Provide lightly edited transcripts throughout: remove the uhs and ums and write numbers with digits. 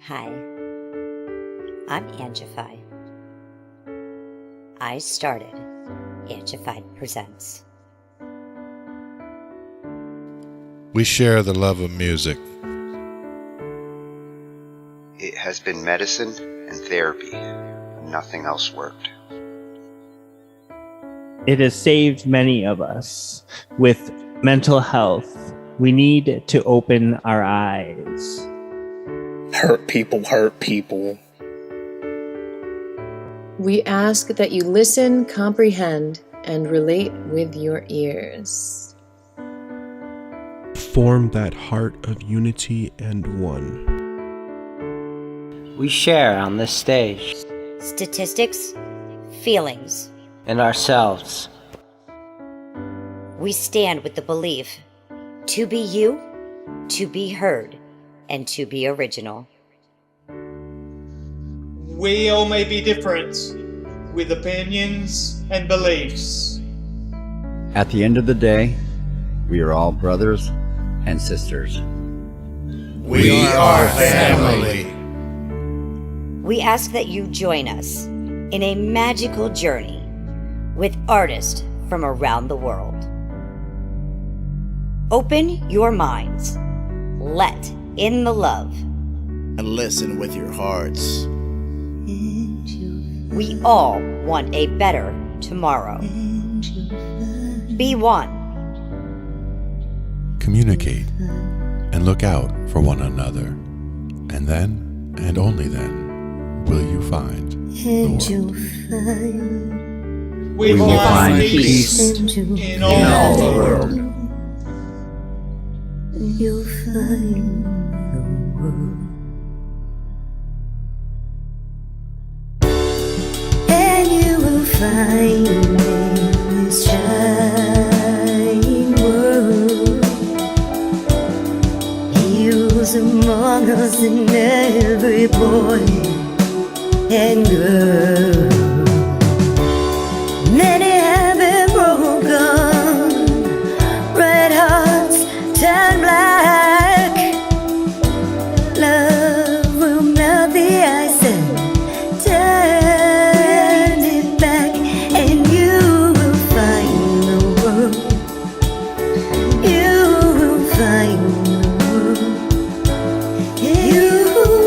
Hi, I'm Angified. I started Angified Presents. We share the love of music. It has been medicine and therapy. Nothing else worked. It has saved many of us. With mental health, we need to open our eyes. Hurt people. We ask that you listen, comprehend, and relate with your ears. Form that heart of unity and one. We share on this stage. Statistics, feelings. And ourselves. We stand with the belief to be you, to be heard, and to be original. We all may be different, with opinions and beliefs. At the end of the day, we are all brothers and sisters. We are family. We ask that you join us in a magical journey with artists from around the world. Open your minds, let in the love, and listen with your hearts. We all want a better tomorrow. Be one. Communicate and look out for one another. And then, and only then, will you find the world. We will find peace in all the world. You'll find the world. And you will find in this shining world. He was among us in every boy and girl. Many have been broken, red hearts turn black. Love will melt the ice and turn it back, and you will find the world. You will find the world. You will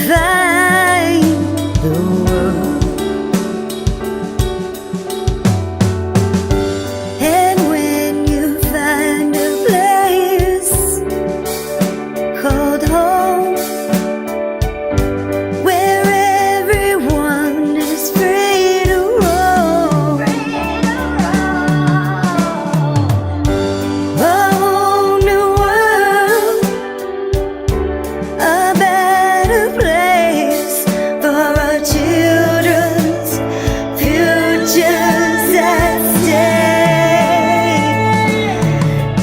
find the world. And when you find a place called home, where everyone is free to roam, a whole new world, a better place for our children's futures at stake.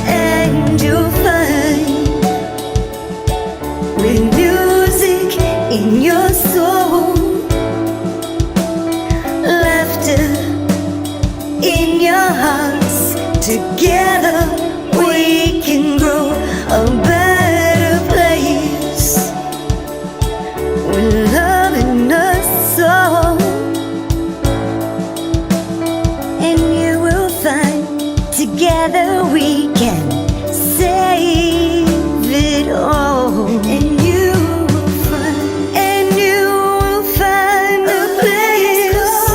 And you'll find, with music in your soul, laughter in your hearts, together we can grow a better place, with love in us all. And you will find, together we can save it all. And you will find a place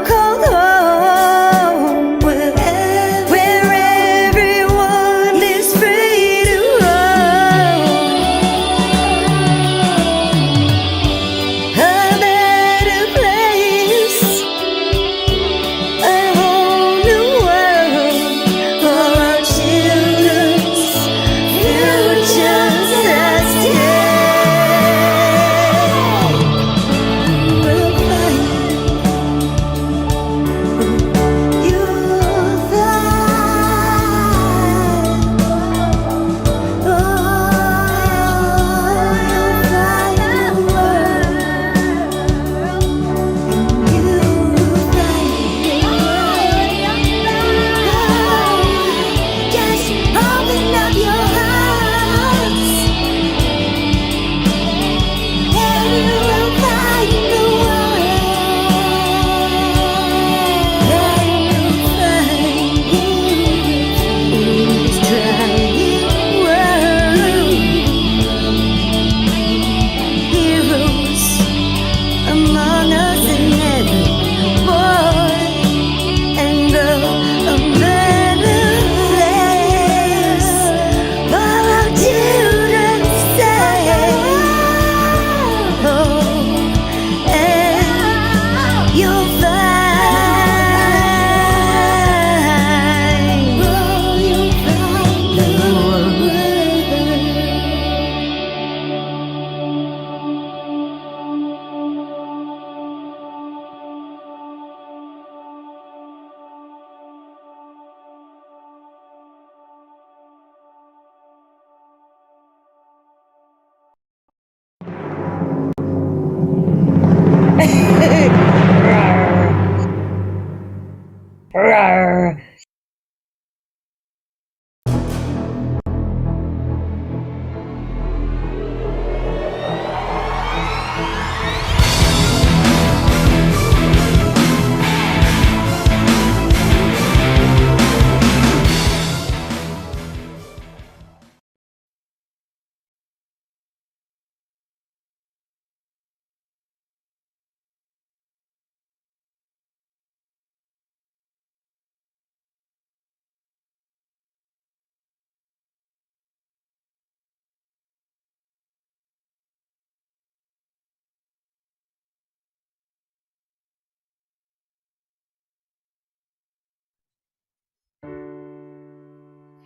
called home, where everyone is free to roam, a better place, a whole new world Arr!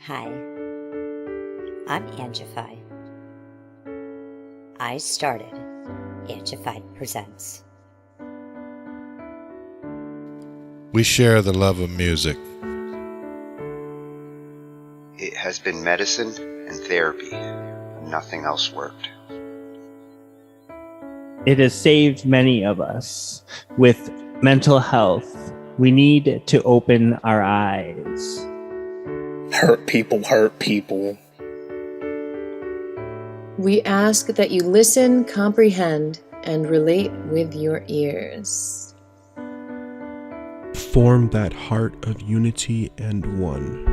Hi, I'm Angified. I started Angified Presents. We share the love of music. It has been medicine and therapy. Nothing else worked. It has saved many of us. With mental health, we need to open our eyes. Hurt people hurt people. We ask that you listen, comprehend, and relate with your ears. Form that heart of unity and one.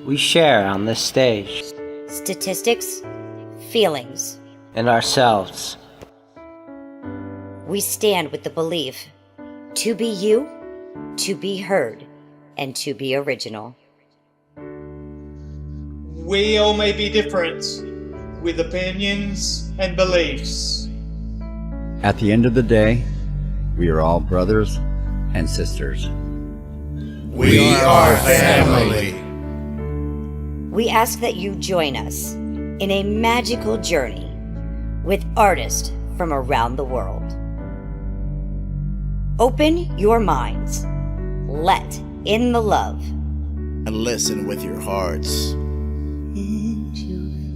We share on this stage. Statistics, feelings. And ourselves. We stand with the belief to be you, to be heard, and to be original. We all may be different, with opinions and beliefs. At the end of the day, we are all brothers and sisters. We are family. We ask that you join us in a magical journey with artists from around the world. Open your minds, let in the love, And listen with your hearts.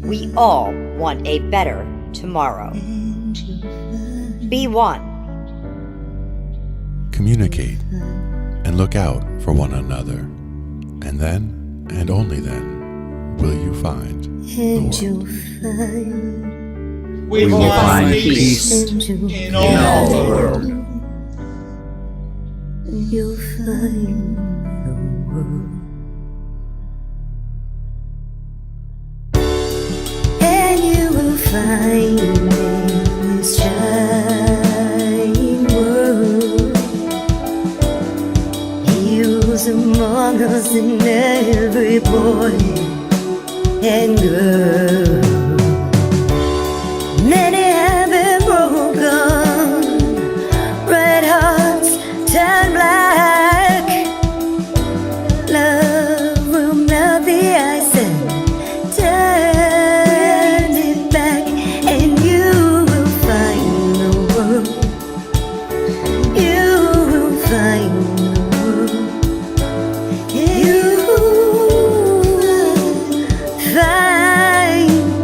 we all want a better tomorrow. Be one. Communicate and look out for one another. And then, and only then, will you find the world. We will find peace in all the world. You'll find the world. And you will find this shining world. Heroes among us and every boy and girl. Many have been broken, red hearts turn black. Love will melt the ice and turn it back, and you will find the world. You will find the world. You will find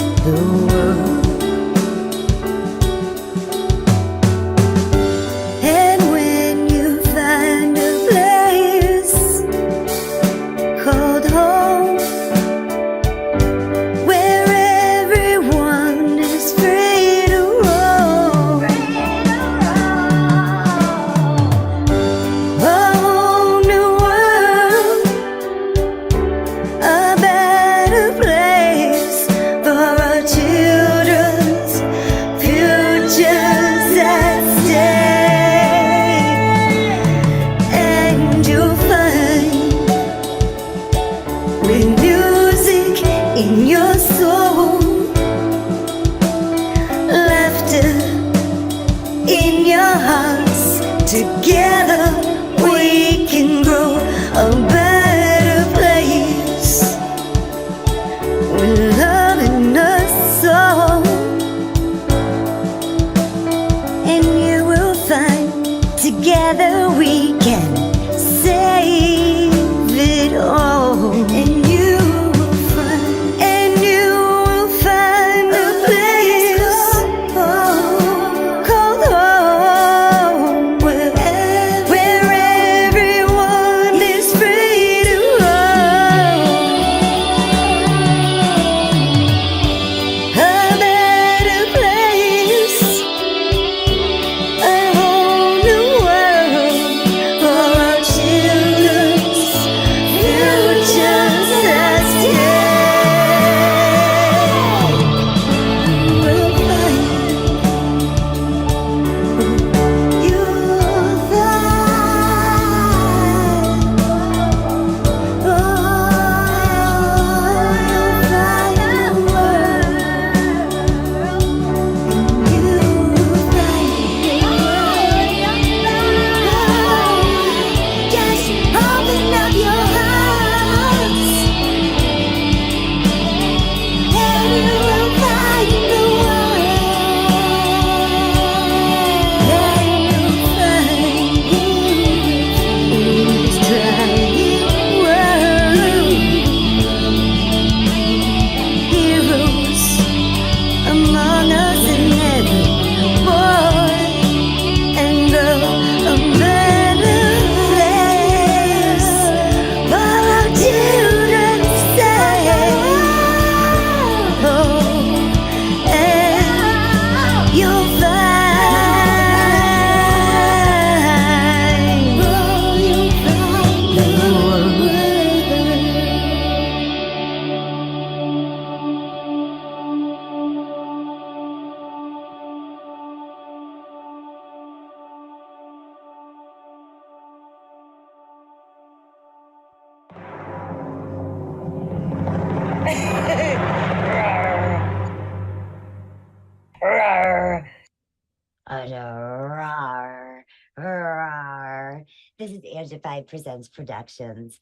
This is Angified Presents Productions.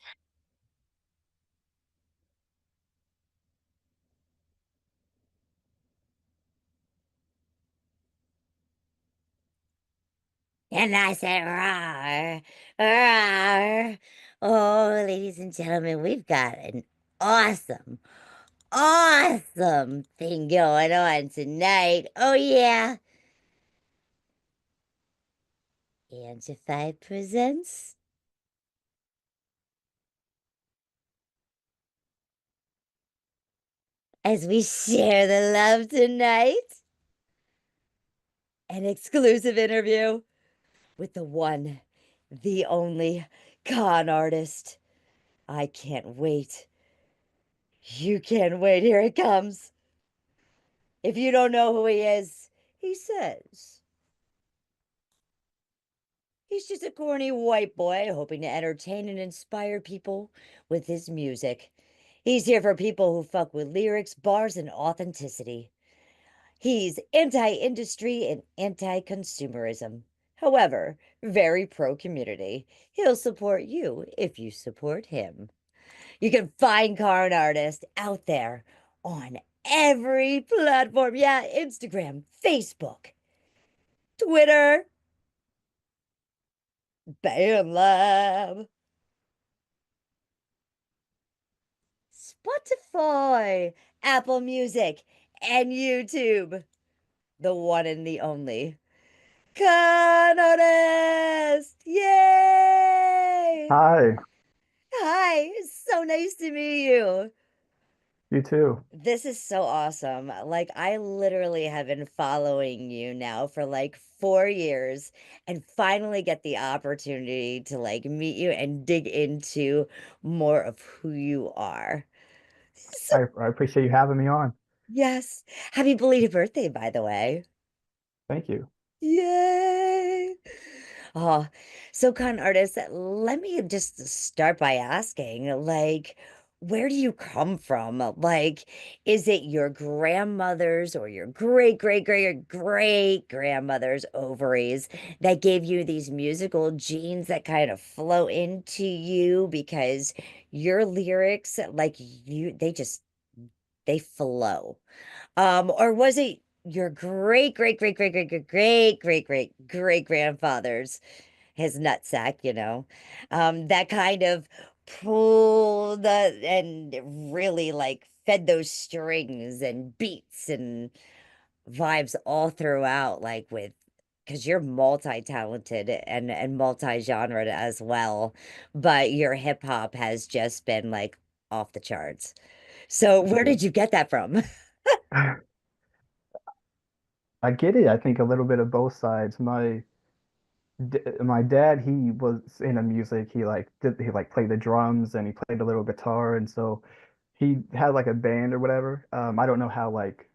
And I said, rawr, rawr. Oh, ladies and gentlemen, we've got an awesome, awesome thing going on tonight. Oh, yeah. Angified presents. As we share the love tonight, an exclusive interview with the one, the only ConArtist. I can't wait. You can't wait. Here it comes. If you don't know who he is, he says he's just a corny white boy hoping to entertain and inspire people with his music. He's here for people who fuck with lyrics, bars, and authenticity. He's anti-industry and anti-consumerism. However, very pro-community. He'll support you if you support him. You can find ConArtist out there on every platform. Yeah, Instagram, Facebook, Twitter, BandLab, Spotify, Apple Music, and YouTube. The one and the only ConArtist! Yay! Hi, Hi, it's so nice to meet you. you too. This is so awesome. Like, I literally have been following you now for like 4 years and finally get the opportunity to like meet you and dig into more of who you are. So, I appreciate you having me on. yes. Happy belated birthday, by the way. Thank you. Yay! Oh, so ConArtist, let me just start by asking, like, where do you come from? Like, is it your grandmother's or your great grandmother's ovaries that gave you these musical genes that kind of flow into you because your lyrics, like they flow? Or was it your great grandfather's, his nutsack, that kind of pulled and really like fed those strings and beats and vibes all throughout, like with because you're multi-talented and multi-genre as well, but your hip hop has just been like off the charts. So Thank where you. did you get that from? I get it. I think a little bit of both sides. My dad, he was into music. He like played the drums and he played a little guitar, and so he had like a band or whatever. I don't know how like,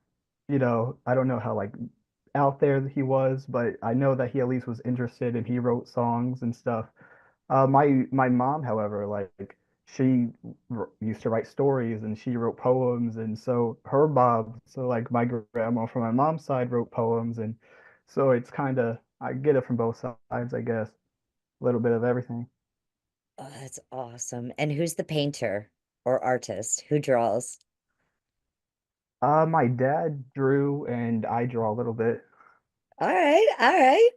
I don't know how like out there he was, but I know that he at least was interested and he wrote songs and stuff. My mom, however, like she used to write stories and she wrote poems, and so her mom, so like my grandma from my mom's side wrote poems, and so it's kind of I get it from both sides, I guess, a little bit of everything. Oh, that's awesome. And who's the painter or artist? Who draws? My dad drew and I draw a little bit. All right, all right.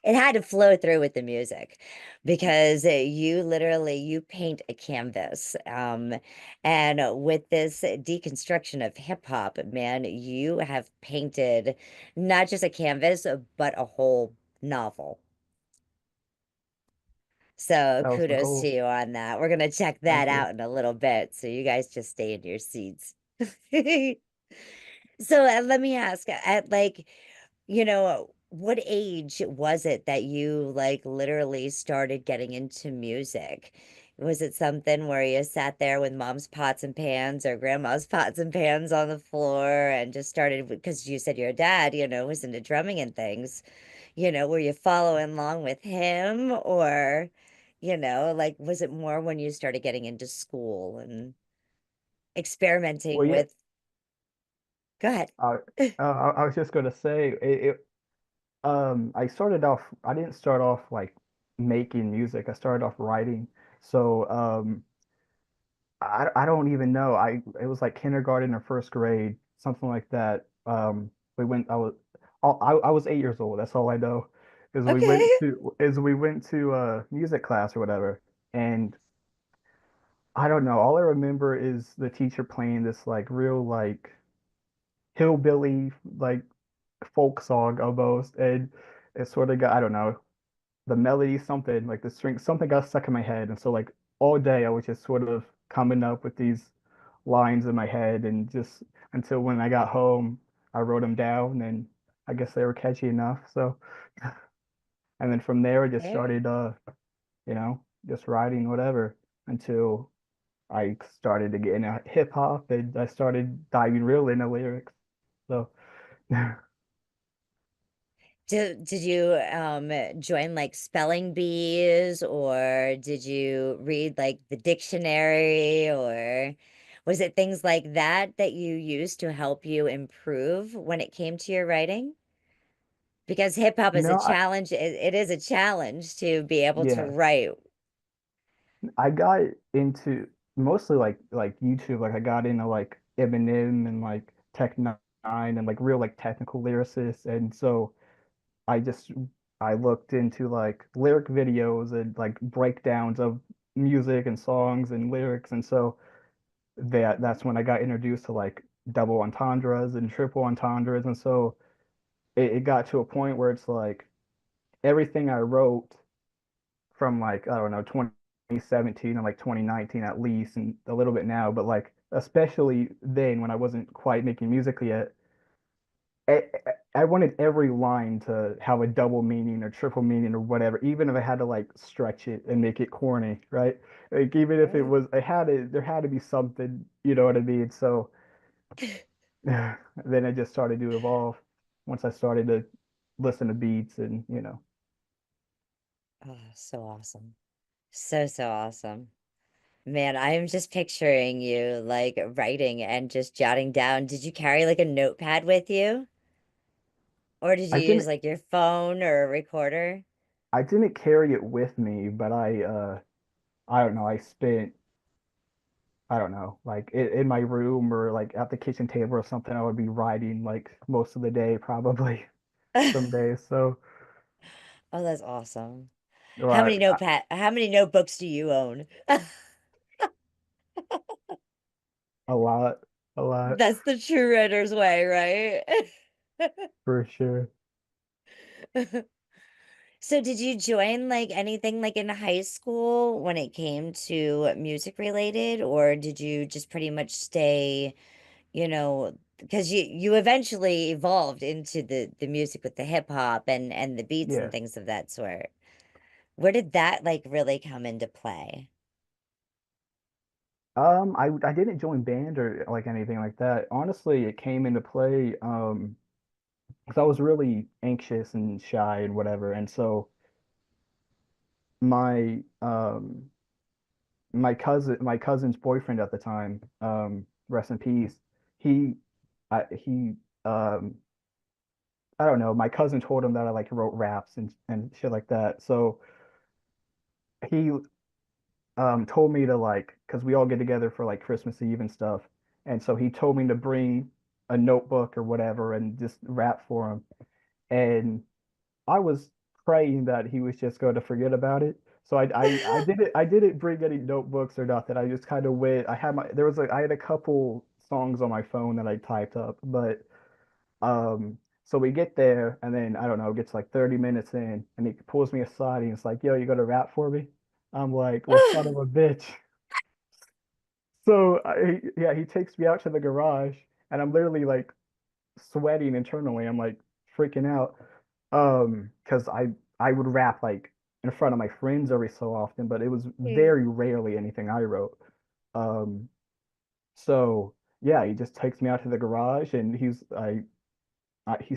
It had to flow through with the music because you paint a canvas. And with this deconstruction of hip hop, man, you have painted not just a canvas, but a whole novel. So That was the kudos to goal. you on that. We're gonna check that Thank you. out in a little bit. So you guys just stay in your seats. So let me ask, at like, what age was it that you like literally started getting into music? Was it something where you sat there with mom's pots and pans or grandma's pots and pans on the floor and just started because you said your dad, was into drumming and things, were you following along with him or, like was it more when you started getting into school and experimenting Well, yeah, with go ahead. I I was just gonna say I started off. I didn't start off like making music. I started off writing. So I don't even know. It was like kindergarten or first grade, something like that. We went. I was 8 years old. That's all I know. Okay. Is we went to music class or whatever, and I don't know. All I remember is the teacher playing this like real like hillbilly like folk song almost, and it sort of got I don't know the melody something like the string something got stuck in my head, and so like all day I was just sort of coming up with these lines in my head, and just until when I got home I wrote them down, and I guess they were catchy enough. So and then from there I just There. started you know just writing whatever until I started to get into hip hop, and I started diving real into lyrics. So Did you join like spelling bees, or did you read like the dictionary, or was it things like that that you used to help you improve when it came to your writing? Because hip hop is a no, challenge. It is a challenge to be able to yeah, write. I got into mostly like YouTube. Like I got into like Eminem and like Tech Nine and like real like technical lyricists. And so I just I looked into like lyric videos and like breakdowns of music and songs and lyrics. And so that's when I got introduced to like double entendres and triple entendres. And so it got to a point where it's like everything I wrote from like I don't know 2017 and like 2019 at least, and a little bit now, but like especially then when I wasn't quite making music yet, I, I wanted every line to have a double meaning or triple meaning or whatever, even if I had to like stretch it and make it corny, right? Like even if Right. there had to be something, you know what I mean? So then it just started to evolve once I started to listen to beats and Oh, so awesome. So, so awesome. Man, I'm just picturing you like writing and just jotting down. Did you carry like a notepad with you? Or did you I use didn't like your phone or a recorder? I didn't carry it with me, but I don't know. I don't know, like in my room or like at the kitchen table or something. I would be writing like most of the day, probably some days. So, Oh, that's awesome. or How many notebooks do you own? a lot, a lot That's the true writer's way, right? for sure. So did you join like anything like in high school when it came to music related, or did you just pretty much stay, because you eventually evolved into the music with the hip hop and the beats and Yeah. things of that sort. Where did that like really come into play? I didn't join band or like anything like that. Honestly, it came into play because I was really anxious and shy and whatever, and so my my cousin's boyfriend at the time, rest in peace. He, he, I don't know. My cousin told him that I like wrote raps and shit like that. So he, told me to like, because we all get together for like Christmas Eve and stuff, and so he told me to bring a notebook or whatever and just rap for him. And I was praying that he was just going to forget about it. So I didn't bring any notebooks or nothing. I just kind of went. I had my there was like I had a couple songs on my phone that I typed up, but so we get there and then I don't know, it gets like 30 minutes in and he pulls me aside and he's like, "Yo, you gonna rap for me?" I'm like, "Well, son of a bitch." So yeah, he takes me out to the garage and I'm literally like sweating internally. I'm like freaking out. Because I would rap like in front of my friends every so often, but it was Mm. very rarely anything I wrote. Um, so yeah, he just takes me out to the garage and he's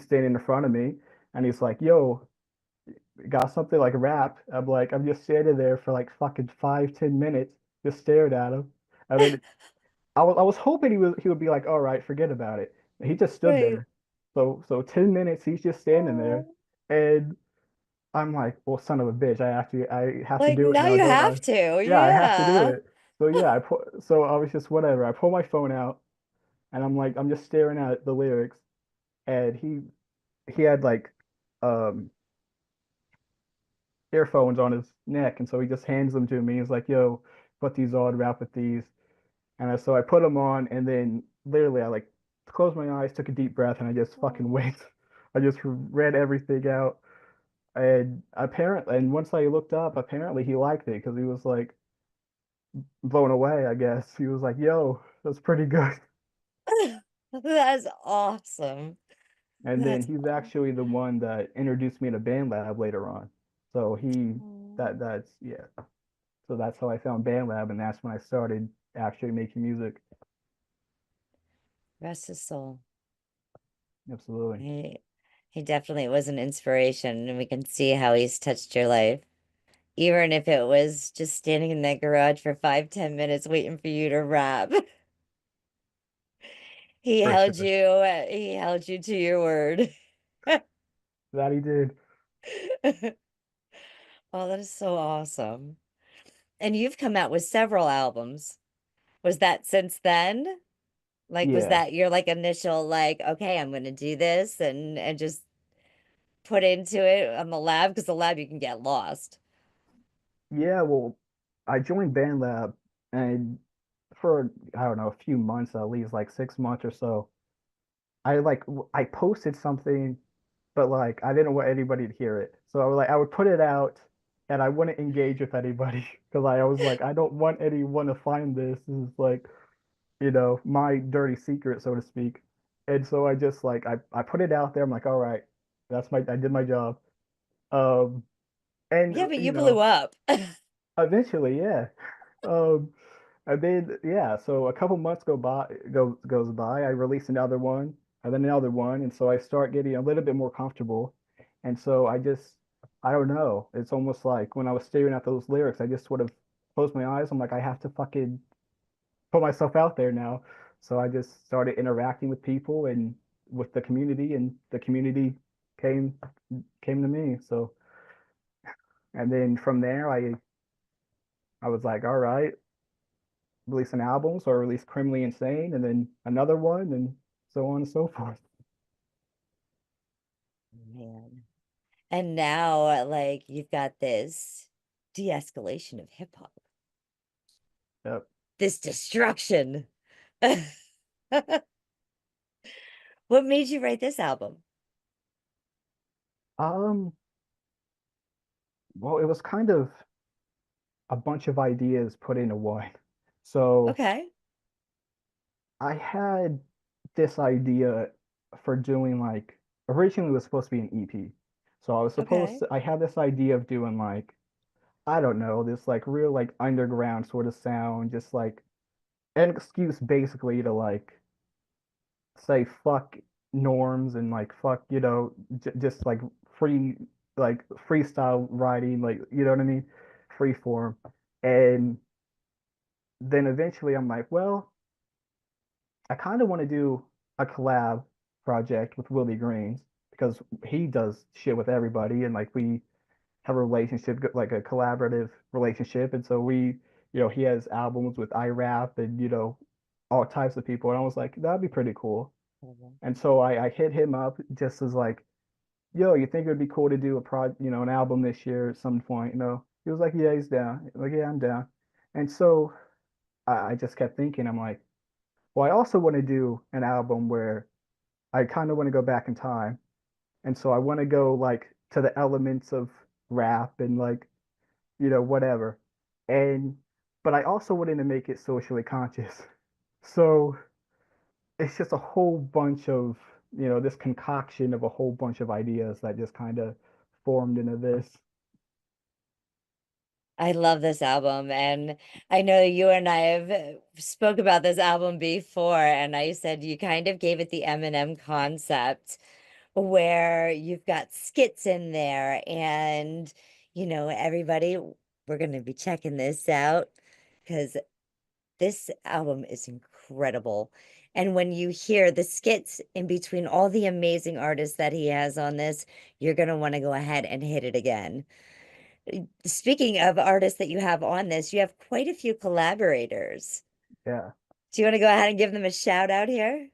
standing in front of me and he's like, "Yo, got something like rap?" I'm like, I'm just standing there for like fucking 5, 10 minutes, just stared at him. And then I was hoping he would be like, all right, forget about it. And he just stood Right. there. So 10 minutes he's just standing there. Oh, And I'm like, well, son of a bitch, I have to like do it now now, you don't I? have to. Yeah, I have to do Yeah. it. So yeah, I was just whatever. I pull my phone out and I'm like, I'm just staring at the lyrics, and he had like um earphones on his neck, and so he just hands them to me. He's like, yo, put these on, rap with these. So I put them on, and then literally I like closed my eyes, took a deep breath, and I just fucking Oh. went. I just read everything out, and once I looked up, apparently he liked it because he was like blown away. I guess he was like, "Yo, that's pretty good." That's awesome. And then That's he's awesome. actually the one that introduced me to BandLab later on. So that's yeah. So that's how I found BandLab, and that's when I started actually making music. Rest his soul. Absolutely. He definitely was an inspiration, and we can see how he's touched your life. Even if it was just standing in that garage for 5, 10 minutes waiting for you to rap. For sure. He held you to your word. That he did. Oh, that is so awesome. And you've come out with several albums. Was that since then? Like, was Yeah. that your like initial like, okay, I'm gonna do this and just put into it on the lab? Because the lab you can get lost. Yeah, well, I joined BandLab, and for I don't know, a few months at least, like 6 months or so, I posted something, but like I didn't want anybody to hear it. So I would put it out, and I wouldn't engage with anybody because I was like, I don't want anyone to find this. This is like, my dirty secret, so to speak. And so I just like I put it out there. I'm like, all right, I did my job. Um, and Yeah, but you blew up. eventually, yeah. Um, and then yeah, so a couple months goes by. I release another one, and then another one, and so I start getting a little bit more comfortable. And so I don't know. It's almost like when I was staring at those lyrics, I just sort of closed my eyes. I'm like, I have to fucking put myself out there now. So I just started interacting with people and with the community, and the community came came to me. So and then from there, I was like, all right, release an album, so I released Criminally Insane, and then another one, and so on and so forth. Man. And now, like, you've got this de-escalation of hip hop, Yep. this destruction. What made you write this album? Um, well, it was kind of a bunch of ideas put into one. So Okay. I had this idea for doing like originally it was supposed to be an EP. So Okay. I had this idea of doing like I don't know, this like real like underground sort of sound, just like an excuse basically to like say fuck norms and like fuck, just like free like freestyle writing, like what I mean? Free form. And then eventually I'm like, well, I kind of want to do a collab project with Willie Greens because he does shit with everybody, and like we have a relationship, like a collaborative relationship. And so he has albums with IRAP and, all types of people. And I was like, that'd be pretty cool. Mhm. And so I hit him up just as like, yo, you think it would be cool to do an album this year at some point, He was like, yeah, he's down. Like, yeah, I'm down. And so I just kept thinking, I'm like, well, I also want to do an album where I kind of want to go back in time. And so I want to go like to the elements of rap and like, whatever. And but I also wanted to make it socially conscious. So it's just a whole bunch of, this concoction of a whole bunch of ideas that just kind of formed into this. I love this album, and I know you and I have spoke about this album before, and I said you kind of gave it the Eminem concept where you've got skits in there, and everybody, we're going to be checking this out because this album is incredible. And when you hear the skits in between all the amazing artists that he has on this, you're going to want to go ahead and hit it again. Speaking of artists that you have on this, you have quite a few collaborators. Yeah. Do you want to go ahead and give them a shout out here?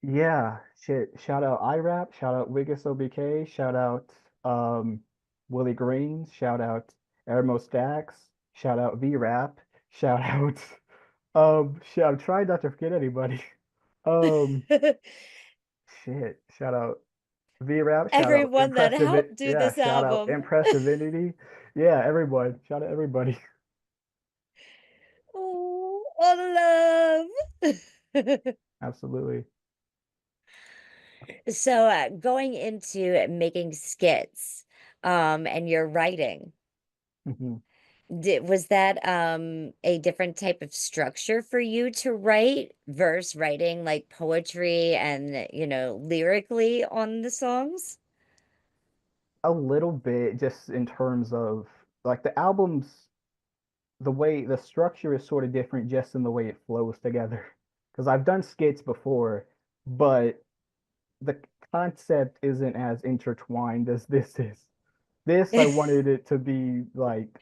Yeah, shit. Shout out IRAP, shout out Wiggis OBK, shout out um Willie Green, shout out Ermo Stacks, shout out VRAP, shout out shit, I'm trying not to forget anybody. Um shit, shout out VRAP, shout out Everyone that helped do yeah, this shout out album. Impressivity. Yeah, everyone. Shout out everybody. Oh, all the love. Absolutely. So, going into making skits, and your writing, Mhm. was that a different type of structure for you to write verse writing like poetry and, lyrically on the songs? A little bit just in terms of like the albums, the way the structure is sort of different just in the way it flows together. Because I've done skits before, but the concept isn't as intertwined as this is. This, I wanted it to be like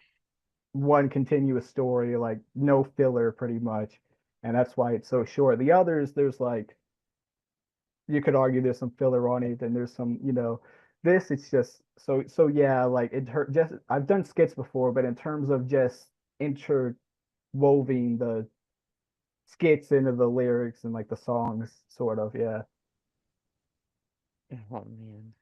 one continuous story, like no filler pretty much. And that's why it's so short. The others, there's like, you could argue there's some filler on it, and there's some, this it's just so yeah, like it hurt just I've done skits before, but in terms of just interwoven the skits into the lyrics and like the songs, sort of, yeah. Oh man.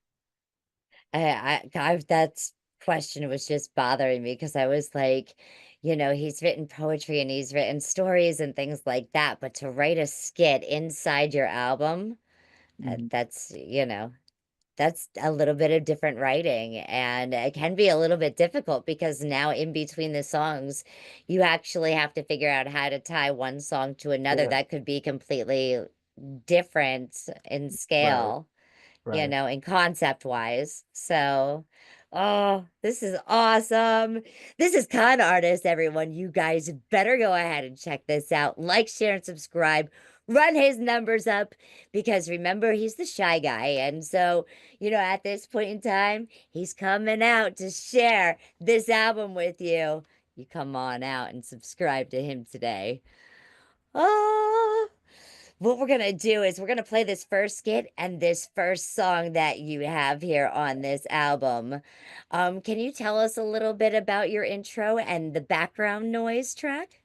That's question was just bothering me because I was like, he's written poetry and he's written stories and things like that, but to write a skit inside your album, Mhm. that's a little bit of different writing, and it can be a little bit difficult because now in between the songs, you actually have to figure out how to tie one song to another Yeah, that could be completely different in right, scale, right. and concept wise. So, oh, this is awesome. This is ConArtist, everyone. You guys better go ahead and check this out. Like, share, and subscribe. Run his numbers up because remember, he's the shy guy. And so, at this point in time, he's coming out to share this album with you. You come on out and subscribe to him today. Oh, what we're gonna do is we're gonna play this first skit and this first song that you have here on this album. Can you tell us a little bit about your intro and the background noise track?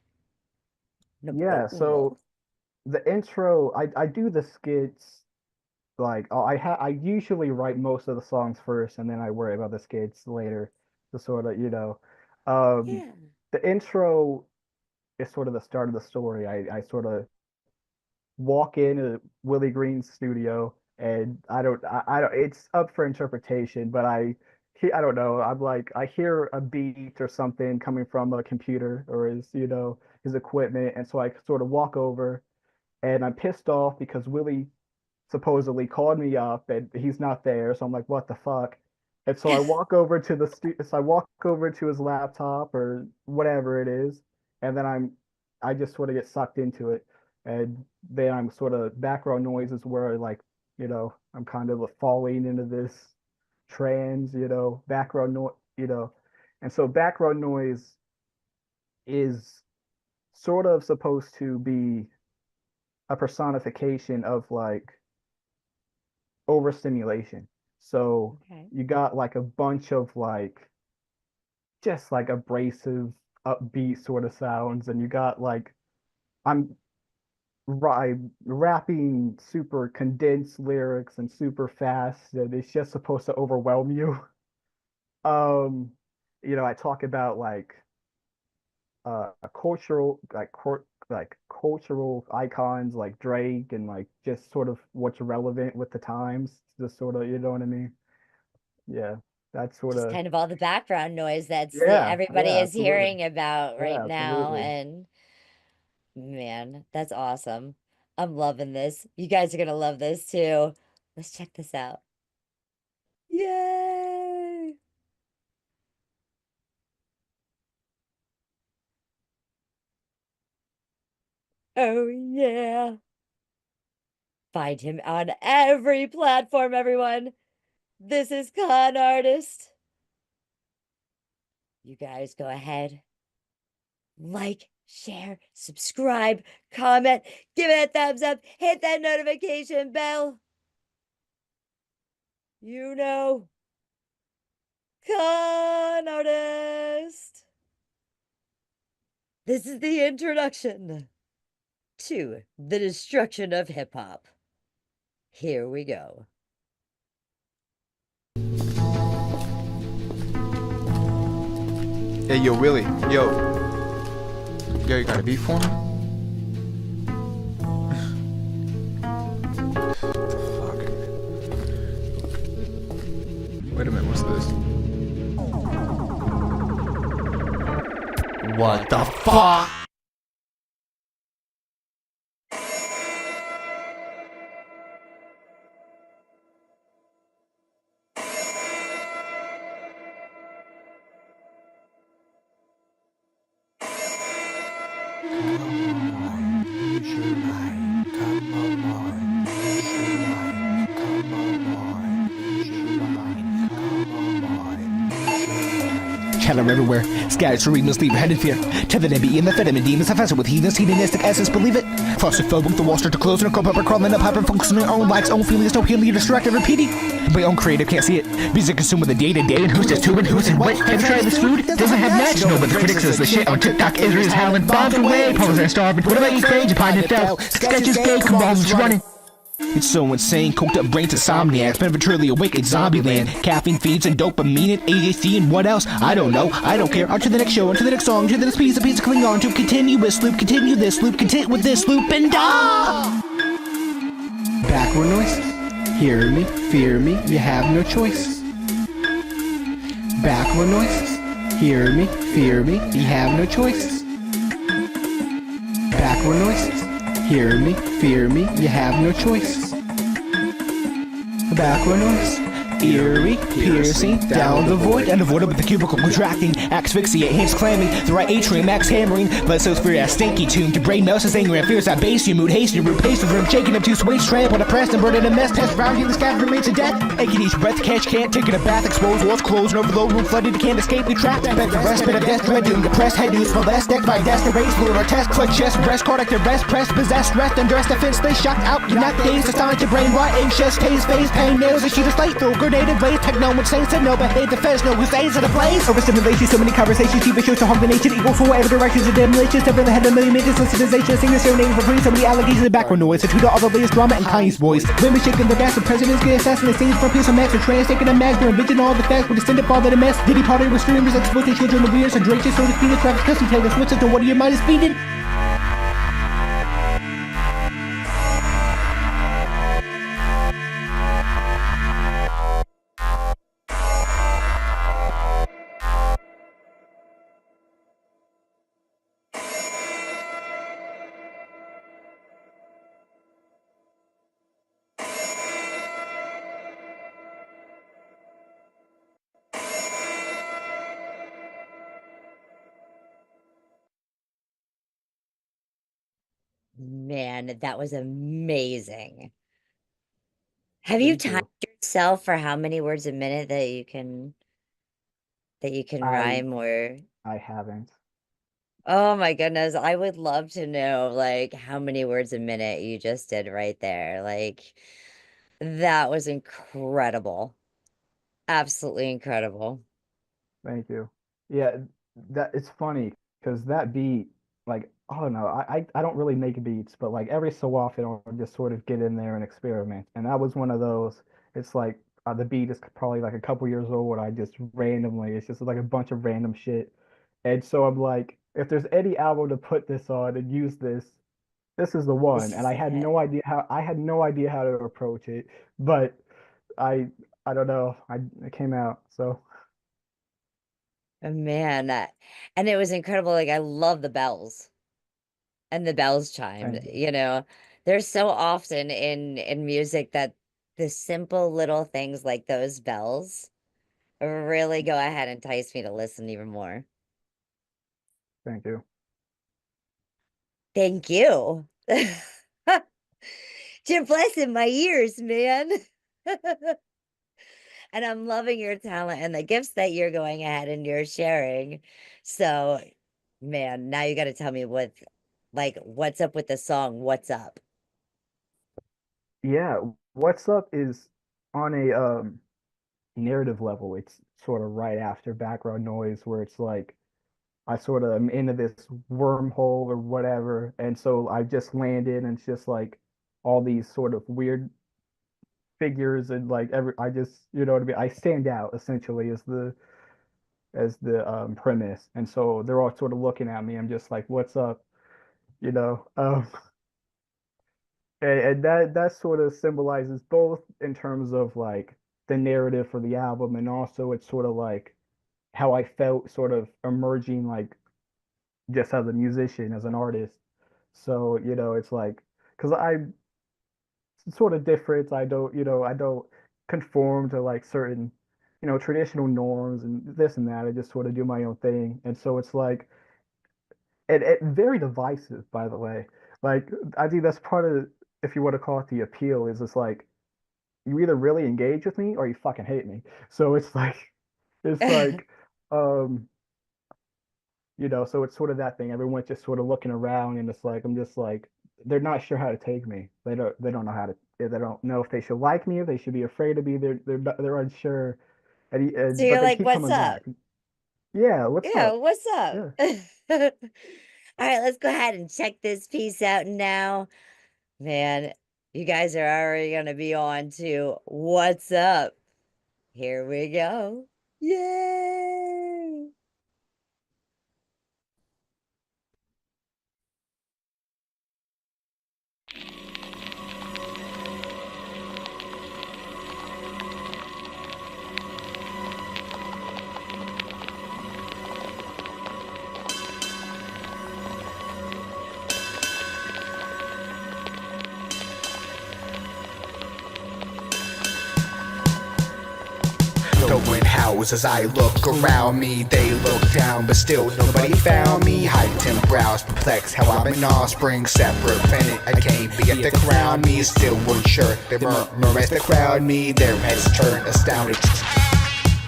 Number Yeah, uno. so the intro, I do the skits like, I usually write most of the songs first and then I worry about the skits later to sort of, um Yeah. the intro is sort of the start of the story. I sort of walk into Willie Green's studio, and I don't, it's up for interpretation, but I don't know. I'm like, I hear a beat or something coming from a computer or his equipment, and so I sort of walk over, and I'm pissed off because Willie supposedly called me up and he's not there. So I'm like, what the fuck? And so I walk over to his laptop or whatever it is, and then I just sort of get sucked into it. And then I'm sort of background noises where like, I'm kind of falling into this trance, background noise, and so background noise is sort of supposed to be a personification of like overstimulation. So Okay. you got like a bunch of like just like abrasive, upbeat sort of sounds, and you got like I'm rapping super condensed lyrics and super fast, and it's just supposed to overwhelm you. Um, I talk about like cultural like cultural icons like Drake and like just sort of what's relevant with the times, just sort of, you know what I mean? Yeah, that's sort Just of, kind of all the background noise that's yeah, everybody yeah, is absolutely. hearing about right Yeah, now. absolutely. And man, that's awesome. I'm loving this. You guys are gonna love this too. Let's check this out. Yay! Oh, yeah. Find him on every platform, everyone. This is ConArtist. You guys go ahead. Like, share, subscribe, comment, give it a thumbs up, hit that notification bell. You know, ConArtist. This is the introduction to the destruction of hip hop. Here we go. Hey, yo, Willie. Yo, you got a beat for me? Fuck. Wait a minute, what's this? What the fuck? Chatter everywhere, scattered cerebrals leave your head in fear. Tethered and beaten, the amphetamine demons, infested with heathens, hedonistic essence, believe it. Claustrophobic, the wall start to close, and a crop up crawling up, hyper-functioning, own likes, own feelings, no healing, you're distracted, repeating. My own creative can't see it. Music consumed with the day-to-day, and who's just who and who's and what. Have you tried this food? Doesn't have match, no, but the critics says the shit on TikTok, Israel's howling, bombs away, pros are starving. What about you, crazy, pine and fell? Sketches, gay, combos, running. It's so insane, coked up brains, insomniacs, prematurely awake at zombie land. Caffeine feeds and dopamine and ADHD and what else? I don't know, I don't care. On to the next show, on to the next song, on to the next piece, a piece to cling on to. Continuous loop, continue this loop, continue with this loop, and Backward noise, hear me, fear me, you have no choice. Backward noise, hear me, fear me, you have no choice. Backward noise. Hear me, fear me, you have no choice. Backward noise, eerie, piercing, down the void, unavoidable with the cubicle contracting, asphyxiate, hands clamming, the right atrium, max hammering, let so spirit as stinky tune, your brain melts as anger and fears that base your mood, hasten your root, pace the room, shaking up to switch, trample, depressed and burdened, a mess, test around you, the scavenger remains to death, aching each breath, catch, can't, taking a bath, exposed, walls closed, and overload, room flooded, can't escape, we trapped, back to respite of death, dread, doom, depressed, head news, molest, decked by death, erase, fluid, or test, clutch, chest, breast, cardiac, rest, press, possessed, rest, undressed, defense, stay shocked out, you're not dazed, assigned to brain, rot, anxious, taste, phase, pain, nails, a sheet of slate, throw, grenade, blaze, techno, which saints, and no, behave, defense, no, who stays in a place, overstimulation, so many conversations, TV shows to harm the nation, equal for whatever directions, and demolition, step in the head of a million minutes, sensitization, singers, serenading for free, so many allegations, and background noise, to tweet all the latest drama, and Kanye's voice, women shaking the gas, the presidents get assassinated, scenes from piece of max, or trans, taking a mag, they're envisioning all the facts, with extended father to mess, diddy party with streamers, exploiting children, the weirds, and Drake, so to speed, Travis, Custom, Taylor, Switch, to what are your mind is feeding? Man, that was amazing. Have you timed yourself for how many words a minute that you can rhyme or? I haven't. Oh my goodness, I would love to know like how many words a minute you just did right there. Like that was incredible. Absolutely incredible. Thank you. Yeah, that it's funny because that beat, like, I don't know, I don't really make beats, but like every so often I'll just sort of get in there and experiment. And that was one of those. It's like the beat is probably like a couple years old. I just randomly, it's just like a bunch of random shit. And so I'm like, if there's any album to put this on and use this is the one. This And I is had it. no idea how to approach it, but I I don't know. It came out. So Man, and it was incredible. Like I love the bells and the bells chimed, thank you. you know. There's so often in music that the simple little things like those bells really go ahead and entice me to listen even more. Thank you. Thank you. You're blessing my ears, man. And I'm loving your talent and the gifts that you're going ahead and you're sharing. So, man, now you got to tell me what's up with the song What's Up? Yeah, What's Up is on a narrative level. It's sort of right after background noise where it's like I sort of am into this wormhole or whatever, and so I just landed and it's just like all these sort of weird figures and like I just, you know what I mean? I stand out essentially as the premise. And so they're all sort of looking at me. I'm just like, what's up? You know? And that sort of symbolizes both in terms of like the narrative for the album, and also it's sort of like how I felt sort of emerging like just as a musician, as an artist. So, you know, it's like because I'm sort of different. I don't conform to like certain, traditional norms and this and that. I just sort of do my own thing. And so it's like, and very divisive, by the way. Like, I think that's part of, if you want to call it the appeal, is it's like, you either really engage with me or you fucking hate me. So it's like, um, so it's sort of that thing. Everyone's just sort of looking around, and it's like I'm just like they're not sure how to take me. They don't know how to. They don't know if they should like me, if they should be afraid of me. They're unsure. So But you're they like, keep what's coming up? back. Yeah, what's Yeah, up? what's up? Yeah. All right, let's go ahead and check this piece out now. Man, you guys are already going to be on to What's Up. Here we go. Yay! Going house as I look around me. They look down, but still nobody found me. Heightened brows, perplexed how I'm an offspring, separate planet. I came to get the crown. Me still unsure. They murmur as they crowd me. Their heads turn astounded.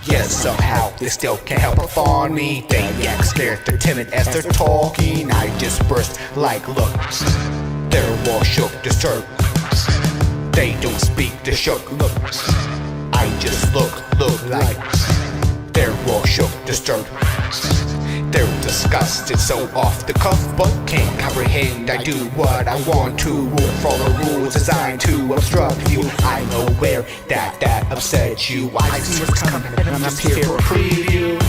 Yes, somehow they still can't help but fawn me. They act scared, they're timid as they're talking. I just burst like looks. They're all shook, disturbed. They don't speak, they're shook. Look, I just look like they're all shook, disturbed. They're disgusted, so off the cuff, but can't comprehend. I do what I want to, follow rules designed to obstruct you. I'm aware that upsets you. I see what's coming, and I'm just here for a preview.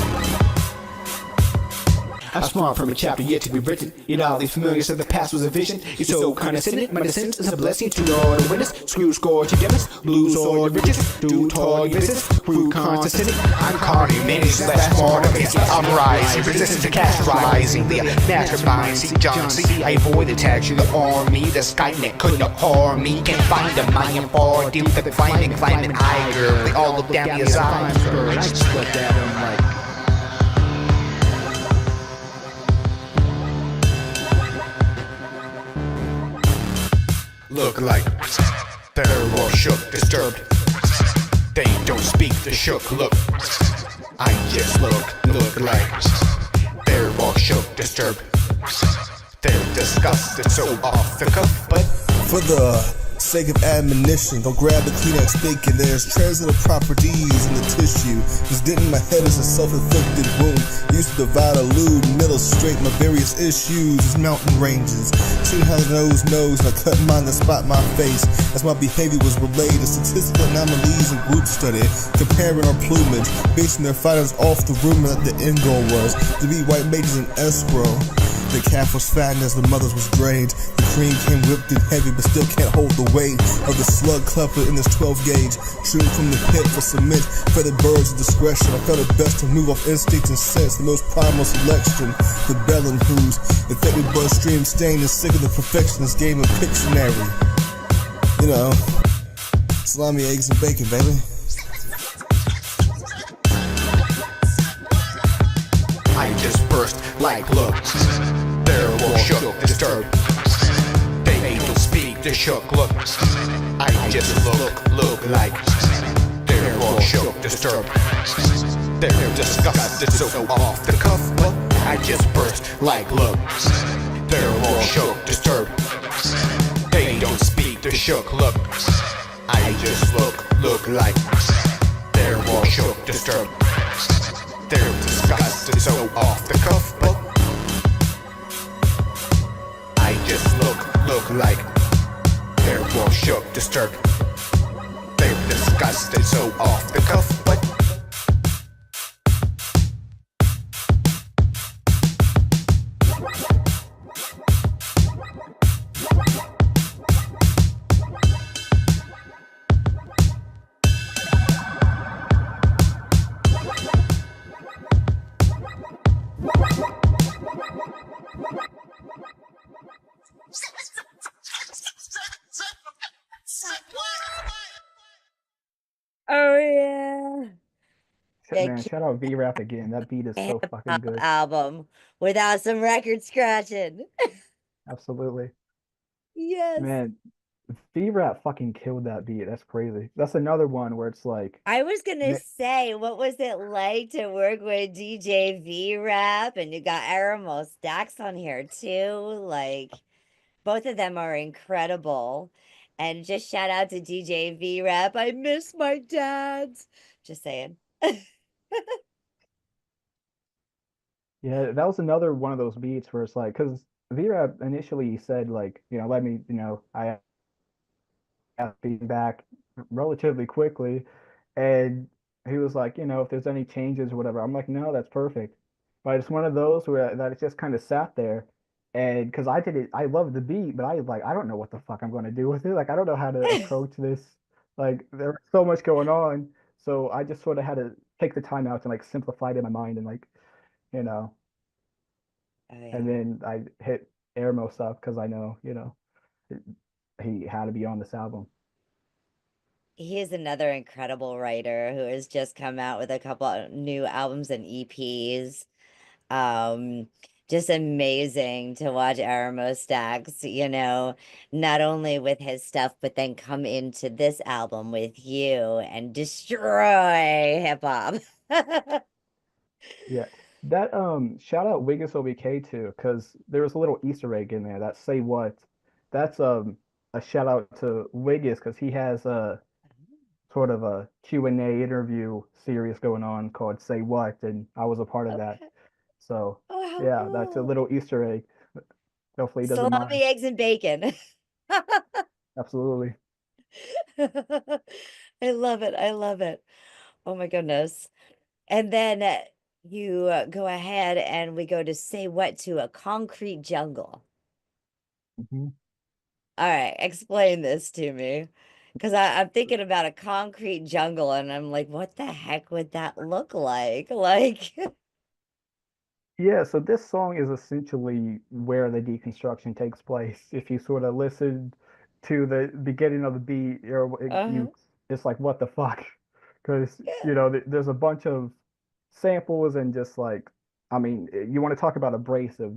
I'm spawned from a chapter yet to be written. Yet all these familiar said the past was a vision. You're so condescending, my descent is a blessing to all the witness. Screw score to demonstrate, lose all your riches, do all your business, through condescending. I'm Corny, many slash ornaments. I'm rising, resistant to cast rising. The mastermind, see John C. I avoid the tax, you the army. The Skynet could not harm me. Can't find them, I am far deep. The climbing, I girl. They all look down me as I'm girl. I just looked at them like. Look like they're all shook, disturbed. They don't speak, they're shook. Look, I just look like they're all shook, disturbed. They're disgusted, so off the cuff, but for the sake of admonition, don't grab the Kleenex thinking there's transitive properties in the tissue. This dent in my head is a self-inflicted wound. Used to divide a lewd and illustrate my various issues as mountain ranges. Seen how the nose knows, and I cut mine to spot my face as my behavior was relayed to statistical anomalies and group study, comparing our plumage, basing their fighters off the rumor that the end goal was to be white mages in escrow. The calf was fattened as the mother's was drained. The cream came whipped and heavy, but still can't hold the weight of the slug clupper in this 12 gauge. Shooting from the pit for cement, feathered birds of discretion. I felt it best to move off instinct and sense, the most primal selection. The bellin' who's infected bloodstream stained and sick of the perfectionist game of Pictionary. You know, salami, eggs, and bacon, baby. I just burst like look. They're all shook, disturbed. the shook look. I just look like they're all shook, disturbed. They're disgusted, so off the cuff, but I just burst like look. They're all shook, disturbed. They don't speak the shook look. I just look like they're all shook, disturbed. They're disgusted, so off the cuff, but I just look like they're all shook, disturbed. They're disgusted, so off the cuff, but Oh yeah. Man, shout out V-Rap again. That beat is so fucking good. Album without some record scratching. Absolutely. Yes. Man, V-Rap fucking killed that beat. That's crazy. That's another one where it's like I was gonna say, what was it like to work with DJ V-Rap? And you got Aramo Stacks on here too. Like, both of them are incredible. And just shout out to DJ V-Rap. I miss my dads. Just saying. Yeah, that was another one of those beats where it's like, because V-Rap initially said like, let me, I have feedback relatively quickly, and he was like, if there's any changes or whatever, I'm like, no, that's perfect. But it's one of those where that it just kind of sat there, and because I did it, I loved the beat, but I don't know what the fuck I'm going to do with it. Like, I don't know how to approach this. Like, there's so much going on, so I just sort of had to take the time out to like simplify it in my mind and like, you know. Oh, And then I hit Airmo up because I know, he had to be on this album. He is another incredible writer who has just come out with a couple of new albums and EPs. Just amazing to watch Aramo Stacks, not only with his stuff, but then come into this album with you and destroy hip hop. Yeah. That shout out Wiggins OBK too, because there was a little Easter egg in there that say what. That's a shout out to Wiggins because he has a sort of a Q&A interview series going on called Say What, and I was a part of that. So yeah, that's a little Easter egg. Hopefully he doesn't mind. Salami, eggs, and bacon. Absolutely. I love it. I love it. Oh my goodness. And then you go ahead and we go to Say What to a Concrete Jungle. Mm-hmm. All right, explain this to me. Because I'm thinking about a concrete jungle and I'm like, what the heck would that look like? Like, Yeah, so this song is essentially where the deconstruction takes place. If you sort of listen to the beginning of the beat, it's like, what the fuck? Because, there's a bunch of samples and just like, I mean, you want to talk about abrasive.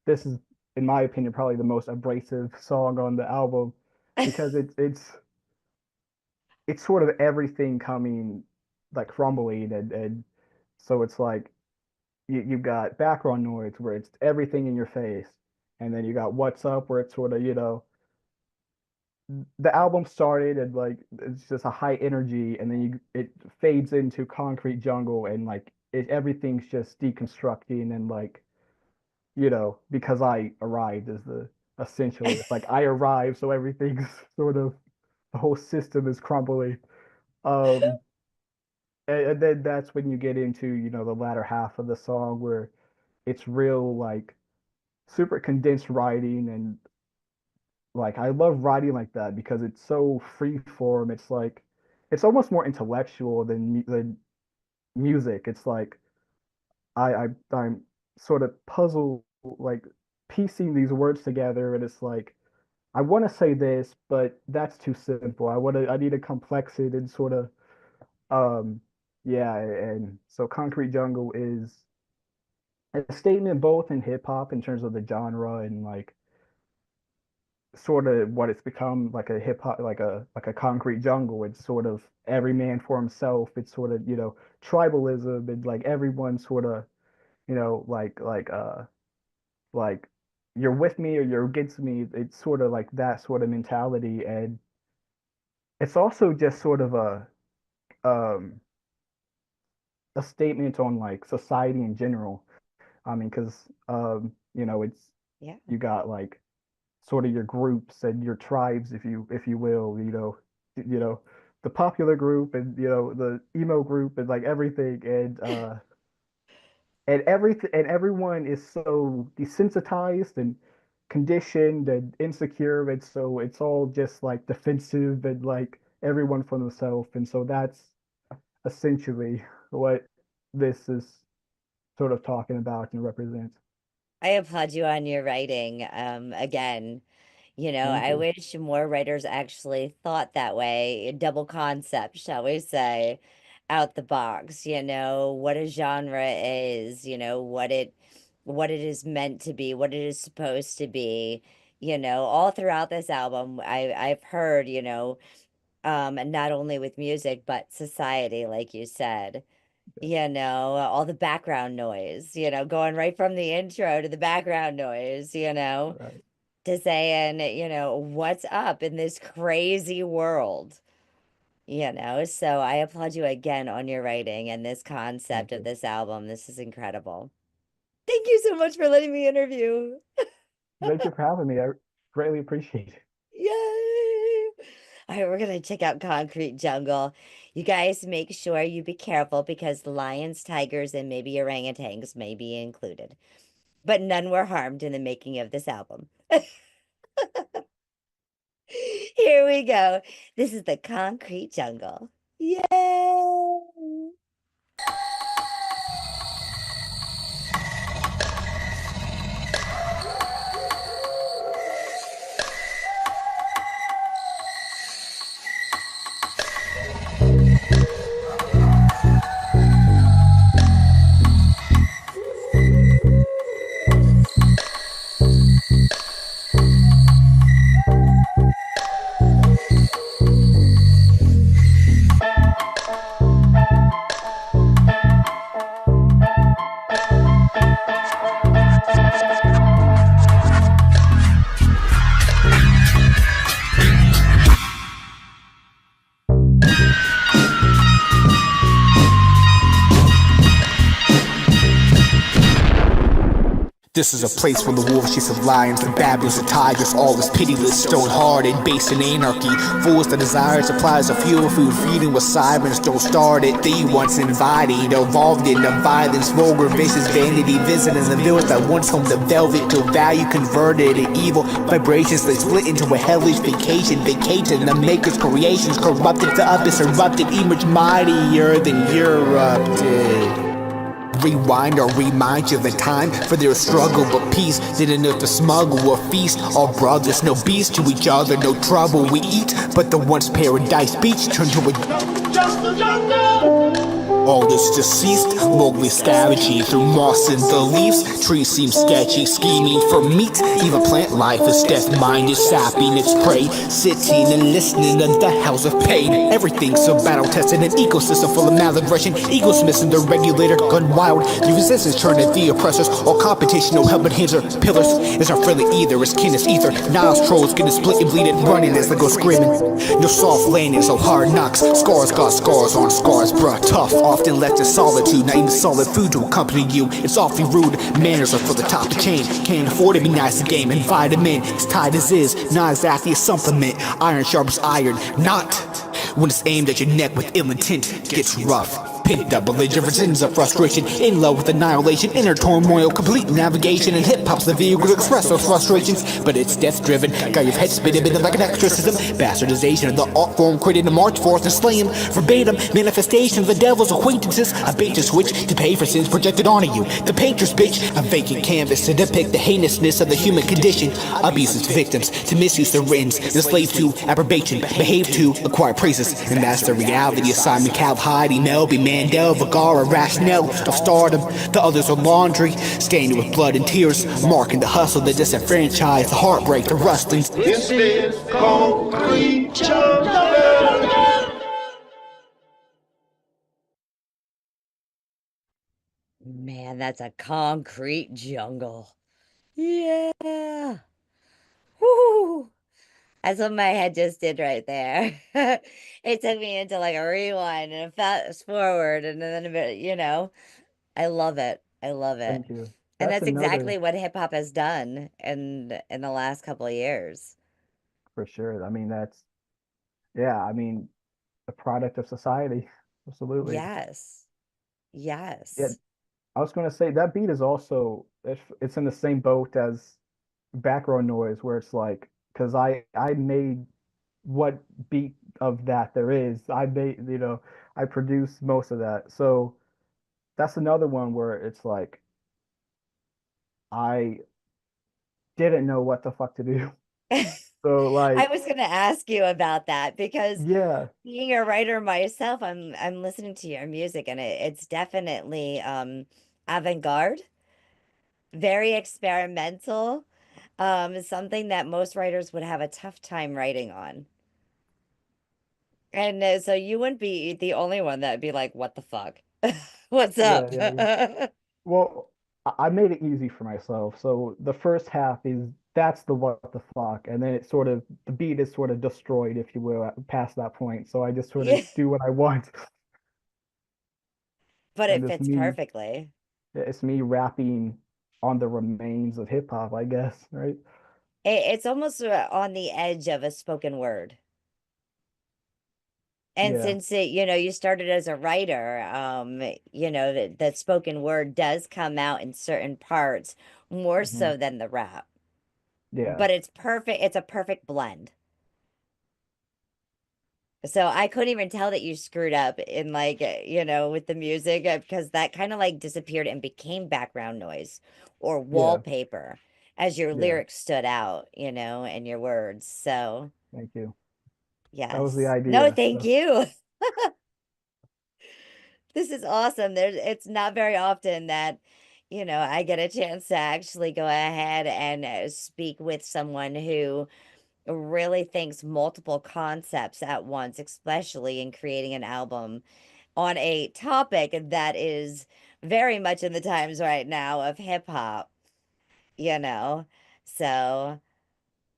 This is, in my opinion, probably the most abrasive song on the album because it's sort of everything coming like crumbling and so it's like you've got background noise where it's everything in your face, and then you got what's up where it's sort of the album started and like it's just a high energy, and then it fades into concrete jungle and like everything's just deconstructing and like because I arrived is the essentially it's like I arrived, so everything's sort of the whole system is crumbling. um and then that's when you get into the latter half of the song where it's real like super condensed writing, and like I love writing like that because it's so free form. It's like it's almost more intellectual than music. It's like I'm sort of puzzled like piecing these words together, and it's like I want to say this, but that's too simple. I need to complex it and sort of yeah, and so Concrete Jungle is a statement both in hip hop in terms of the genre and like sort of what it's become, like a hip hop, like a concrete jungle. It's sort of every man for himself. It's sort of, tribalism, and like everyone sort of, you know, like you're with me or you're against me. It's sort of like that sort of mentality. And it's also just sort of um a statement on like society in general. I mean, because it's Yeah. you got like sort of your groups and your tribes, if you will, the popular group, and the emo group, and like everything, and everything, and everyone is so desensitized and conditioned and insecure, and so it's all just like defensive, and like everyone for themselves. And so that's essentially what this is sort of talking about and represents. I applaud you on your writing. Again, Thank I you. wish more writers actually thought that way, double concept, shall we say, out the box, what a genre is, what it is meant to be, what it is supposed to be, all throughout this album, I've heard, and not only with music, but society, like you said. All the background noise, going right from the intro to the background noise, Right. to saying, what's up in this crazy world, So I applaud you again on your writing and this concept Thank of you. this album. This is incredible. Thank you so much for letting me interview. Thank you for having me. I greatly appreciate it. Yay! All right, we're gonna check out Concrete Jungle. You guys make sure you be careful because lions, tigers, and maybe orangutans may be included. But none were harmed in the making of this album. Here we go. This is the Concrete Jungle. Yay! This is a place where the wolves chase of lions, the baboons and tigers, all is pitiless, stone-hearted, based in anarchy. Fools the desire supplies of fuel, food feeding with sirens, don't start it. They once invited, evolved into violence, vulgar, vicious vanity, visiting the village that once home the velvet to value converted to evil vibrations that split into a hellish vacation, vacating the maker's creations, corrupted the abyss, erupted, emerged mightier than erupted. Rewind or remind you of the time for their struggle, but peace didn't know to smuggle or feast. All brothers, no beast to each other, no trouble we eat. But the once paradise beach turned to a just the jungle. All this deceased, Mowgli scavenging through moss and the leaves. Trees seem sketchy, scheming for meat. Even plant life is death, mind is sapping its prey. Sitting and listening to the house of pain. Everything's so battle-tested, an ecosystem full of malaggression. Egos missing the regulator, gone wild. The resistance turned to the oppressors. All competition, no helping hands or pillars. It's not friendly either, it's kin, it's ether. Niles trolls getting split and bleeding, running as they go screaming. No soft landing, so hard knocks. Scars got scars on scars, bruh, tough. Often left in solitude, not even solid food to accompany you. It's awfully rude, manners are for the top of the chain. Can't afford to be nice to game and vitamin. It's tight as is, not exactly a supplement. Iron sharpens iron, not when it's aimed at your neck with ill intent. Gets rough. Picked up belligerence of frustration, in love with annihilation, inner turmoil, complete navigation, and hip-hop's the vehicle to express those frustrations. But it's death-driven, got your head spinning like an exorcism. Bastardization of the art form created to march forth and slay him. Verbatim manifestation of the devil's acquaintances. A bait to switch to pay for sins projected onto you. The painter's bitch, a vacant canvas to depict the heinousness of the human condition. Abuse its victims, to misuse their ends, enslaved to approbation, behave to acquire praises. And that's the reality of Simon Cowell, Heidi, Melby, man. hand of a gar, a rationale of stardom. The others are laundry, stained with blood and tears, marking the hustle, the disenfranchised, the heartbreak, the rustlings. This is concrete jungle. Man, that's a concrete jungle. Yeah. Woo. That's what my head just did right there. It took me into like a rewind and a fast forward and then a bit, I love it. I love it. Thank you. And That's that's another exactly what hip hop has done in the last couple of years. for sure. I mean, that's yeah. I mean, a product of society. Absolutely. Yes. Yeah, Yes. I was gonna say that beat is also it's in the same boat as background noise, where it's like because I made what beat of that there is. I made I produced most of that. So that's another one where it's like I didn't know what the fuck to do. So I like was gonna ask you about that because yeah, being a writer myself, I'm listening to your music and it's definitely avant-garde, very experimental, something that most writers would have a tough time writing on. And so you wouldn't be the only one that would be like, what the fuck? What's up? yeah. Well, I made it easy for myself. So the first half is that's the what the fuck, and then it's sort of the beat is sort of destroyed, if you will, past that point. So I just sort of Yeah, do what I want, but and it fits perfectly. it's me rapping on the remains of hip hop, I guess, right? It's almost on the edge of a spoken word. And Yeah. since you started as a writer, that spoken word does come out in certain parts more Hmm. so than the rap. Yeah. But it's perfect. It's a perfect blend. So I couldn't even tell that you screwed up in like, with the music because that kind of like disappeared and became background noise or Yeah. wallpaper as your Yeah. lyrics stood out, and your words. So, Thank you. That was the yes. No, idea. thank So you. This is awesome. It's not very often that, I get a chance to actually go ahead and speak with someone who really thinks multiple concepts at once, especially in creating an album on a topic that is very much in the times right now of hip hop, you know? So,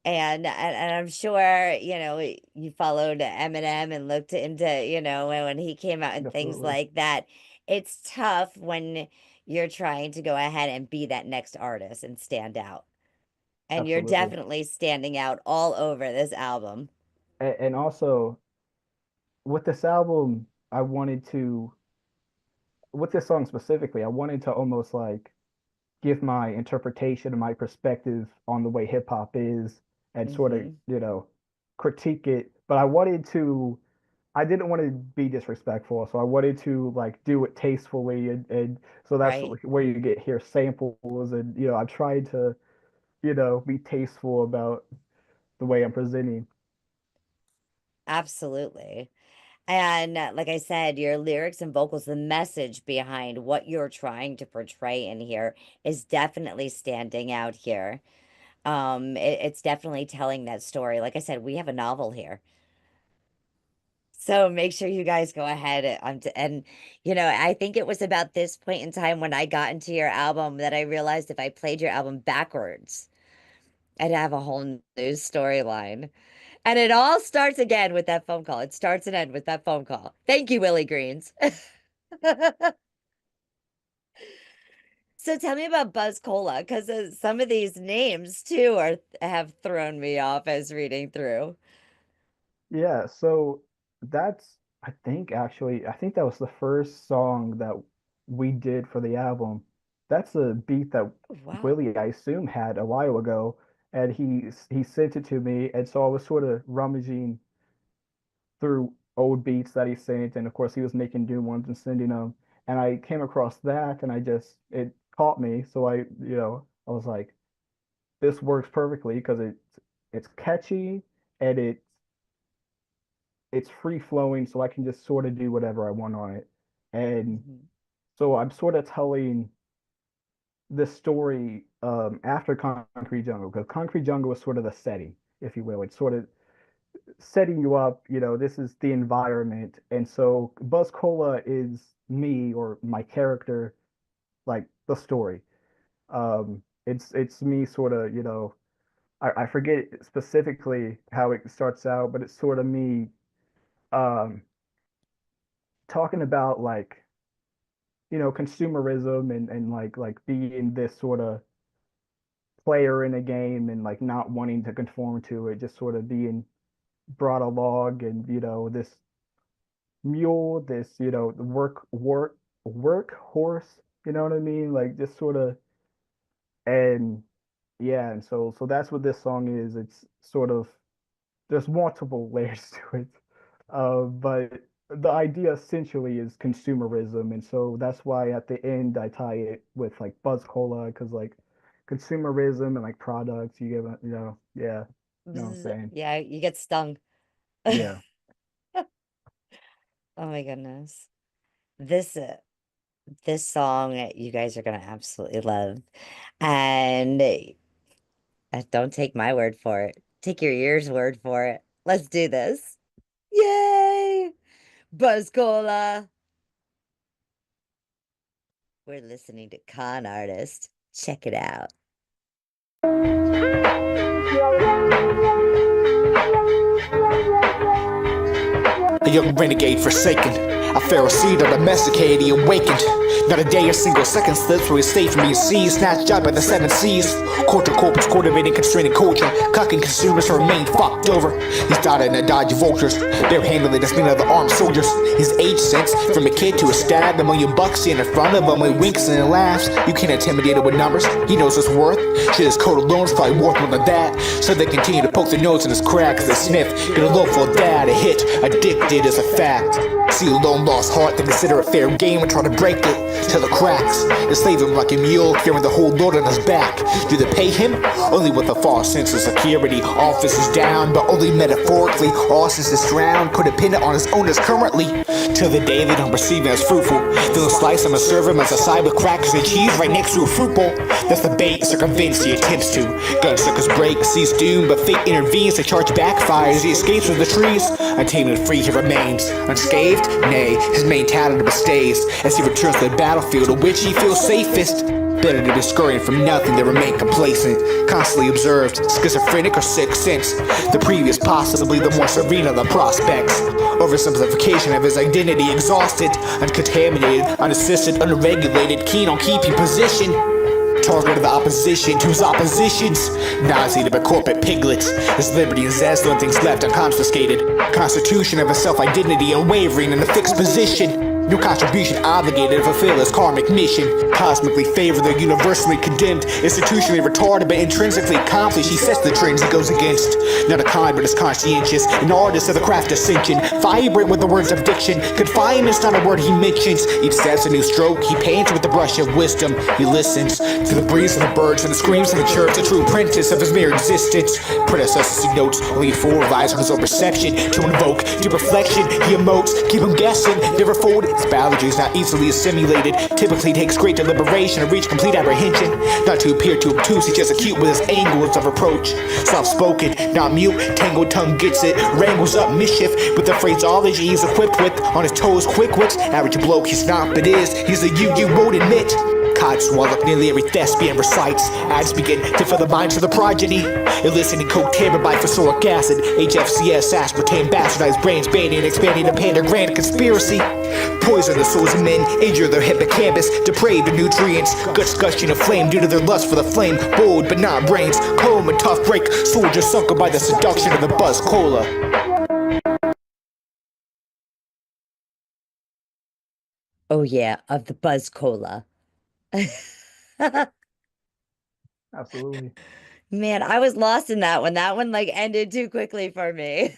and I'm sure, you followed Eminem and looked into, when he came out and things absolutely. like that. It's tough when you're trying to go ahead and be that next artist and stand out. And you're Absolutely. definitely standing out all over this album. And also with this album, I wanted to with this song specifically, I wanted to almost like give my interpretation and my perspective on the way hip hop is and sort of, Mhm. critique it. But I didn't want to be disrespectful. So I wanted to like do it tastefully. And so that's Right. where you get here samples. And, I tried to, be tasteful about the way I'm presenting. Absolutely. And like I said, your lyrics and vocals, the message behind what you're trying to portray in here is definitely standing out here. It's definitely telling that story. Like I said, we have a novel here. So make sure you guys go ahead and I think it was about this point in time when I got into your album that I realized if I played your album backwards, I'd have a whole new storyline. And it all starts again with that phone call. It starts and ends with that phone call. Thank you, Willie Greens. So tell me about Buzz Cola, because some of these names too have thrown me off as reading through. Yeah, so that's I think that was the first song that we did for the album. That's a beat that Wow. Willie, I assume, had a while ago, and he sent it to me, and so I was sort of rummaging through old beats that he sent, and of course he was making new ones and sending them, and I came across that, and it caught me, so I was like, this works perfectly because it's catchy and it's free flowing, so I can just sort of do whatever I want on it. And Mhm. so I'm sort of telling this story after Concrete Jungle, because Concrete Jungle was sort of the setting, if you will. It's sort of setting you up, this is the environment. And so Buzz Cola is me or my character, like the story. It's me sort of, I forget specifically how it starts out, but it's sort of me um talking about like, consumerism and like being this sort of player in a game and like not wanting to conform to it, just sort of being brought along and this mule, this work horse, you know what I mean? Like just sort of and yeah, and so that's what this song is. It's sort of there's multiple layers to it, but the idea essentially is consumerism, and so that's why at the end I tie it with like Buzz Cola because like consumerism and like products you give yeah, you know what I'm Bzz. saying? Yeah, you get stung. Yeah. Oh my goodness. This this song you guys are gonna absolutely love. And don't take my word for it. Take your ear's word for it. Let's do this. Yay! Buzz Cola. We're listening to ConArtist. Check it out. A young renegade forsaken, a pharaoh seed undomesticated, he awakened. Not a day or single second slips where he stayed from being seized, snatched out by the seven seas. Culture corpus cultivating constraining culture, cucking consumers to remain fucked over. He's died in a dodge of vultures, barehandedly dismaying other armed soldiers. His age sense, from a kid to a stab, $1 million in front of him when he winks and laughs. You can't intimidate him with numbers, he knows his worth. Shit, his coat alone's probably worth more than that. So they continue to poke their nose in his crack as they sniff. Get a loaf of dad, a hit, addicted is a fact. See a lone lost heart, they consider it fair game and try to break it till the cracks. Enslave him like a mule, carrying the whole load on his back. Do they pay him? Only with a false sense of security. Office is down, but only metaphorically. All senses drowned, put a pin on his owners currently. Till the day they don't perceive him as fruitful. They'll slice him and serve him as a side with crackers and cheese right next to a fruit bowl. That's the bait, circumvents he attempts to. Gunsuckers break, sees doom, but fate intervenes. The charge backfires, he escapes from the trees. Untamed and free he remains. Unscathed? Nay, his main talent stays. As he returns to the battlefield, of which he feels safest. Better to be scurrying from nothing than remain complacent. Constantly observed, schizophrenic or sixth sense. The previous, possibly the more serene of the prospects. Oversimplification of his identity exhausted, uncontaminated, unassisted, unregulated, keen on keeping position. Target of the opposition to his oppositions. Nauseated by corporate piglets. His liberty and zest, the only things left unconfiscated. Constitution of his self-identity unwavering in a fixed position. No contribution obligated to fulfill his karmic mission. Cosmically favored, though universally condemned. Institutionally retarded, but intrinsically accomplished. He sets the trends he goes against. Not a kind, but is conscientious. An artist of the craft ascension. Vibrant with the words of diction. Confinement's not a word he mentions. Each step's a new stroke. He paints with the brush of wisdom. He listens to the breeze of the birds and the screams of the chirps. A true apprentice of his mere existence. Predecessors he notes. Only a fool relies on his own perception. To invoke deep reflection, he emotes. Keep him guessing. Never fold. His biology is not easily assimilated. Typically takes great deliberation to reach complete apprehension. Not to appear too obtuse, he's just acute with his angles of approach. Soft-spoken, not mute, tangled tongue gets it. Wrangles up mischief with the phraseology he's equipped with. On his toes, quick wits. Average bloke he's not, but is. He's a you won't admit. Codswallop nearly every thespian recites. Ads begin to fill the minds of the progeny. Eliciting coke tapered by phosphoric acid. HFCS, aspartame, bastardized brains, banning and expanding the panda grand conspiracy. Poison the souls of men, injure their hippocampus, deprave the nutrients. Guts gushing of flame due to their lust for the flame. Bold but not brains, calm and tough break. Soldiers sunken by the seduction of the Buzz Cola. Oh yeah, of the Buzz Cola. Absolutely. Man, I was lost in that one. That one like ended too quickly for me.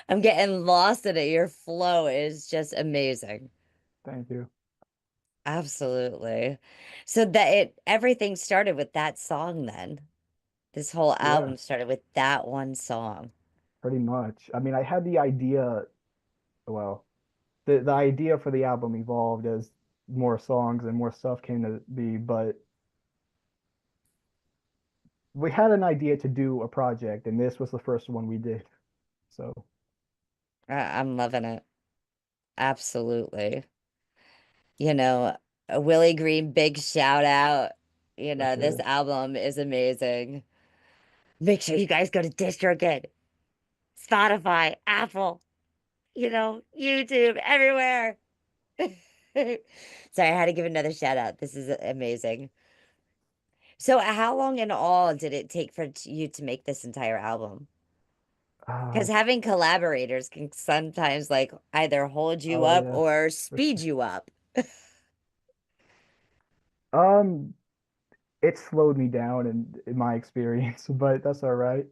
I'm getting lost in it. Your flow is just amazing. Thank you. Absolutely. So everything started with that song then. This whole Yeah. album started with that one song. pretty much. I mean, I had the idea, well, the idea for the album evolved as more songs and more stuff came to be, but we had an idea to do a project, and this was the first one we did. So I'm loving it. Absolutely. You know, Willie Green, big shout out. You for know, this sure. album is amazing. Make sure you guys go to DistroKid, Spotify, Apple, YouTube, everywhere. Sorry, I had to give another shout out. This is amazing. So, how long in all did it take for you to make this entire album? Uh, Because having collaborators can sometimes like either hold you oh up yeah, or for speed sure. you up. Um, it slowed me down in my experience, but that's all right.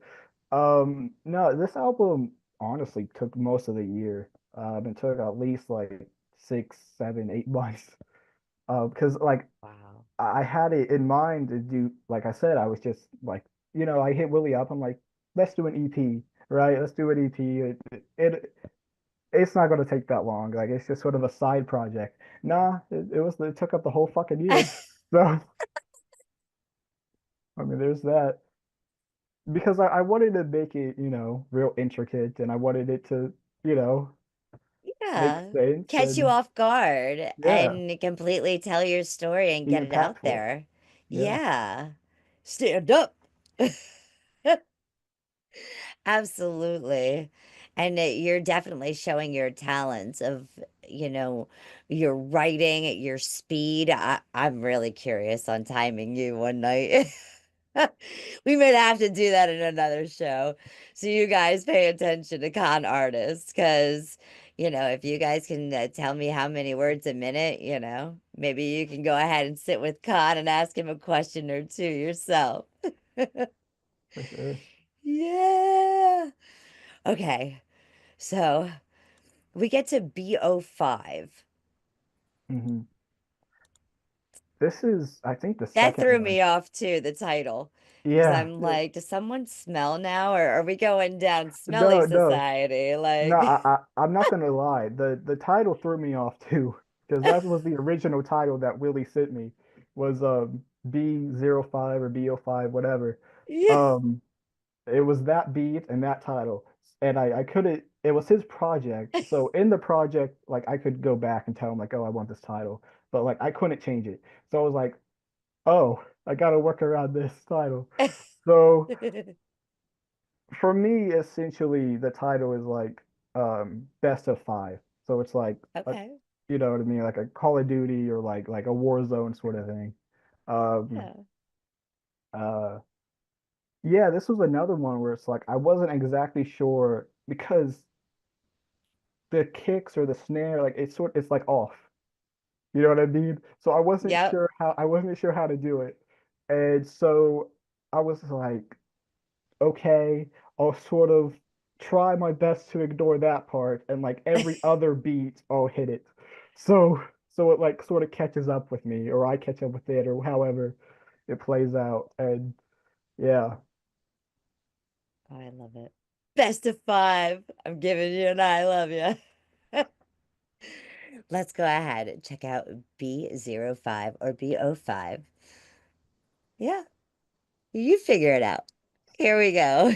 No, this album honestly took most of the year. It took at least like 6, 7, 8 months. Because like Wow. I had it in mind to do, like I said, I was just like, I hit Willie up. I'm like, let's do an EP, right? Let's do an EP. It's not going to take that long. Like it's just sort of a side project. Nah, it took up the whole fucking year. So I mean, there's that. Because I wanted to make it, real intricate, and I wanted it to, you know, make Yeah. sense, Catch you and off guard yeah, and completely tell your story and be get it out impactful. there. Yeah, Yeah. Stand up. Absolutely. And you're definitely showing your talents of, you know, your writing, your speed. I'm really curious on timing you one night. We might have to do that in another show. So you guys pay attention to ConArtist because, if you guys can tell me how many words a minute, maybe you can go ahead and sit with Con and ask him a question or two yourself. for sure. Yeah. Okay. So we get to BO5. Hmm. This is, I think, the That second threw one. me off too, the title. Because Yeah. I'm like, does someone smell now? Or are we going down smelly No, no, society? no. Like, I'm not gonna lie. The title threw me off too, because that was the original title that Willie sent me, was B05 or B05, whatever. yeah. Um, it was that beat and that title, and I couldn't. It was his project, so in the project, like I could go back and tell him like, oh, I want this title, but like I couldn't change it. So I was like, oh, I gotta work around this title. So for me, essentially, the title is like best of five. So it's like a, Okay. you know what I mean, like a Call of Duty or like a war zone sort of thing. Um, Yeah. uh, yeah, this was another one where it's like I wasn't exactly sure because the kicks or the snare, like it's like off. You know what I mean? So Yep. I wasn't sure how to do it. And so I was like, okay, I'll sort of try my best to ignore that part and like every other beat I'll hit it. So it like sort of catches up with me or I catch up with it or however it plays out. And yeah. Oh, I love it. Best of five. I'm giving you an I love you. Let's go ahead and check out B05 or B05. Yeah, you figure it out. Here we go.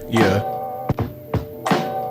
Yeah.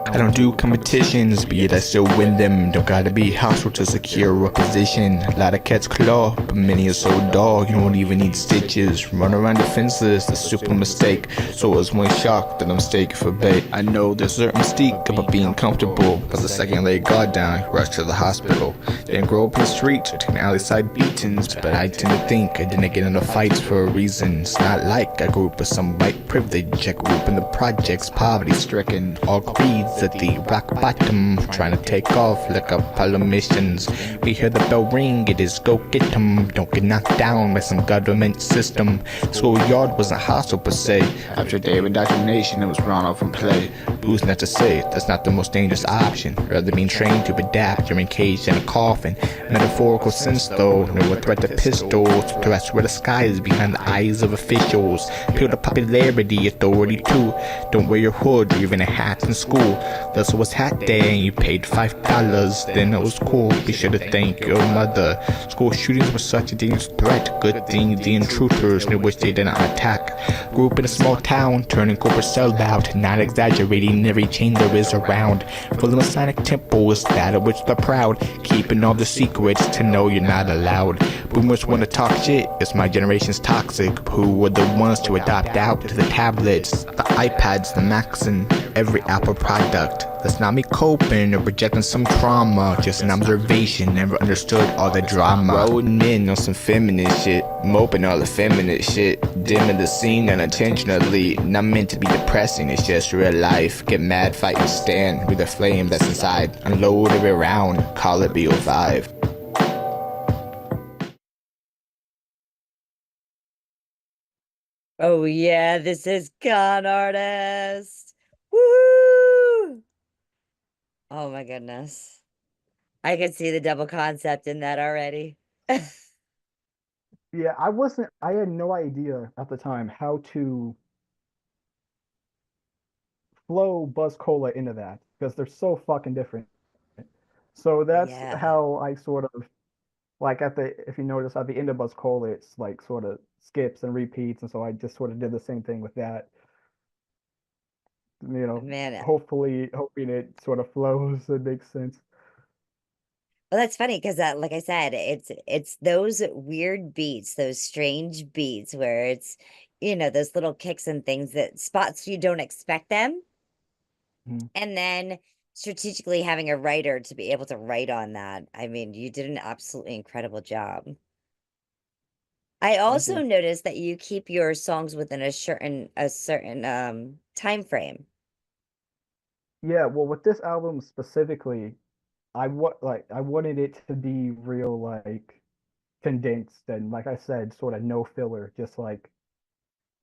I don't do competitions, but yet I still win them. Don't gotta be hostile to secure a position. A lot of cats claw, but many are so dull. You don't even need stitches. Run around defenseless, the super mistake. So I was one shock that I'm mistaken for bait. I know there's a certain mystique about being comfortable. Cause the second I lay guard down, rush to the hospital. Didn't grow up in the streets or taking alley side beatings, but I tend to think I didn't get into fights for a reason. It's not like I grew up with some white privilege. I grew up in the projects, poverty stricken. All creeds at the rock bottom, trying to take off like Apollo missions. We hear the bell ring, it is go get 'em. Don't get knocked down by some government system. Schoolyard wasn't hostile per se. After a day of indoctrination, it was run off and play. Who's not to say that's not the most dangerous option? Rather being trained to adapt, you're encaged in a coffin. Metaphorical sense though, no threat to pistols. Threats where the sky is behind the eyes of officials. Appeal to popularity, authority too. Don't wear your hood or even a hat in school. This was hat day and you paid $5. Then it was cool. Be sure to thank your mother. School shootings were such a dangerous threat. Good thing the intruders knew which they did not attack. Grew up in a small town, turning corporate sellout. Not exaggerating, every chain there is around. Full of Masonic temples, that of which they're proud. Keeping all the secrets to know you're not allowed. Boomers wanna talk shit, it's my generation's toxic. Who were the ones to adopt out to the tablets, the iPads, the Macs, and every Apple product? That's not me coping or projecting some trauma, just an observation, never understood all the drama. Rolling in on some feminist shit, moping all the feminine shit, dimming the scene unintentionally, not meant to be depressing, it's just real life. Get mad, fight and stand with the flame that's inside, unload every round, call it BO5. Oh yeah, this is ConArtist. Woo! Oh my goodness. I could see the double concept in that already. Yeah, I had no idea at the time how to flow Buzz Cola into that because they're so fucking different. So that's Yeah. how I sort of like if you notice at the end of Buzz Cola, it's like sort of skips and repeats, and so I just sort of did the same thing with that. You know, Man, hopefully hoping it sort of flows and makes sense. well, that's funny because, like I said, it's those weird beats, those strange beats where it's, those little kicks and things that spots you don't expect them, Mhm. and then strategically having a writer to be able to write on that. I mean, you did an absolutely incredible job. I Thank also you. noticed that you keep your songs within a certain time frame. Yeah, well, with this album specifically, I wanted it to be real like condensed and like I said, sort of no filler, just like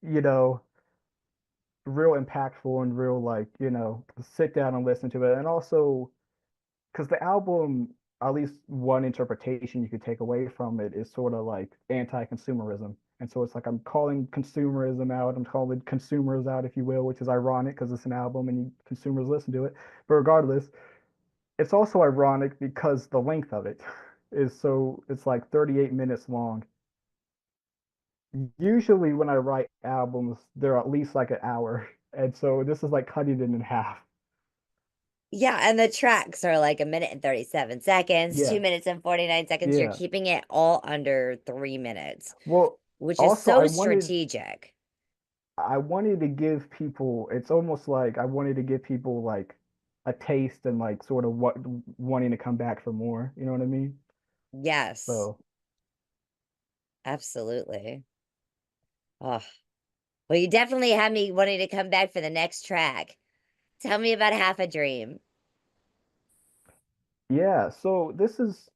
you know, real impactful and real like sit down and listen to it, and also because the album, at least one interpretation you could take away from it is sort of like anti-consumerism. And so it's like I'm calling consumerism out, I'm calling consumers out, if you will, which is ironic because it's an album and consumers listen to it. But regardless, it's also ironic because the length of it is it's like 38 minutes long. Usually when I write albums, they're at least like an hour. And so this is like cutting it in half. Yeah, and the tracks are like 1 minute and 37 seconds, Yeah. 2 minutes and 49 seconds. You're Yeah. keeping it all under 3 minutes, Well, which is also so strategic. I wanted to give people, it's almost like I wanted to give people like a taste and like sort of what wanting to come back for more. You know what I mean? Yes, So absolutely. Oh, well, you definitely had me wanting to come back for the next track. Tell me about Half a Dream. yeah, so this is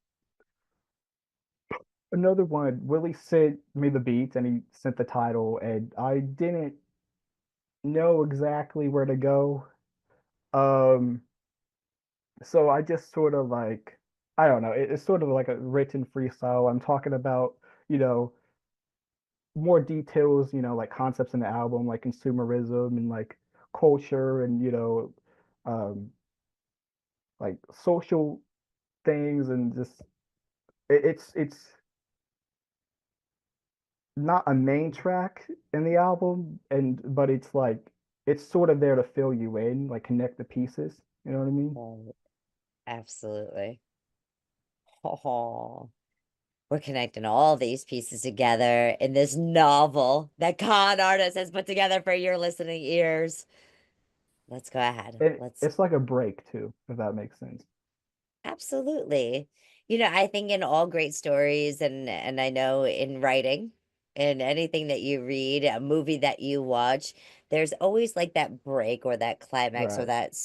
another one. Willie sent me the beats and he sent the title, and I didn't know exactly where to go. Um, so I just sort of like I don't know. It's sort of like a written freestyle. I'm talking about you know more details, like concepts in the album, like consumerism and like culture and um, like social things and just it's not a main track in the album, and but it's like it's sort of there to fill you in, like connect the pieces. You know what I mean? Oh, absolutely. Oh, we're connecting all these pieces together in this novel that ConArtist has put together for your listening ears. Let's go ahead. And Let's it's like a break too, if that makes sense. absolutely. I think in all great stories and I know in writing and anything that you read, a movie that you watch, there's always like that break or that climax or Right. that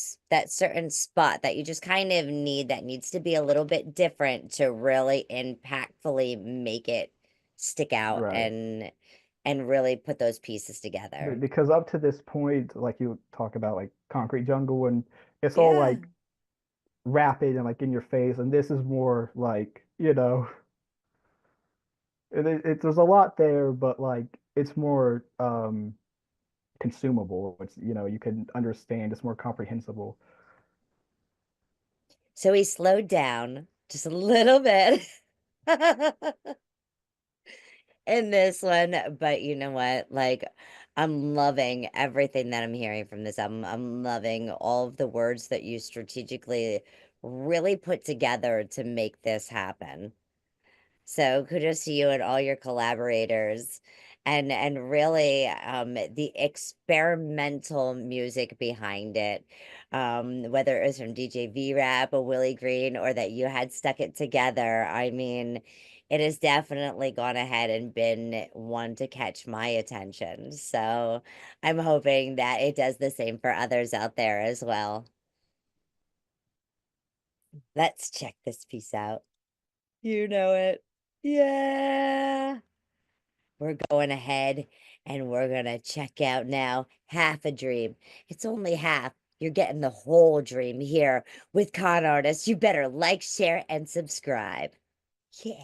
certain spot that you just kind of need that needs to be a little bit different to really impactfully make it stick out Right. and really put those pieces together. Because up to this point, like you talk about like Concrete Jungle, and it's all Yeah. like rapid and like in your face, and this is more like, there's a lot there, but like it's more consumable. It's, you can understand. It's more comprehensible. So he slowed down just a little bit in this one, but you know what? Like, I'm loving everything that I'm hearing from this album. I'm loving all of the words that you strategically really put together to make this happen. So kudos to you and all your collaborators, and really the experimental music behind it. Whether it was from DJ V Rap or Willie Green, or that you had stuck it together. I mean, it has definitely gone ahead and been one to catch my attention. So I'm hoping that it does the same for others out there as well. Let's check this piece out. You know it. Yeah. We're going ahead and we're going to check out now Half a Dream. It's only half. You're getting the whole dream here with ConArtist. You better like, share, and subscribe. Yeah.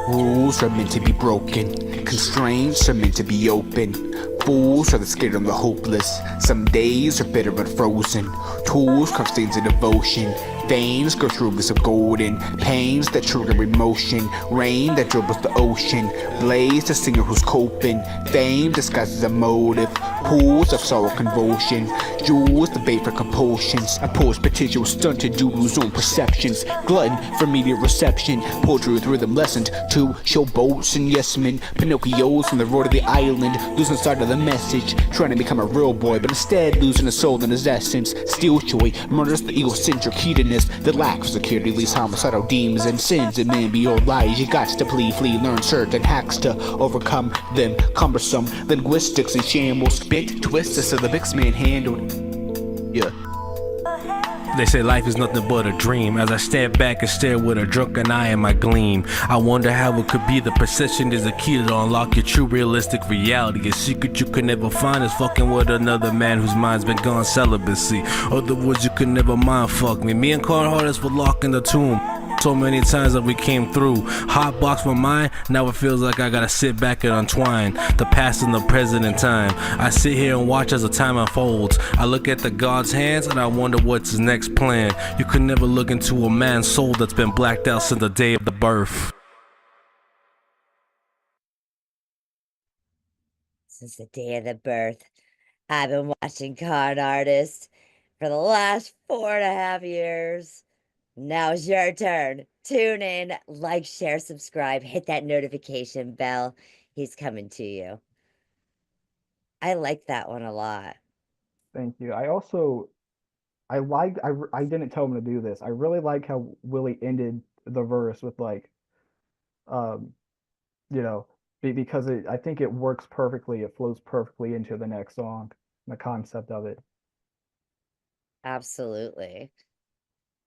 Rules are meant to be broken, constraints are meant to be open. Fools are the scared and the hopeless. Some days are bitter but frozen. Tools carve stains of devotion. Veins go through rivers of golden. Pains that trigger emotion. Rain that dribbles the ocean. Blaze the singer who's coping. Fame disguises a motive. Pools of sorrow convulsion. Jewels the bait for compulsions. A poet's potential stunted due to his own perceptions. Glutton for media reception. Poetry with rhythm lessened to showboats and yes men. Pinocchios from the road of the island. Losing sight of the message. Trying to become a real boy, but instead losing his soul and his essence. Steal joy, murders the egocentric hedonist. The lack of security leads homicidal demons and sins and men beyond lies. You got to plead, flee, learn certain hacks to overcome them. Cumbersome linguistics and shambles. Bit twists so the mixed man handled. Yeah. They say life is nothing but a dream. As I step back and stare with a drunken eye in my gleam, I wonder how it could be the perception is the key to unlock your true realistic reality. A secret you could never find is fucking with another man whose mind's been gone celibacy. Other words, you could never mind fuck me. Me and ConArtist were locked in the tomb. So many times that we came through. Hot box my mind, now it feels like I gotta sit back and untwine the past and the present in time. I sit here and watch as the time unfolds. I look at the God's hands and I wonder what's his next plan. You could never look into a man's soul that's been blacked out since the day of the birth. Since the day of the birth, I've been watching ConArtist for the last 4.5 years. Now it's your turn. Tune in, like, share, subscribe, hit that notification bell. He's coming to you. I like that one a lot. Thank you. I didn't tell him to do this. I really like how Willie ended the verse with like, um, because I think it works perfectly. It flows perfectly into the next song, the concept of it. Absolutely.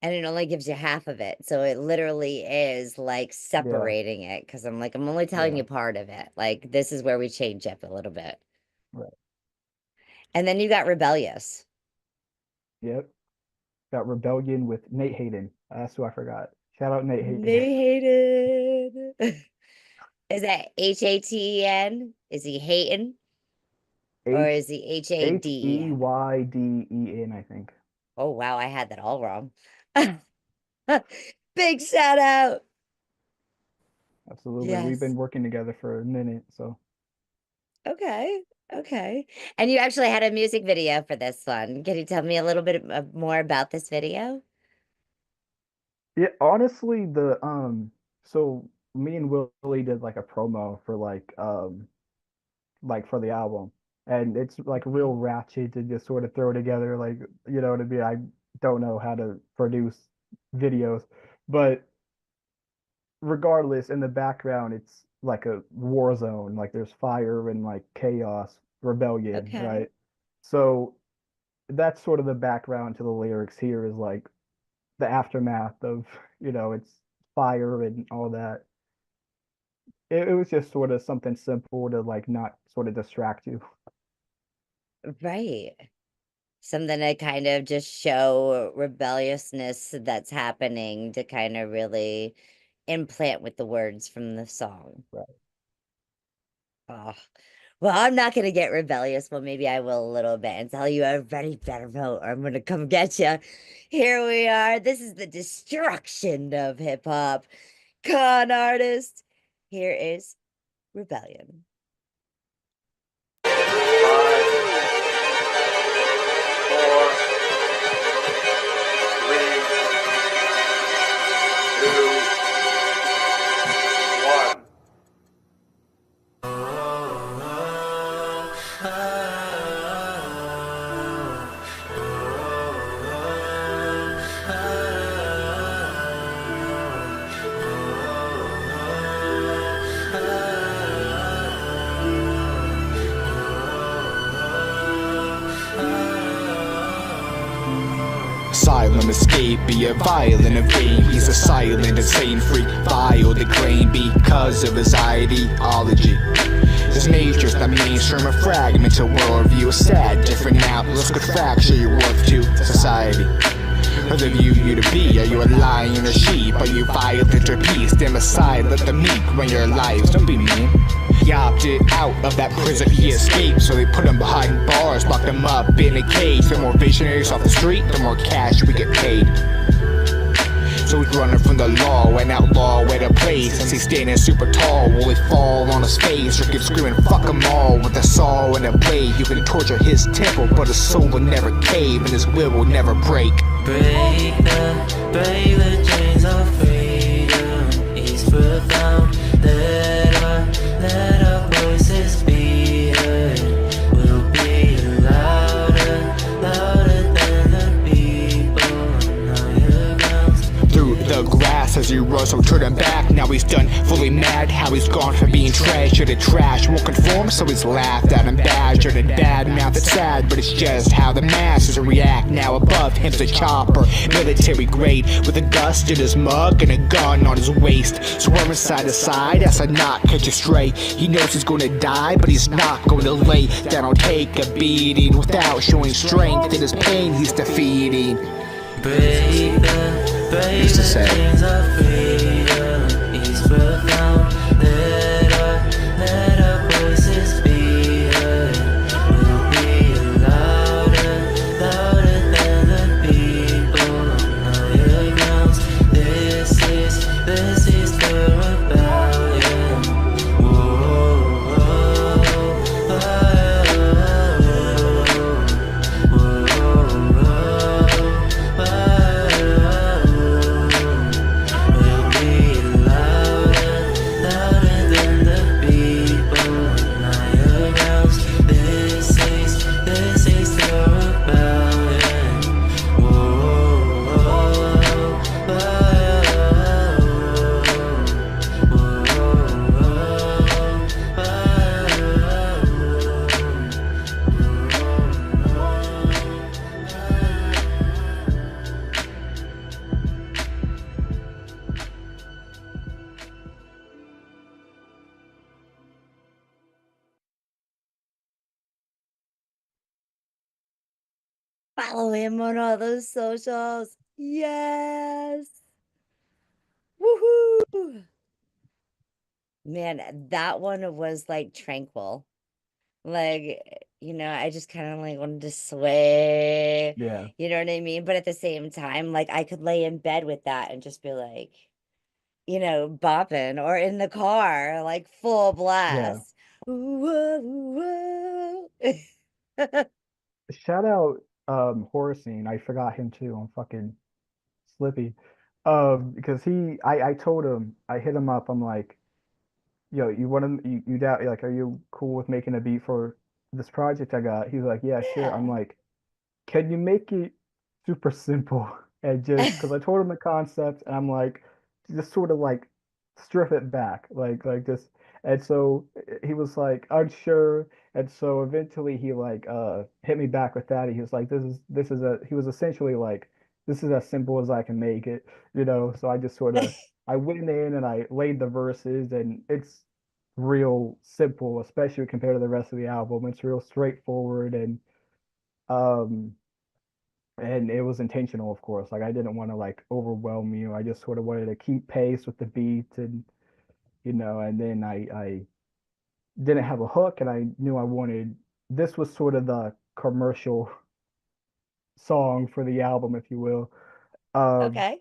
And it only gives you half of it. So it literally is like separating it. Cause I'm only telling you part of it. Like, this is where we change up a little bit. Right. And then you got Rebellious. Yep. Got Rebellion with Nate Hayden. That's who I forgot. Shout out Nate Hayden. Nate Hayden. Is that Haten? Is he Hayden? Or is he Hadeen? Heydeen, I think. Oh, wow. I had that all wrong. Big shout out. Absolutely. Yes. We've been working together for a minute, so. Okay. And you actually had a music video for this one. Can you tell me a little bit more about this video? Yeah, honestly, so me and Willie did like a promo for like for the album, and it's like real ratchet to just sort of throw together, like, you know what I mean? I don't know how to produce videos, but regardless, in the background, it's like a war zone, like there's fire and like chaos, rebellion, right? So that's sort of the background to the lyrics here, is like the aftermath of, it's fire and all that. it was just sort of something simple to like not sort of distract you. Right. Something to kind of just show rebelliousness that's happening to kind of really implant with the words from the song. Right. Oh, well, I'm not gonna get rebellious. Well, maybe I will a little bit and tell you everybody better vote or I'm gonna come get you. Here we are. This is the destruction of hip hop. Con artist. Here is Rebellion. Silent escape, be a violent evade. He's a silent, insane freak, vile, the grain because of his ideology. His nature's not mainstream, a fragmented worldview. A sad, different outlooks could fracture your worth to society. Or they view you to be, are you a lion or sheep? Are you violent or peace? Stand aside, let the meek run your lives, don't be mean. He opted out of that prison, he escaped, so they put him behind bars, locked him up in a cage. The more visionaries off the street, the more cash we get paid. So he's running from the law, an outlaw at a place. As he's standing super tall, will he fall on his face? Or keep screaming, fuck them all, with a saw and a blade. You can torture his temple, but his soul will never cave, and his will never break. Break the chains of freedom. He's profound. Let our voices be heard. We'll be louder than the people on your grounds. Through the grass as he runs, so turn him back. Now he's done, fully mad. How he's gone from being trash to trash. Won't conform, so he's laughed at and badgered and bad-mouthed. It's sad, but it's just how the masses react. Now above him's a chopper, military grade, with a dust in his mug and a gun on his waist. Swerving side to side as I not catch a stray. He knows he's gonna die, but he's not going to lay down or take a beating without showing strength in his pain he's defeating. Break the chains of freedom. He's profound. Let our voices be heard. We'll be louder than the people on your grounds. This is the rebellion. Whoa, whoa, we'll be louder than the people on your grounds. This is the rebellion. Follow him on all those socials. Yes. Woohoo. Man, that one was like tranquil. Like, I just kind of like wanted to sway. Yeah. You know what I mean? But at the same time, like I could lay in bed with that and just be like, bopping or in the car, like full Yeah. blast. Whoa, whoa. Shout out Horace. I forgot him too on fucking Slippy. Because I told him, I hit him up, I'm like, yo, you want to you doubt like, are you cool with making a beat for this project I got? He's like, yeah, sure. I'm like, can you make it super simple and just because I told him the concept and I'm like, just sort of like strip it back, like this. And so he was like unsure, and so eventually he like hit me back with that. He was like, this is a he was essentially like, this is as simple as I can make it. So I just sort of I went in and I laid the verses, and real simple, especially compared to the rest of the album. It's real straightforward um and it was intentional, of course. Like I didn't want to like overwhelm you. I just sort of wanted to keep pace with the beat and and then I didn't have a hook and I knew I wanted this was sort of the commercial song for the album, if you will. Um Okay.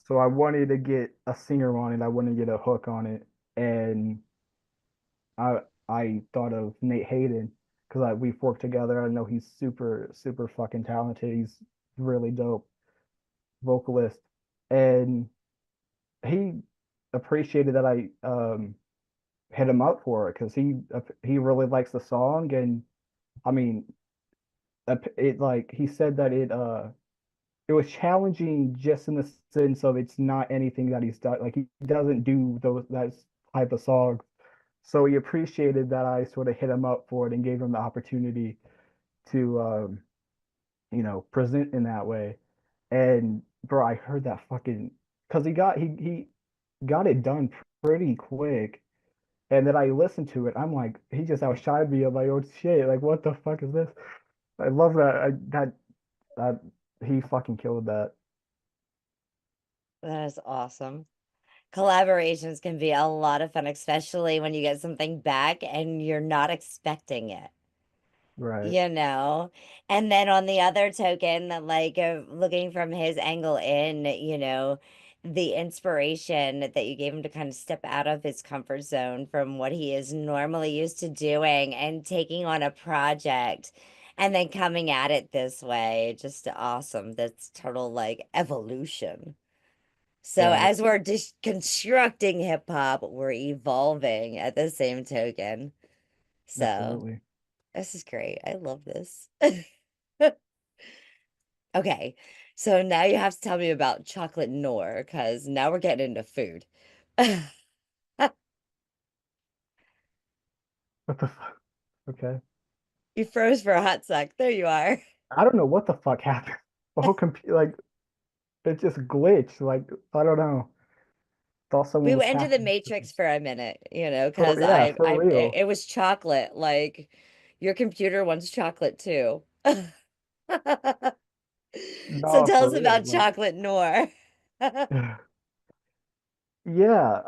so I wanted to get a singer on it. I wanted to get a hook on it. And I thought of Nate Hayden because we've worked together. I know he's super, super fucking talented. He's really dope vocalist. And he appreciated that I hit him up for it because he really likes the song. And I mean, it like he said that it was challenging just in the sense of it's not anything that he's done. Like he doesn't do that type of song. So he appreciated that I sort of hit him up for it and gave him the opportunity to present in that way. And bro, I heard that fucking because he got it done pretty quick. And then I listened to it. I'm like, he just outshined me. I'm like, oh shit, like what the fuck is this? I love that he fucking killed that. That is awesome. Collaborations can be a lot of fun, especially when you get something back and you're not expecting it. Right. And then on the other token, that like looking from his angle in, the inspiration that you gave him to kind of step out of his comfort zone from what he is normally used to doing and taking on a project and then coming at it this way, just awesome. That's total like evolution. So Right. as we're deconstructing hip hop, we're evolving at the same token. So Absolutely. this is great. I love this. Okay. So now you have to tell me about chocolate Noir because now we're getting into food. What the fuck? Okay. You froze for a hot sec. There you are. I don't know what the fuck happened. The whole computer, like, it just glitched. Like, I don't know. Thought someone We was went into the hacking. Matrix for a minute, because For real. it was chocolate. Like your computer wants chocolate too. So No, tell for us real. about chocolate Noir. Yeah,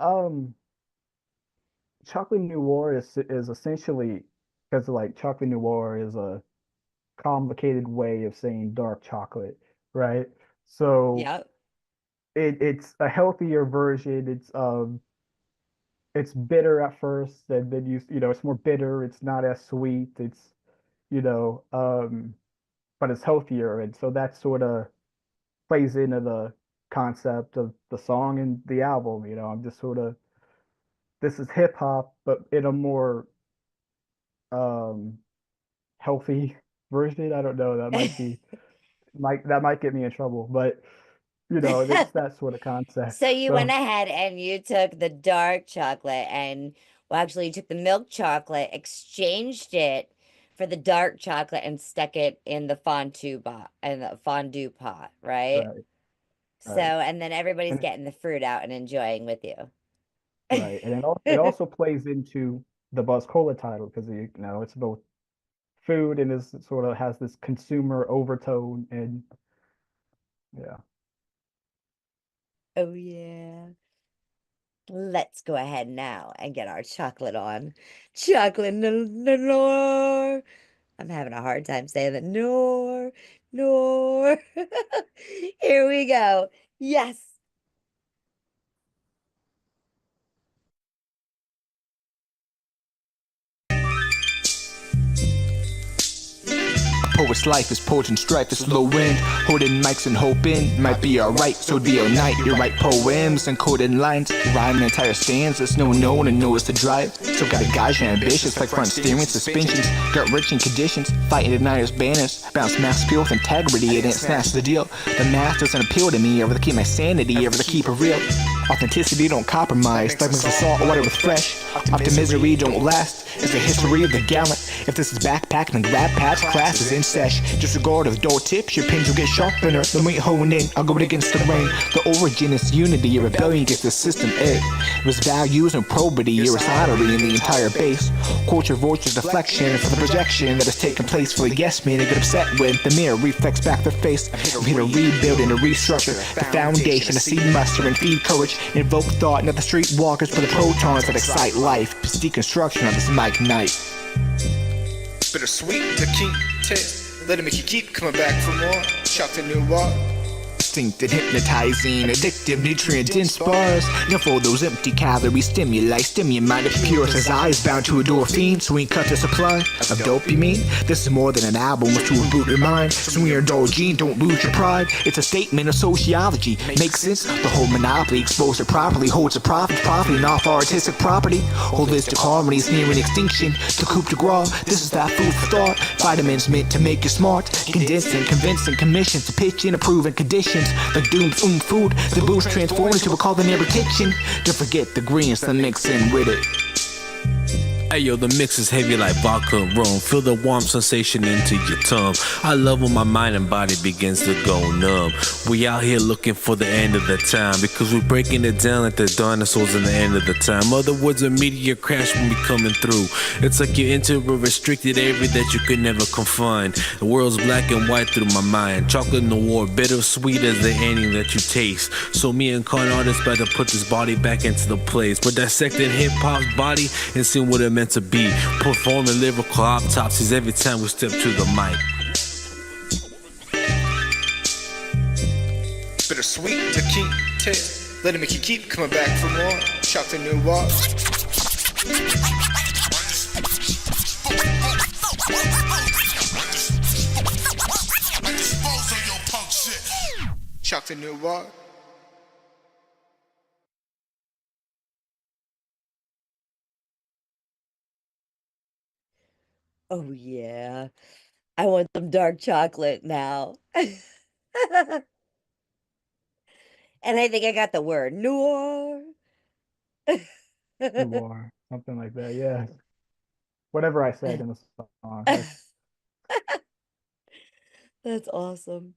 chocolate noir is essentially because like chocolate noir is a complicated way of saying dark chocolate, right? So Yep. it's a healthier version. It's bitter at first, and then it's more bitter. It's not as sweet. It's you know, but it's healthier, and so that sort of plays into the concept of the song and the album. I'm just sort of this is hip hop, but in a more um healthy version. I don't know. That might get me in trouble, but it's that sort of concept. So you went So ahead and you took the dark chocolate and, well, actually, you took the milk chocolate, exchanged it for the dark chocolate, and stuck it in the fondue pot, right? right, So, right, and then everybody's and getting the fruit out and enjoying with you. right, and it also plays into the Buzz Cola title because it's both food and is sort of has this consumer overtone and yeah. Oh yeah. Let's go ahead now and get our chocolate on. Chocolate noir. I'm having a hard time saying that. Noir, noir. Here we go. Yes. Poet's life is poetry and strife, it's low wind. Holding mics and hoping might be alright, so it'd be all night. You write poems and coded lines, rhyming entire stanzas. No one knows to drive. So got a gauge ambitious like front steering suspensions. Got rich in conditions, fighting deniers banners. Bounce mass appeal with integrity, it ain't snatch the deal. The math doesn't appeal to me, ever to keep my sanity, ever to keep it real. Authenticity don't compromise. Like mix the salt water with fresh. Optimism don't last. It's the history of the gallant. If this is backpack, then grab pads, class is in sesh. Disregard of door tips, your pins will get sharpener. The meat honing in, I'll go against the rain. The origin is unity, a rebellion against the system A. It was values and probity, irresolutely in the entire base. Culture voices deflection for the projection that has taken place for the yes men to get upset when the mirror reflects back their face. I'm here to rebuild and to restructure the foundation, to seed muster and feed courage, invoke thought, not the streetwalkers for the protons that excite life. It's deconstruction on this mic night. Bittersweet to keep taste. Let it make you keep coming back for more. Shock the new wall. Distinct and hypnotizing, addictive, nutrient-dense bars. Now for those empty calorie stimuli, stimulate it pure as eyes bound to a endorphin. So we cut the supply of dopamine. This is more than an album, it's to reboot your mind. So when you're indulging, don't lose your pride. It's a statement of sociology. Makes sense? The whole monopoly, exposed it properly, holds a profit, profiting off our artistic property. Holistic harmony is nearing extinction. The coup de grace, this is that food for thought. Vitamins meant to make you smart. Condensing, convincing commissions to pitch in approving conditions. Like Doom's food, the boost transformed into a culinary kitchen. Don't forget the greens that mix in with it. Ayo, the mix is heavy like vodka and rum. Feel the warm sensation into your tongue. I love when my mind and body begins to go numb. We out here looking for the end of the time, because we're breaking it down like the dinosaurs in the end of the time. Other words, a meteor crash when we coming through. It's like you're into a restricted area that you could never confine. The world's black and white through my mind. Chocolate noir, bittersweet as the ending that you taste. So me and ConArtist about to put this body back into the place. We're dissecting hip-hop's body and seeing what it meant to be. Performing lyrical autopsies every time we step to the mic. Bittersweet to keep taste. Let it make you keep coming back for more. Shock the new wall. Shock the new wall. Oh, yeah. I want some dark chocolate now. And I think I got the word noir. Noir, something like that, yeah. Whatever I said in the song. That's awesome.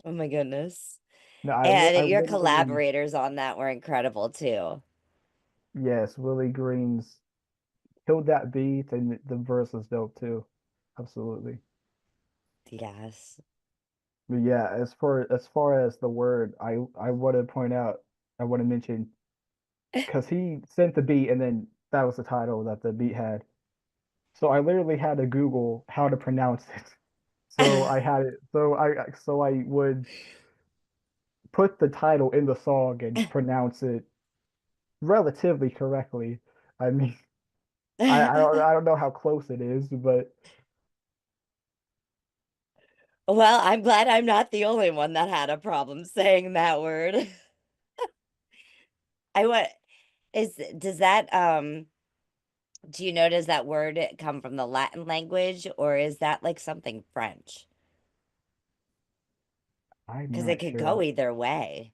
Oh my goodness. No, And I your literally, collaborators on that were incredible too. yes, Willie Green's killed that beat, and the verse is dope too. Absolutely. Yes. But yeah, as far as the word, I want to point out, I want to mention, because he sent the beat and then that was the title that the beat had. So I literally had to Google how to pronounce it. So I had it. So I would put the title in the song and pronounce it relatively correctly. I mean, I don't know how close it is, but Well, I'm glad I'm not the only one that had a problem saying that word. I want does that do you know, does that word come from the Latin language, or is that like something French? I'm Because it not could go sure. either way.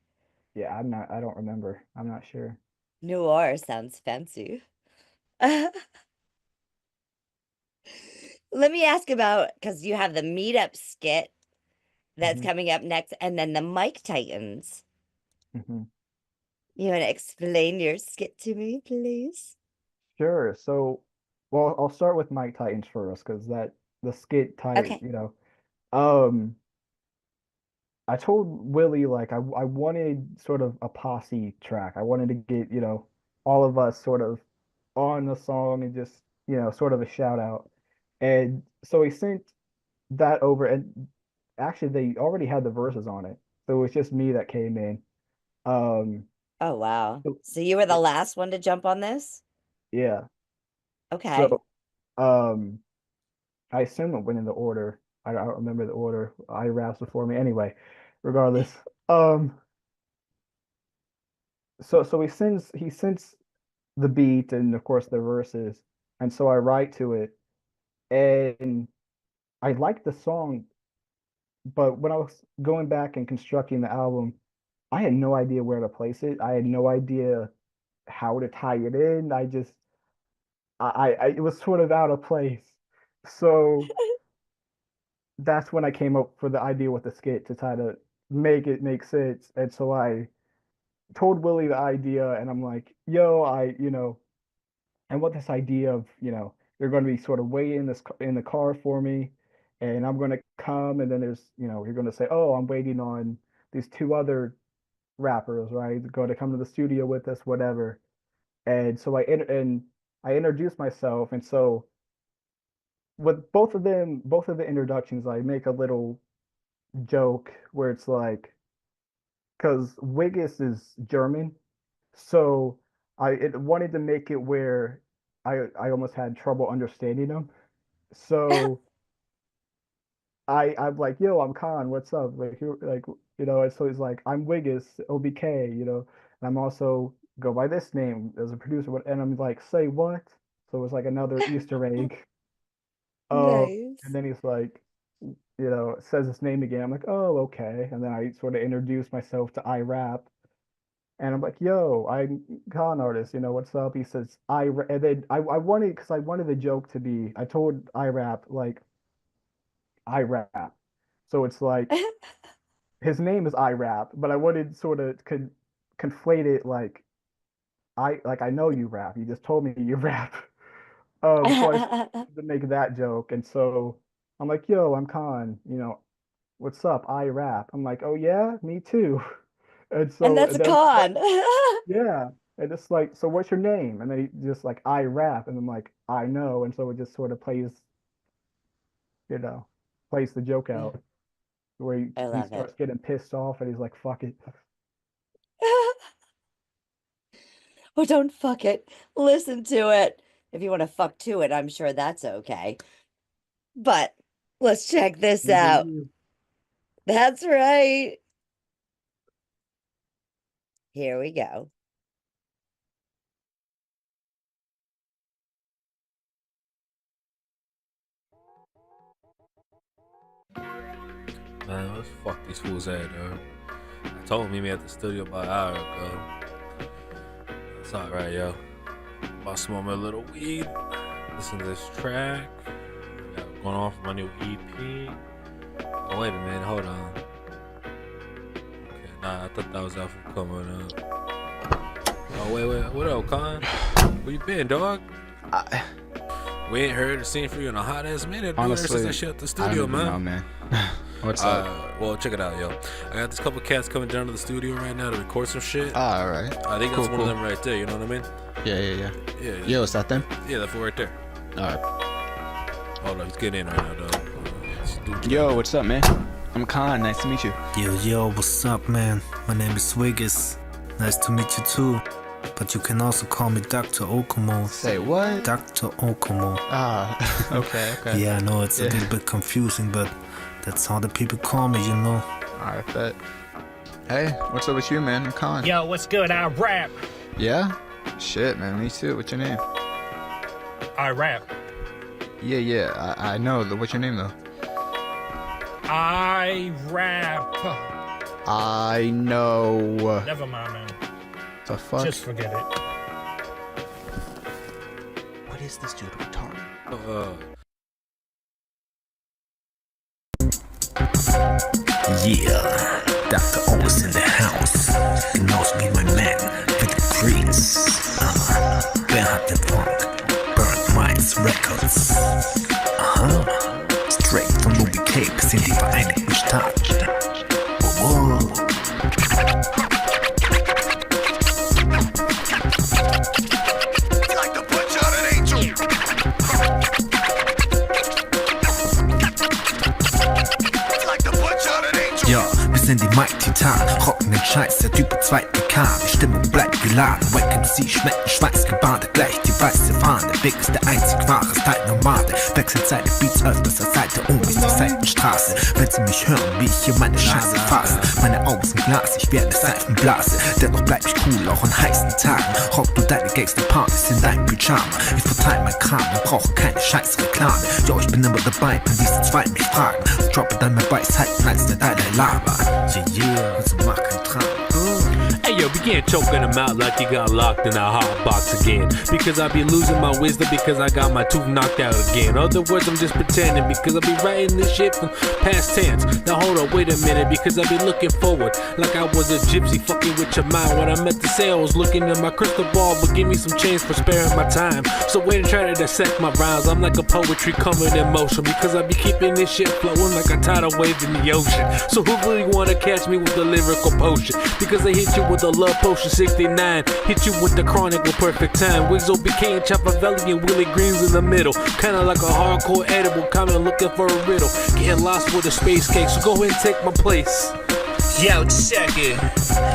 Yeah, I don't remember. I'm not sure. Noir sounds fancy. Let me ask about, because you have the meetup skit that's hmm coming up next, and then the Mike Titans. hmm You want to explain your skit to me, please? Sure. So, well, I'll start with Mike Titans first, because that the skit title, Okay. um, I told Willie like I wanted sort of a posse track. I wanted to get, all of us sort of on the song and just, sort of a shout out. And so he sent that over, and actually they already had the verses on it. So it was just me that came in. Um, Oh, wow. so, So you were the last one to jump on this? yeah. Okay. So um I assume it went in the order. I don't remember the order. I raps before me anyway, regardless. Um so he sends the beat and of course the verses, and so I write to it, and I like the song, but when I was going back and constructing the album, I had no idea where to place it. I had no idea how to tie it in. It was sort of out of place. So that's when I came up for the idea with the skit to try to make it make sense. And so I told Willie the idea, and I'm like, yo, I want this idea of, they're going to be sort of waiting in the car for me, and I'm going to come, and then you're going to say, oh, I'm waiting on these two other rappers, right? Going to come to the studio with us, whatever. And so I introduced myself, and so with both of the introductions, I make a little joke where it's like, because Wiggis is German, so I wanted to make it where I almost had trouble understanding him. So I'm like, yo, I'm Khan, what's up? And so he's like, I'm Wiggis, OBK, and I'm also go by this name as a producer. And I'm like, say what? So it's like another Easter egg. Nice. And then he's like, says his name again. I'm like, oh, okay. And then I sort of introduce myself to iRap. And I'm like, yo, I'm ConArtist, what's up? He says, and then I wanted, because I wanted the joke to be, I told iRap, like, I rap. So it's like, his name is iRap, but I wanted sort of conflate it like, I know you rap. You just told me you rap. So I to make that joke. And so I'm like, yo, I'm Con, what's up? I rap. I'm like, oh yeah, me too. And so And that's a con. yeah. And it's like, so what's your name? And then he just like, I rap. And I'm like, I know. And so it just sort of plays the joke out where he starts getting pissed off and he's like, fuck it. Well, don't fuck it. Listen to it. If you want to fuck to it, I'm sure that's okay. But let's check this out. That's right. Here we go. Man, let's fuck these fools at, dog. I told him meet me at the studio about an hour ago. It's alright, yo. About to smoke my little weed. Listen to this track. Got going on for my new EP. Oh, wait a minute, hold on. Okay, nah, I thought that was out for coming up. Oh, wait, what up, Con? Where you been, dog? We ain't heard or seen from you in a hot ass minute, dude. Honestly, Ever since I shut the studio, I don't man. know, man. What's up? Well, check it out, yo. I got this couple cats coming down to the studio right now to record some shit. All right. I think that's one of them right there. You know what I mean? Yeah. Yo, is that them? Yeah, that fool right there. All right. Hold on, he's getting in right now, dog. Yo, what's up, man? I'm Con. Nice to meet you. Yo, what's up, man? My name is Wiggis. Nice to meet you too. But you can also call me Dr. Okomo. Say what? Dr. Okomo. Ah, okay. Yeah, I know it's a little bit confusing, but that's how the people call me, I bet. Hey, what's up with you, man? I'm Con. Yo, what's good? I rap. Yeah? Shit, man. Me too. What's your name? I rap. Yeah. I know. What's your name, though? I rap. I know. Never mind, man. The fuck? Just forget it. What is this dude retarded? Yeah, Dr. O is in the house. You can also be my man with the Prince. Wer hat den Funk? Burnt Minds Records. Straight from OBK bis in die Vereinigten Staaten. Whoa. Ja, wir sind die Mighty-Titanen, rocken den Scheiß seit über 2 Dekaden. Die Stimmung bleibt geladen, Wack MC schmecken schweißgebadet, gleich die weiße Fahne. Big ist der einzig wahre Style-Nomade, wechselt seine Beats öfters als Seite die Seitenstraße. Wenn sie mich hören, wie ich hier meine Scheiße fasse. Meine Augen sind Glas, ich werde Seifenblase. Dennoch bleib ich cool, auch an heißen Tagen. Rock du deine Gangster-Partys in deinem Pyjama. Ich verteile mein Kram und brauche keine scheiß Reklame. Jo, ich bin immer dabei, wenn diese zwei mich fragen. Und droppe dann mehr Weisheiten als der Dalai Lama. Yeah, also mach kein Traum. You ain't choking him out like you got locked in a hot box again. Because I be losing my wisdom because I got my tooth knocked out again. Other words, I'm just pretending because I be writing this shit from past tense. Now hold up, wait a minute, because I be looking forward like I was a gypsy fucking with your mind. When I met the sales, looking at my crystal ball, but give me some change for sparing my time. So when I try to dissect my rhymes, I'm like a poetry coming in motion because I be keeping this shit flowing like a tidal wave in the ocean. So who really wanna catch me with the lyrical potion? Because I hit you with the love potion 69, hit you with the chronic with perfect time. Wigs OBK and Choppavelli and Willie Green's in the middle, kinda like a hardcore edible, kinda looking for a riddle, getting lost with a space cake. So go ahead and take my place. Yo, check it.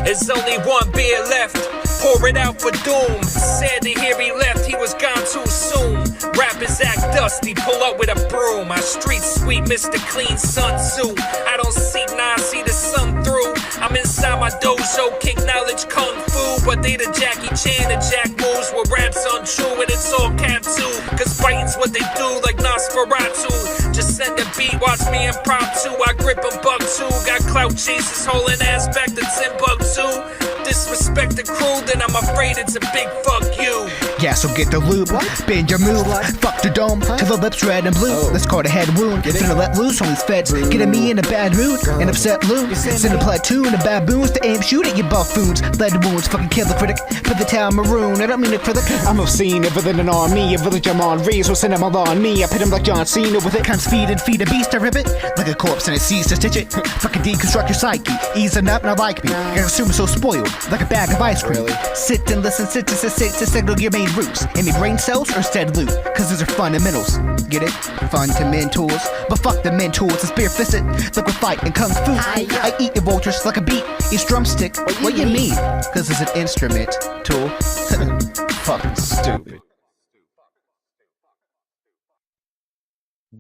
There's only one beer left. Pour it out for doom. Sad to hear he left, he was gone too soon. Rappers act dusty, pull up with a broom. My street sweet, Mr. Clean Sun Tzu. I don't see nine, see the sun through. I'm inside my dojo, kick knowledge kung fu. But they the Jackie Chan, the Jack moves where rap's untrue and it's all cap too. Cause fighting's what they do like Nosferatu. Just send a beat, watch me impromptu. I grip and buck too. Got clout chasers holding ass back to Timbuktu. Disrespect the crew, then I'm afraid it's a big fuck you. Yeah, so get the lube, bend your move, fuck the dome, till the lips red and blue. Let's call it a head wound, finna let loose on these feds, getting me in a bad mood, an upset loon, send a platoon of baboons to aim shoot at your buffoons. Lead wounds, fucking kill the critic, put the town maroon, I don't mean it for the I'm obscene, other than an army, a village I'm on Rees, will send them all on me, I pit him like John Cena with it, comes feed and feed a beast, I rip it, like a corpse and it sees to stitch it, fucking deconstruct your psyche, easing up, not like me, you're assuming so spoiled, like a bag of ice cream, sit and listen, sit to signal your main roots, any brain cells or instead loot, cause those are fundamentals, get it? Fundamentals, but fuck the mentors, it's bare fisted, like we fight in kung fu, I eat your vultures like a beat, each drumstick, what you mean? Cause it's an instrument, tool, fucking stupid.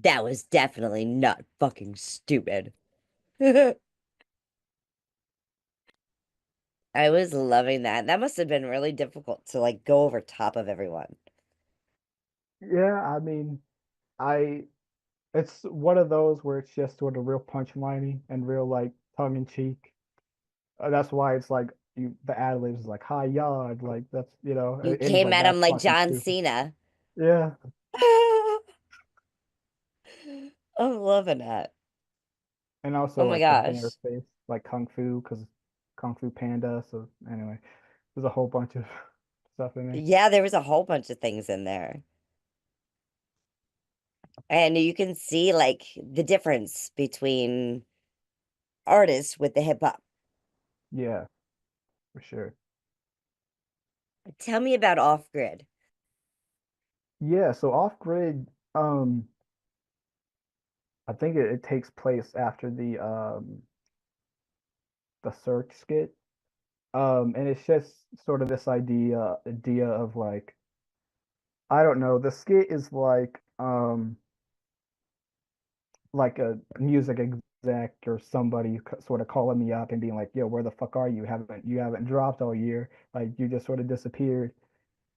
That was definitely not fucking stupid. I was loving that. That must have been really difficult to like go over top of everyone. Yeah, I mean, it's one of those where it's just sort of real punchliney and real like tongue in cheek. That's why it's like the ad libs is like hi yard, like that's You and he's came like at him that's like fucking John stupid. Cena. Yeah, I'm loving it. and also Oh my like the gosh. bear face, like kung fu, because Kung Fu Panda. So anyway, there's a whole bunch of stuff in there. Yeah, there was a whole bunch of things in there. And you can see like the difference between artists with the hip hop. Yeah, for sure. Tell me about Off Grid. Yeah, so Off Grid, I think it takes place after the search skit. And it's just sort of this idea of like, I don't know, the skit is like a music exec or somebody sort of calling me up and being like, yo, where the fuck are you? You haven't dropped all year, like you just sort of disappeared.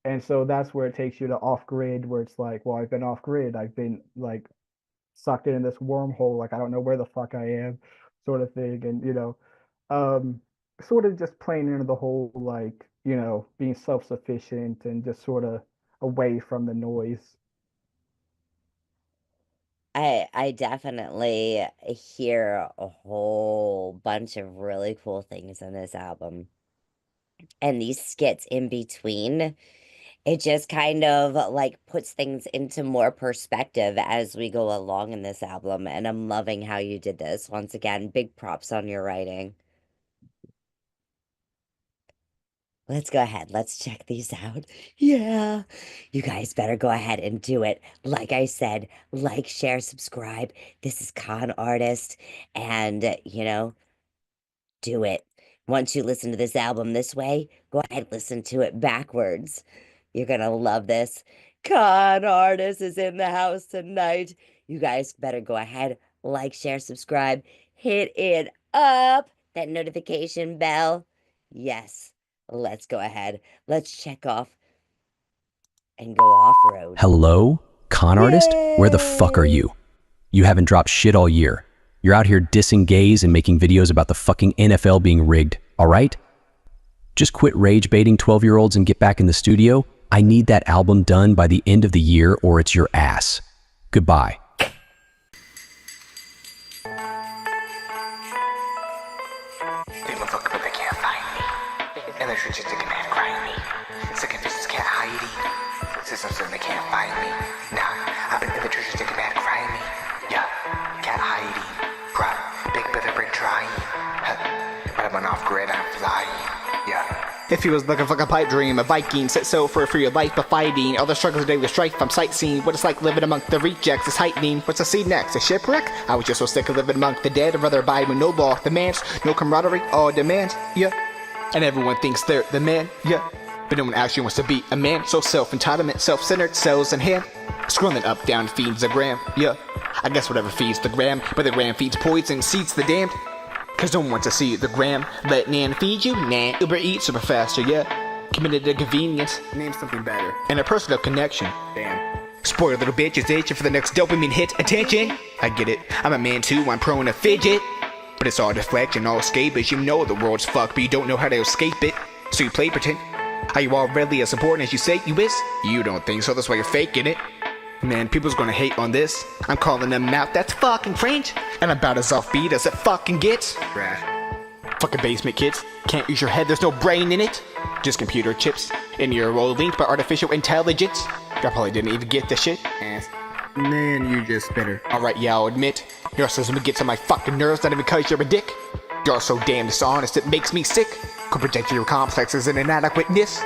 And so that's where it takes you to Off Grid, where it's like, well, I've been off grid, I've been like sucked in this wormhole, like I don't know where the fuck I am, sort of thing. And um sort of just playing into the whole like being self-sufficient and just sort of away from the noise. I definitely hear a whole bunch of really cool things in this album. And these skits in between, it just kind of like puts things into more perspective as we go along in this album. And I'm loving how you did this. Once again, big props on your writing. Let's go ahead. Let's check these out. Yeah. You guys better go ahead and do it. Like I said, like, share, subscribe. This is ConArtist. And, do it. Once you listen to this album this way, go ahead, listen to it backwards. You're going to love this. ConArtist is in the house tonight. You guys better go ahead, like, share, subscribe. Hit it up. That notification bell. Yes. Let's go ahead. Let's check off and go off-road. Hello? ConArtist? Where the fuck are you? You haven't dropped shit all year. You're out here dissing gays and making videos about the fucking NFL being rigged, all right? Just quit rage baiting 12-year-olds and get back in the studio. I need that album done by the end of the year or it's your ass. Goodbye. People look but they can't find me. And they're just sticking mad crying me. Second visions can't hide me. Systems and they can't find me. Nah, I've been in the church sticking mad crying me. Yeah, can't hide me. Bruh, big brother break trying. But I'm off grid, I'm flying. Yeah. If he was looking for a pipe dream, a Viking set so for your life but fighting all the struggles of daily strife. I'm sightseeing what it's like living among the rejects is heightening. What's the seed next? A shipwreck? I was just so sick of living among the dead. I'd rather abide with no law demands, no camaraderie, all demands. Yeah, and everyone thinks they're the man. Yeah, but no one actually wants to be a man. So self-entitlement, self-centered, cells in hand. Scrolling up, down feeds the gram. Yeah, I guess whatever feeds the gram, but the gram feeds poison, seeds the damned. Cause no one wants to see the gram. Let Nan feed you? Nah. Uber Eats super faster, yeah. Committed to convenience. Name something better. And a personal connection. Damn. Spoiled little bitch is itching for the next dopamine hit. Attention! I get it. I'm a man too, I'm prone to fidget. But it's all deflection, all escape. You know the world's fucked, but you don't know how to escape it. So you play pretend. Are you all really as important as you say you is? You don't think so, that's why you're faking it. Man, people's gonna hate on this. I'm calling them out, that's fucking cringe. And I'm about as offbeat as it fucking gets. Fucking basement kids. Can't use your head, there's no brain in it. Just computer chips. And you're all linked by artificial intelligence. I probably didn't even get this shit. Man, you just bitter. Alright, yeah, I'll admit. Your system gets on my fucking nerves, not even cause you're a dick. You're so damn dishonest, it makes me sick. Could project your complexes and inadequateness.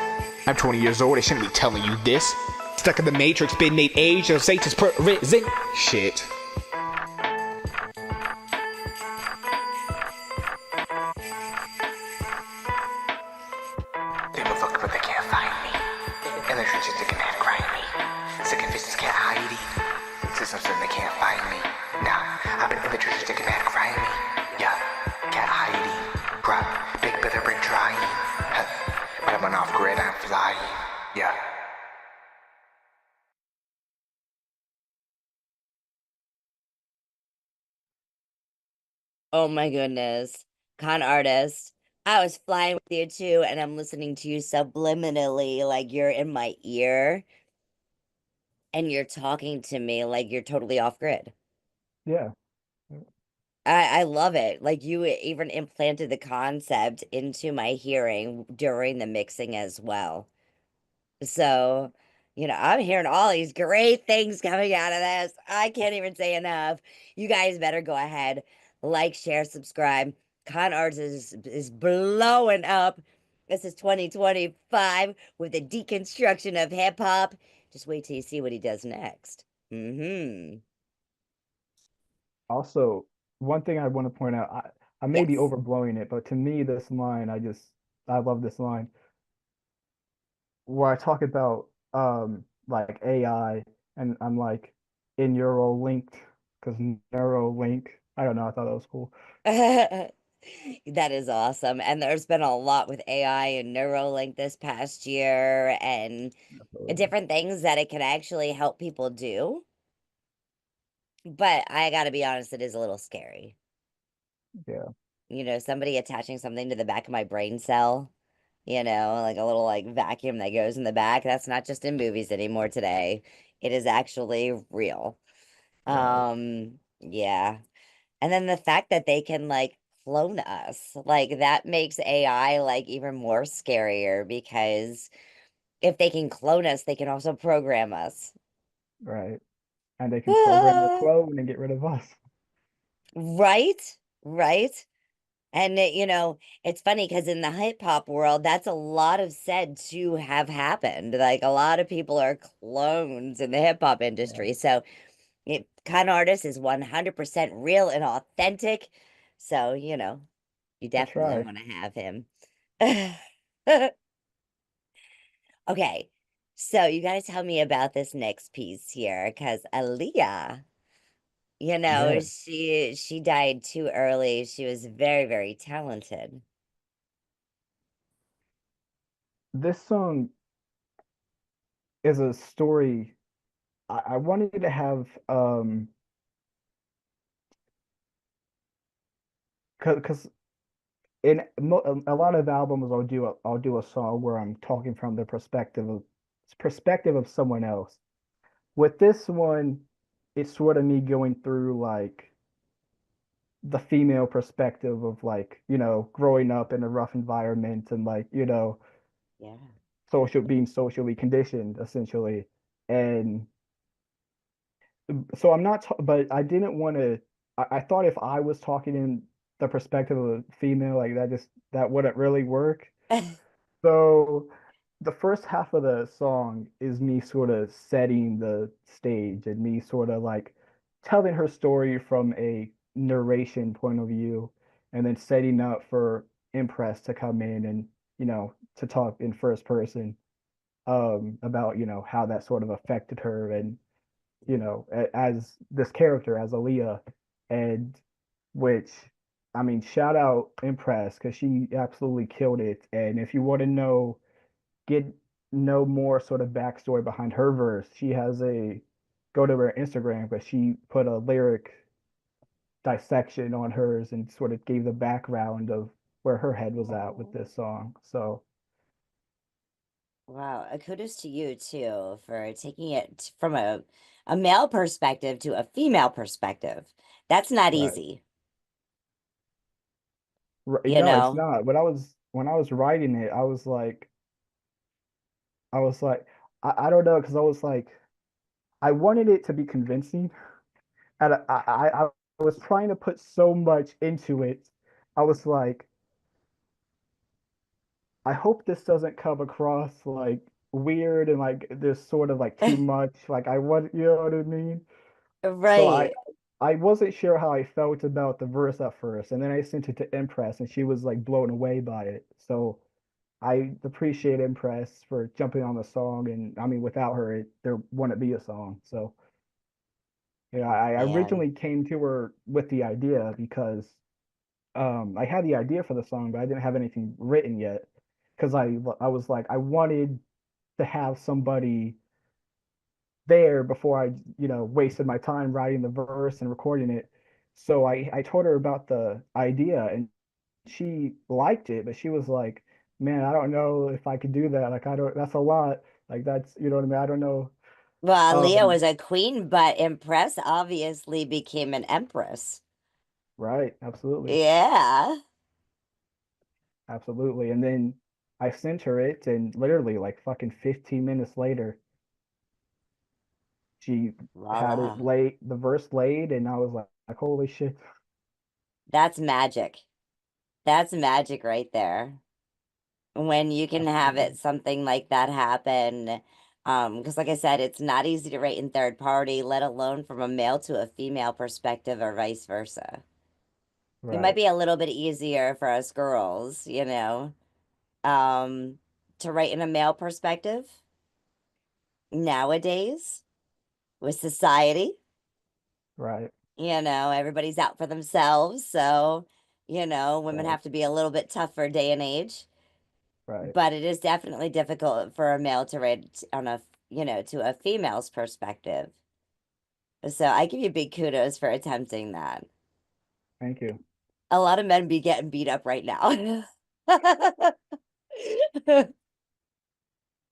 I'm 20 years old, I shouldn't be telling you this. Stuck in the matrix, midnight age of Satan's prison. Shit. People look but they can't find me. And they're just sticking mad crying me. Second visions can't hide me. Systems and they can't find me. Nah, I've been in the church sticking mad crying me. Yeah, can't hide me. Bruh, big brother break trying. But I'm off grid, I'm flying. Yeah. Oh my goodness. ConArtist. I was flying with you too, and I'm listening to you subliminally, like you're in my ear, and you're talking to me like you're totally off grid. Yeah. I love it. Like you even implanted the concept into my hearing during the mixing as well. So, I'm hearing all these great things coming out of this. I can't even say enough. You guys better go ahead, like, share, subscribe. ConArtist is blowing up. This is 2025 with the deconstruction of hip hop. Just wait till you see what he does next. Also, one thing I want to point out, I may be overblowing it, but to me, this line, I love this line where I talk about like AI, and I'm like in Euro linked because Neuro link. I don't know. I thought that was cool. That is awesome. And there's been a lot with AI and Neuralink this past year and different things that it can actually help people do. But I got to be honest, it is a little scary. Yeah. Somebody attaching something to the back of my brain cell, like a little like vacuum that goes in the back. That's not just in movies anymore today. It is actually real. Yeah. And then the fact that they can like clone us, like that makes AI like even more scarier because if they can clone us, they can also program us. Right. And they can program the clone and get rid of us. Right? Right? And it's funny because in the hip hop world, that's a lot of said to have happened. Like a lot of people are clones in the hip hop industry. So ConArtist is 100% real and authentic. So, you definitely want to have him. Okay. So you got to tell me about this next piece here because Aaliyah, she died too early. She was very, very talented. This song is a story. I wanted to have because in a lot of albums I'll do a song where I'm talking from the perspective of someone else. With this one, it's sort of me going through like the female perspective of like, growing up in a rough environment and like, Yeah. being socially conditioned essentially. And so but I didn't want to I thought if I was talking in the perspective of a female, like that wouldn't really work. So the first half of the song is me sort of setting the stage and me sort of like telling her story from a narration point of view, and then setting up for Impress to come in and, to talk in first person about, how that sort of affected her and, as this character, as Aaliyah, and which, I mean, shout out Impress because she absolutely killed it. And if you want to get no more sort of backstory behind her verse, she has go to her Instagram, but she put a lyric dissection on hers and sort of gave the background of where her head was at with this song. So Wow, kudos to you too for taking it from a male perspective to a female perspective. That's not right. easy, you No, it's know? not. When I was writing it, I was like, I don't know, because I was like, I wanted it to be convincing, and I was trying to put so much into it. I was like, I hope this doesn't come across like weird and like there's sort of like too much. Like I want, you know what I mean? So Right. I wasn't sure how I felt about the verse at first, and then I sent it to Impress, and she was like blown away by it. So I appreciate Impress for jumping on the song, and I mean, without her, there wouldn't be a song. So yeah, I Man. originally came to her with the idea because I had the idea for the song, but I didn't have anything written yet because I was like I wanted to have somebody there before I, wasted my time writing the verse and recording it. So I told her about the idea and she liked it, but she was like, "Man, I don't know if I could do that. Like I don't that's a lot. Like that's, you know what I mean? I don't know." Well, Leah Um, was a queen, but Impress obviously became an empress. right, absolutely. Yeah. Absolutely. And then I sent her it and literally like fucking 15 minutes later, she had it Voila. the verse laid, and I was like, holy shit. That's magic. That's magic right there. When you can have Absolutely. it something like that happen. Because like I said, it's not easy to write in third party, let alone from a male to a female perspective or vice versa. It might Right. be a little bit easier for us girls, um, to write in a male perspective nowadays with society. Right. Everybody's out for themselves, so women Right. have to be a little bit tougher day and age. Right. But it is definitely difficult for a male to write on to a female's perspective. So I give you big kudos for attempting that. Thank you. A lot of men be getting beat up right now.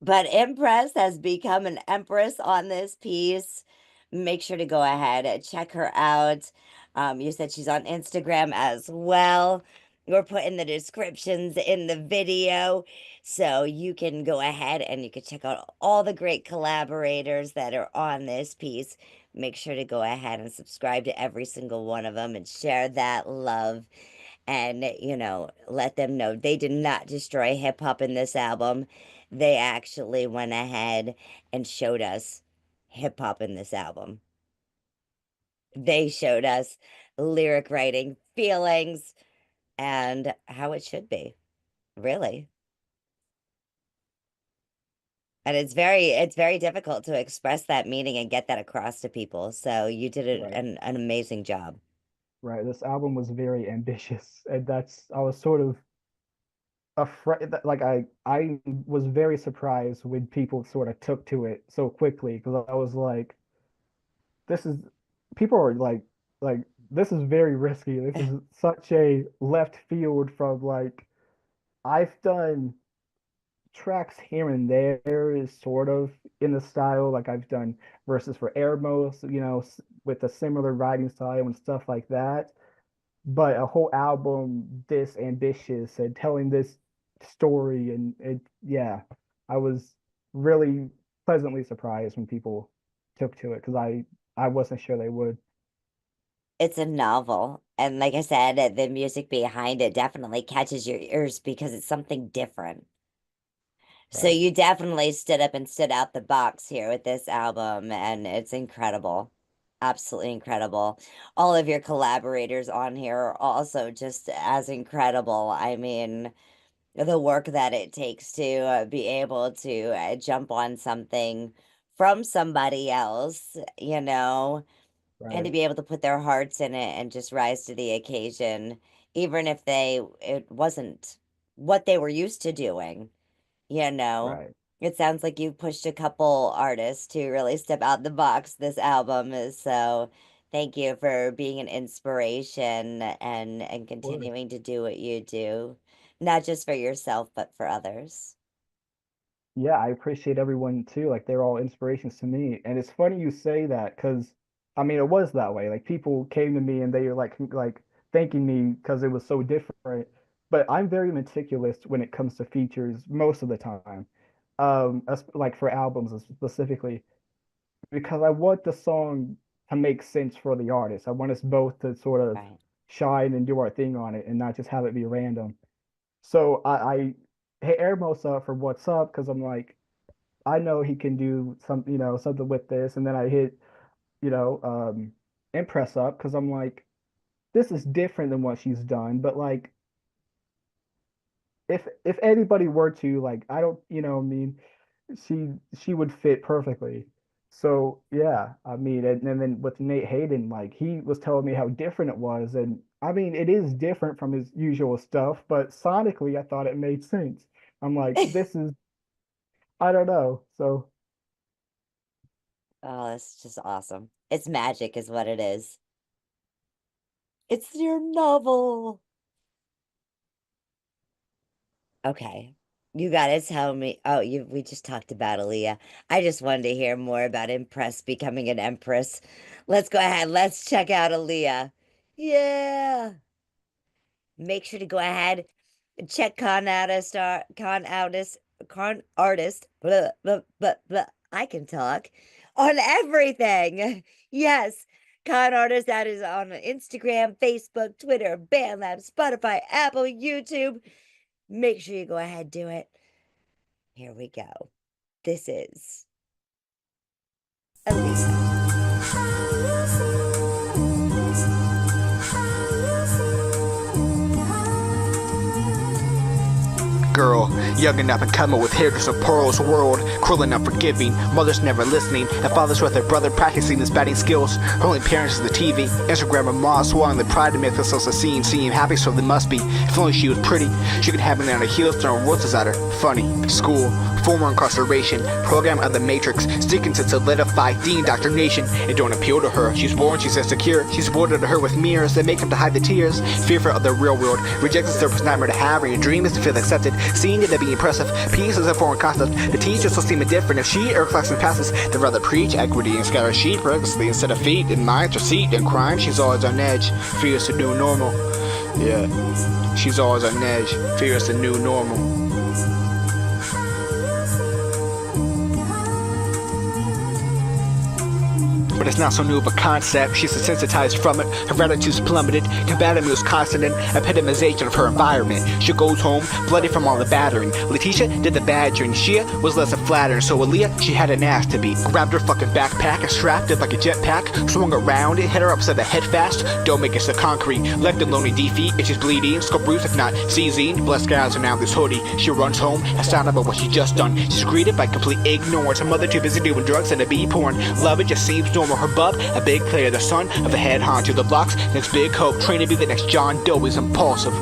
But Empress has become an empress on this piece. Make sure to go ahead and check her out. You said she's on Instagram as well. We're putting the descriptions in the video so you can go ahead and you can check out all the great collaborators that are on this piece. Make sure to go ahead and subscribe to every single one of them and share that love and let them know they did not destroy hip hop in this album. They actually went ahead and showed us hip hop in this album. They showed us lyric writing, feelings, and how it should be, really. And it's very difficult to express that meaning and get that across to people. So you did Right. an amazing job. Right. This album was very ambitious, and I was sort of afraid that like I was very surprised when people sort of took to it so quickly because I was like, this is people are like this is very risky. This is such a left field from like I've done tracks here and there is sort of in the style. Like I've done verses for Airmos, with a similar writing style and stuff like that. But a whole album this ambitious and telling this story and yeah, I was really pleasantly surprised when people took to it because I wasn't sure they would. It's a novel, and like I said, the music behind it definitely catches your ears because it's something different. So Right. you definitely stood up and stood out the box here with this album, and it's incredible. Absolutely incredible. All of your collaborators on here are also just as incredible. I mean, the work that it takes to be able to jump on something from somebody else, and to Right. be able to put their hearts in it and just rise to the occasion, even if it wasn't what they were used to doing, you know. Right. It sounds like you've pushed a couple artists to really step out the box this album is so thank you for being an inspiration and Of course. continuing to do what you do, not just for yourself but for others. Yeah, I appreciate everyone too. Like they're all inspirations to me. And it's funny you say that because I mean it was that way. Like people came to me and they were like thanking me because it was so different. But I'm very meticulous when it comes to features most of the time. Like for albums specifically, because I want the song to make sense for the artist. I want us both to sort of Right. shine and do our thing on it and not just have it be random. So I hit Airmos up for What's Up because I'm like, I know he can do something with this. And then I hit, you know, um, Impress up because I'm like, this is different than what she's done. But like, if anybody were to like, I don't, I mean, she would fit perfectly. So yeah, I mean, and then with Nate Hayden, like he was telling me how different it was, and I mean, it is different from his usual stuff, but sonically, I thought it made sense. I'm like, this is, I don't know. So Oh, that's just awesome. It's magic is what it is. It's your novel. Okay. You gotta tell me. Oh, we just talked about Aaliyah. I just wanted to hear more about Impress becoming an empress. Let's go ahead. Let's check out Aaliyah. Yeah. Make sure to go ahead and check ConArtist, blah, blah, blah, blah. I can talk on everything. Yes. ConArtist, that is on Instagram, Facebook, Twitter, BandLab, Spotify, Apple, YouTube. Make sure you go ahead, do it. Here we go. This is Aaliyah. Girl, young and up and coming with hairdresser pearls, world cruel and unforgiving, mothers never listening, and fathers with their brother practicing his batting skills. Her only parents is the TV, Instagram and mom swallowing the pride to make themselves a scene, seem happy so they must be. If only she was pretty, she could have me on her heels throwing roses at her. Funny, school, former incarceration, program of the matrix, sticking to solidify the indoctrination. It don't appeal to her, she's born, she's insecure, she's boarded her with mirrors that make him to hide the tears. Fearful of the real world, rejects the surface nightmare to have, and your dream is to feel accepted. Seeing it to be impressive, peace is a foreign concept. The teachers will seem indifferent if she reflects and passes. They'd rather preach equity and scatter sheep recklessly instead of feet in minds or seat and crime. She's always on edge, fears the new normal. Yeah, she's always on edge, fears the new normal. But it's not so new of a concept, she's desensitized from it. Her attitude's plummeted, combative moves constant and epitomization of her environment. She goes home, bloody from all the battering. Letitia did the badgering, Shia was less than flattering. So Aaliyah, she had an ass to beat. Grabbed her fucking backpack and strapped it like a jetpack. Swung around it, hit her upside the head fast. Don't make it so concrete, left alone in defeat. And she's bleeding, skull bruised if not seizing. Blessed guys are now this hoodie. She runs home, astounded by what she just done. She's greeted by complete ignorance. Her mother too busy doing drugs and a bee porn. Love it just seems normal. Her bub, a big player, the son of the head honcho. The blocks, next big hope, trained to be the next John Doe is impulsive.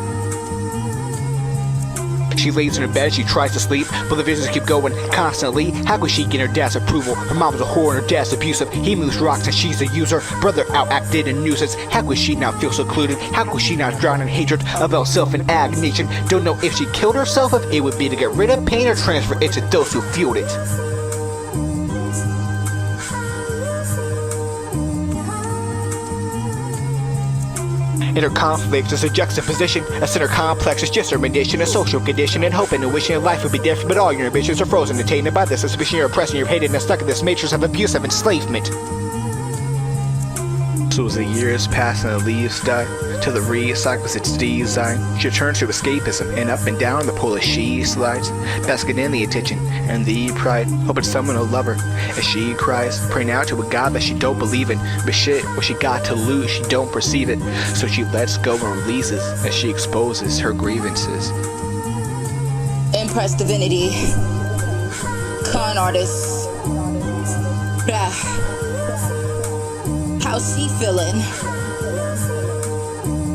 She lays in her bed, she tries to sleep, but the visions keep going constantly. How could she get her dad's approval? Her mom's a whore and her dad's abusive. He moves rocks and she's a user. Brother outacted and nuisance. How could she not feel secluded? How could she not drown in hatred of herself and agonization? Don't know if she killed herself, if it would be to get rid of pain or transfer it to those who fueled it. Inner conflict is a juxtaposition. A center complex is just a rendition, a social condition, and hoping and wishing life would be different. But all your ambitions are frozen and tainted by the suspicion you're oppressing, you're hated, and stuck in this matrix of abusive enslavement. So as the years pass and the leaves die, till the recycles its design, she turns to escapism, and up and down the pole as she slides, basking in the attention and the pride, hoping someone will love her as she cries, praying out to a God that she don't believe in. But shit, what she got to lose, she don't perceive it, so she lets go and releases as she exposes her grievances. Impress divinity, ConArtist. How's she feeling?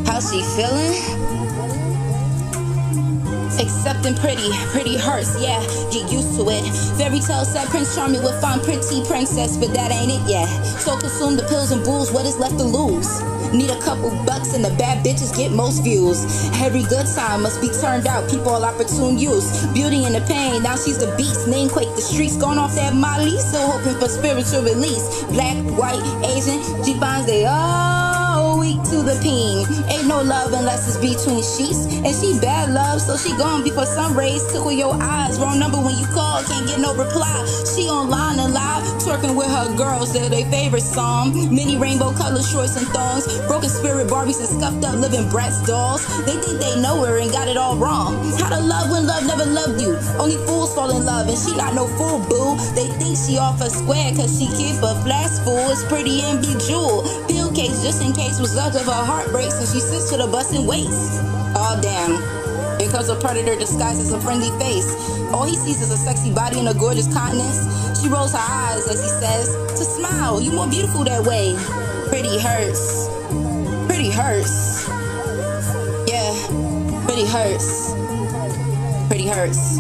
How's she feeling? Accepting pretty hurts, yeah, get used to it. Fairy tale said Prince Charming would find pretty princess, but that ain't it yet. So consume the pills and booze, what is left to lose? Need a couple bucks and the bad bitches get most views. Every good time must be turned out, keep all opportune use. Beauty and the pain, now she's the beast. Name quake, the streets gone off that Molly, still hoping for spiritual release. Black, white, Asian, she finds they all weak to the peen. Ain't no love unless it's between sheets. And she bad love, so she gone before sun rays tickle your eyes. Wrong number when you call, can't get no reply. She online and live, twerking with her girls, they're their favorite song. Many rainbow color shorts and thongs. Broken spirit Barbies and scuffed up living brats dolls. They think they know her and got it all wrong. How to love when love never loved you. Only fools fall in love and she not no fool, boo. They think she off a square cause she keep a flash fool. It's pretty and bejeweled. Pill case just in case was love of her heart breaks and she sits to the bus and waits. Oh damn. Here comes a predator disguised as a friendly face. All he sees is a sexy body and a gorgeous countenance. She rolls her eyes as he says, to smile, you more beautiful that way. Pretty hurts. Pretty hurts. Yeah, pretty hurts. Pretty hurts.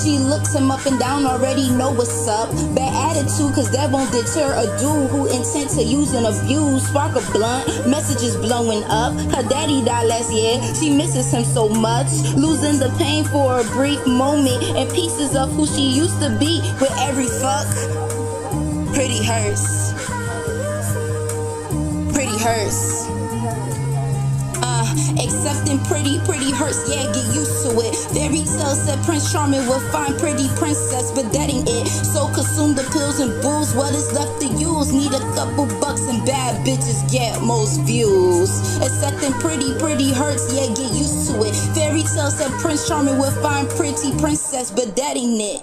She looks him up and down, already know what's up. Bad attitude, cause that won't deter a dude who intent to use and abuse. Spark a blunt, messages blowing up. Her daddy died last year, she misses him so much. Losing the pain for a brief moment, and pieces of who she used to be with every fuck. Pretty hurts. Pretty hurts. Accepting pretty hurts, yeah, get used to it. Fairy tale said Prince Charming would find pretty princess, but that ain't it. So consume the pills and booze, what is left to use? Need a couple bucks and bad bitches get most views. Accepting pretty hurts, yeah, get used to it. Fairy tale said Prince Charming would find pretty princess, but that ain't it.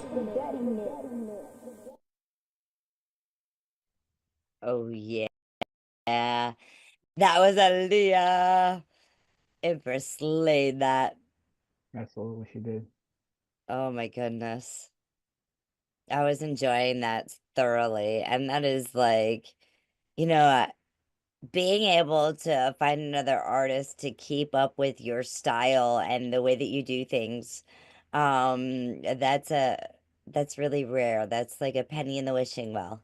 Oh yeah. That was Aaliyah. Empress slayed that. Absolutely, she did. Oh my goodness. I was enjoying that thoroughly. And that is like, you know, being able to find another artist to keep up with your style and the way that you do things. That's really rare. That's like a penny in the wishing well.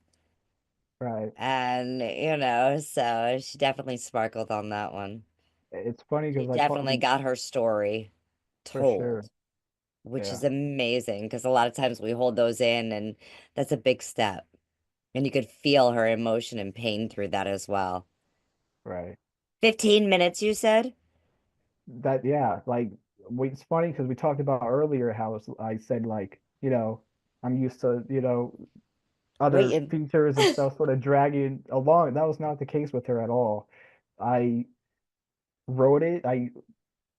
Right. And, you know, so she definitely sparkled on that one. It's funny She because I definitely got her story for told, sure. which Yeah. is amazing because a lot of times we hold those in and that's a big step. And you could feel her emotion and pain through that as well. Right. 15 minutes, you said? That yeah, like it's funny because we talked about earlier how I said like, you know, I'm used to, you know, other Wait, features and stuff sort of dragging along. That was not the case with her at all. I wrote it,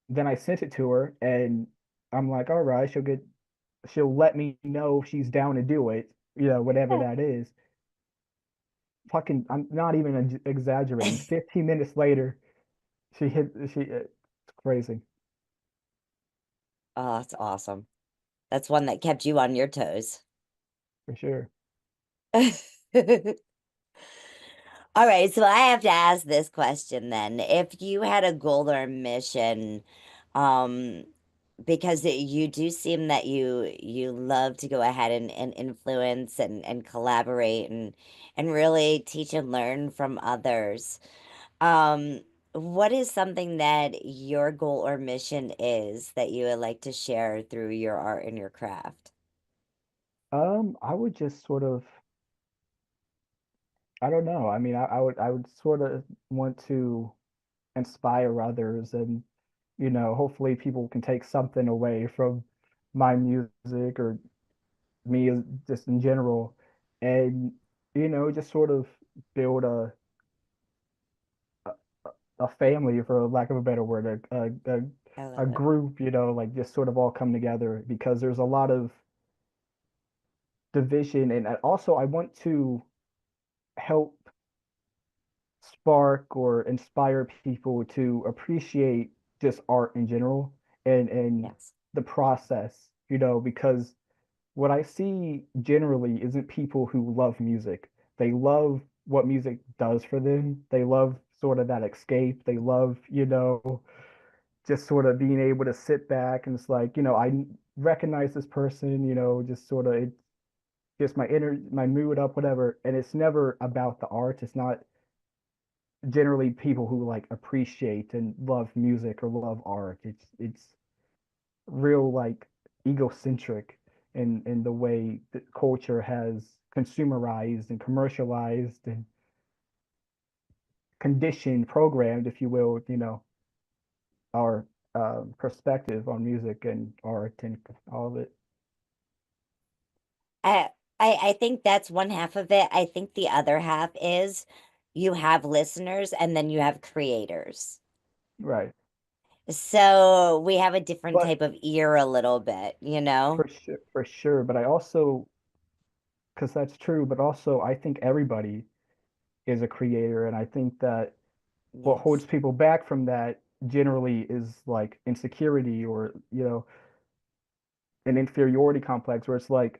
then I sent it to her and I'm like, all right, she'll let me know if she's down to do it, you know, whatever that is. Fucking, I'm not even exaggerating. 15 minutes later, it's crazy. Oh, that's awesome. That's one that kept you on your toes. For sure. All right, so I have to ask this question then. If you had a goal or a mission, because you do seem that you love to go ahead and influence and collaborate and really teach and learn from others. Um, what is something that your goal or mission is that you would like to share through your art and your craft? I would just sort of, I don't know. I mean, I would sort of want to inspire others, and hopefully people can take something away from my music or me just in general, and just sort of build a, a family, for lack of a better word, I a love it. group, like just sort of all come together, because there's a lot of division, and also I want to help spark or inspire people to appreciate just art in general, and Yes. the process, because what I see generally isn't people who love music. They love what music does for them. They love sort of that escape. They love, just sort of being able to sit back and it's like, I recognize this person, just sort of it gets my mood up, whatever. And it's never about the art. It's not generally people who like appreciate and love music or love art. It's real like egocentric in the way that culture has consumerized and commercialized and conditioned, programmed, if you will, our perspective on music and art and all of it. I I think that's one half of it. I think the other half is you have listeners and then you have creators. Right. So we have a different But type of ear a little bit, you know? for sure. But I also, because that's true, but also I think everybody is a creator, and I think that what holds Yes. people back from that generally is like insecurity, or an inferiority complex, where it's like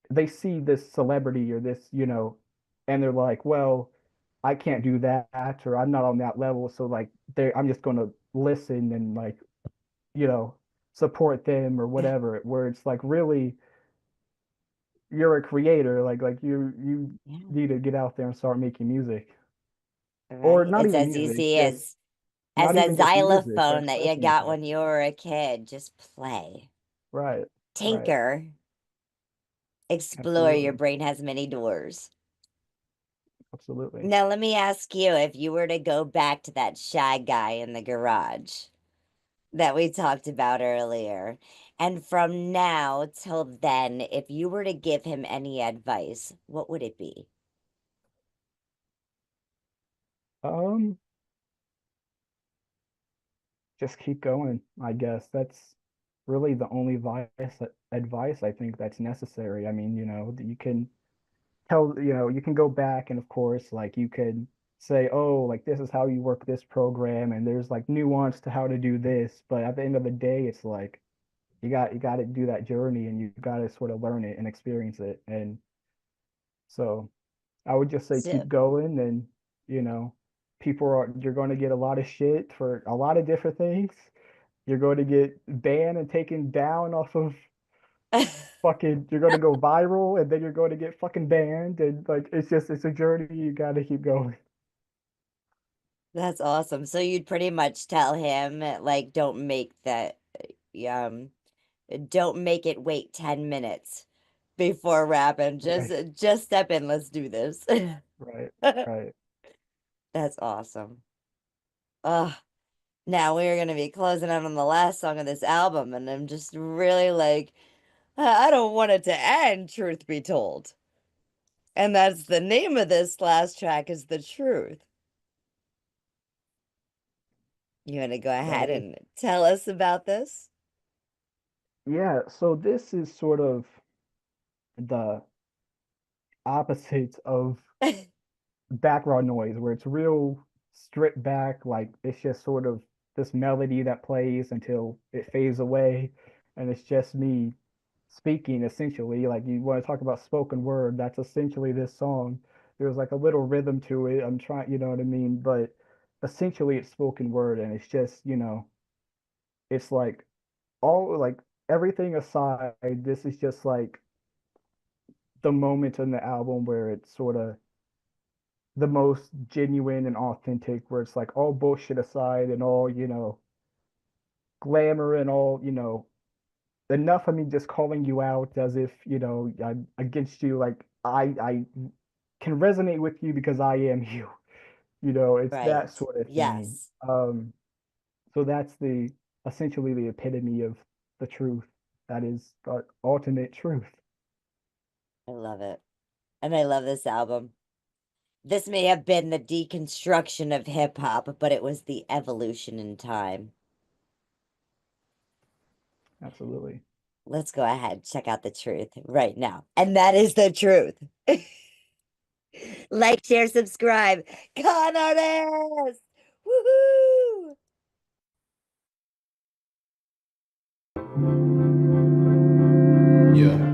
they see this celebrity or this, and they're like, well, I can't do that, or I'm not on that level, so like I'm just going to listen and like, you know, support them or whatever, where it's like really you're a creator, like you Yeah. need to get out there and start making music. Or Right? not It's even as music, easy just as not that even just music, but xylophone that you expressing got yourself. when you were a kid. Just play. Right. Right. Tinker. Explore. Your Absolutely. brain has many doors. Absolutely. Now let me ask you, if you were to go back to that shy guy in the garage that we talked about earlier, and from now till then, if you were to give him any advice, what would it be? Um, just keep going, I guess. That's really the only advice I think that's necessary. I mean, you can you can go back, and of course, like you could say, oh, like this is how you work this program, and there's like nuance to how to do this. But at the end of the day, it's like you got to do that journey, and you got to sort of learn it and experience it. And so I would just say So, keep going, and you know, you're going to get a lot of shit for a lot of different things. You're going to get banned and taken down off of fucking, you're going to go viral, and then you're going to get fucking banned, and like it's a journey, you got to keep going. that's awesome. So you'd pretty much tell him, like, um, don't make it wait 10 minutes before rapping. Right. Just step in. Let's do this. Right. Right. That's awesome. Ugh. Now we're gonna be closing out on the last song of this album, and I'm just really like, I don't want it to end, truth be told. And that's the name of this last track, is The Truth. You want to go That ahead is. and tell us about this? Yeah, so this is sort of the opposite of background noise, where it's real stripped back, like it's just sort of this melody that plays until it fades away, and it's just me speaking essentially. Like you want to talk about spoken word, that's essentially this song. There's like a little rhythm to it. I'm trying, you know what I mean? But essentially it's spoken word, and it's just, it's like all like everything aside, this is just like the moment in the album where it's sort of the most genuine and authentic, where it's like all bullshit aside and all, glamour and all, enough of me just calling you out as if, I'm against you. Like I can resonate with you because I am you. It's Right. that sort of thing. Yes. So that's the essentially the epitome of the truth. That is the ultimate truth. I love it. And I love this album. This may have been the deconstruction of hip hop, but it was the evolution in time. Absolutely. Let's go ahead, check out the truth right now. And that is the truth. Like, share, subscribe. ConArtist! Woohoo! Yeah.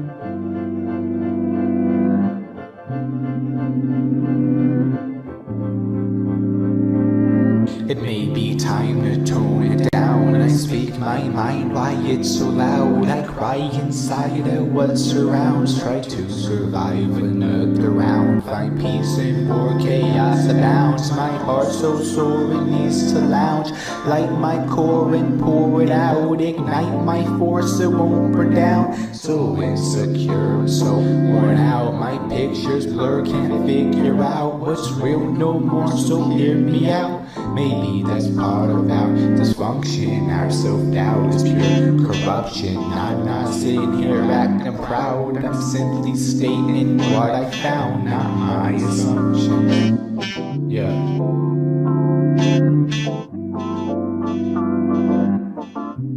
It may be time to tone it down. I speak my mind, why it's so loud. I cry inside at what surrounds. Try to survive another round. Find peace in war, chaos abounds. My heart so sore it needs to lounge. Light my core and pour it out. Ignite my force, it won't burn down. So insecure and so worn out. My pictures blur, can't figure out what's real no more, so hear me out. Maybe that's part of our dysfunction. Our self-doubt is pure corruption. I'm not sitting here acting proud. I'm simply stating what I found, not my assumption. Yeah.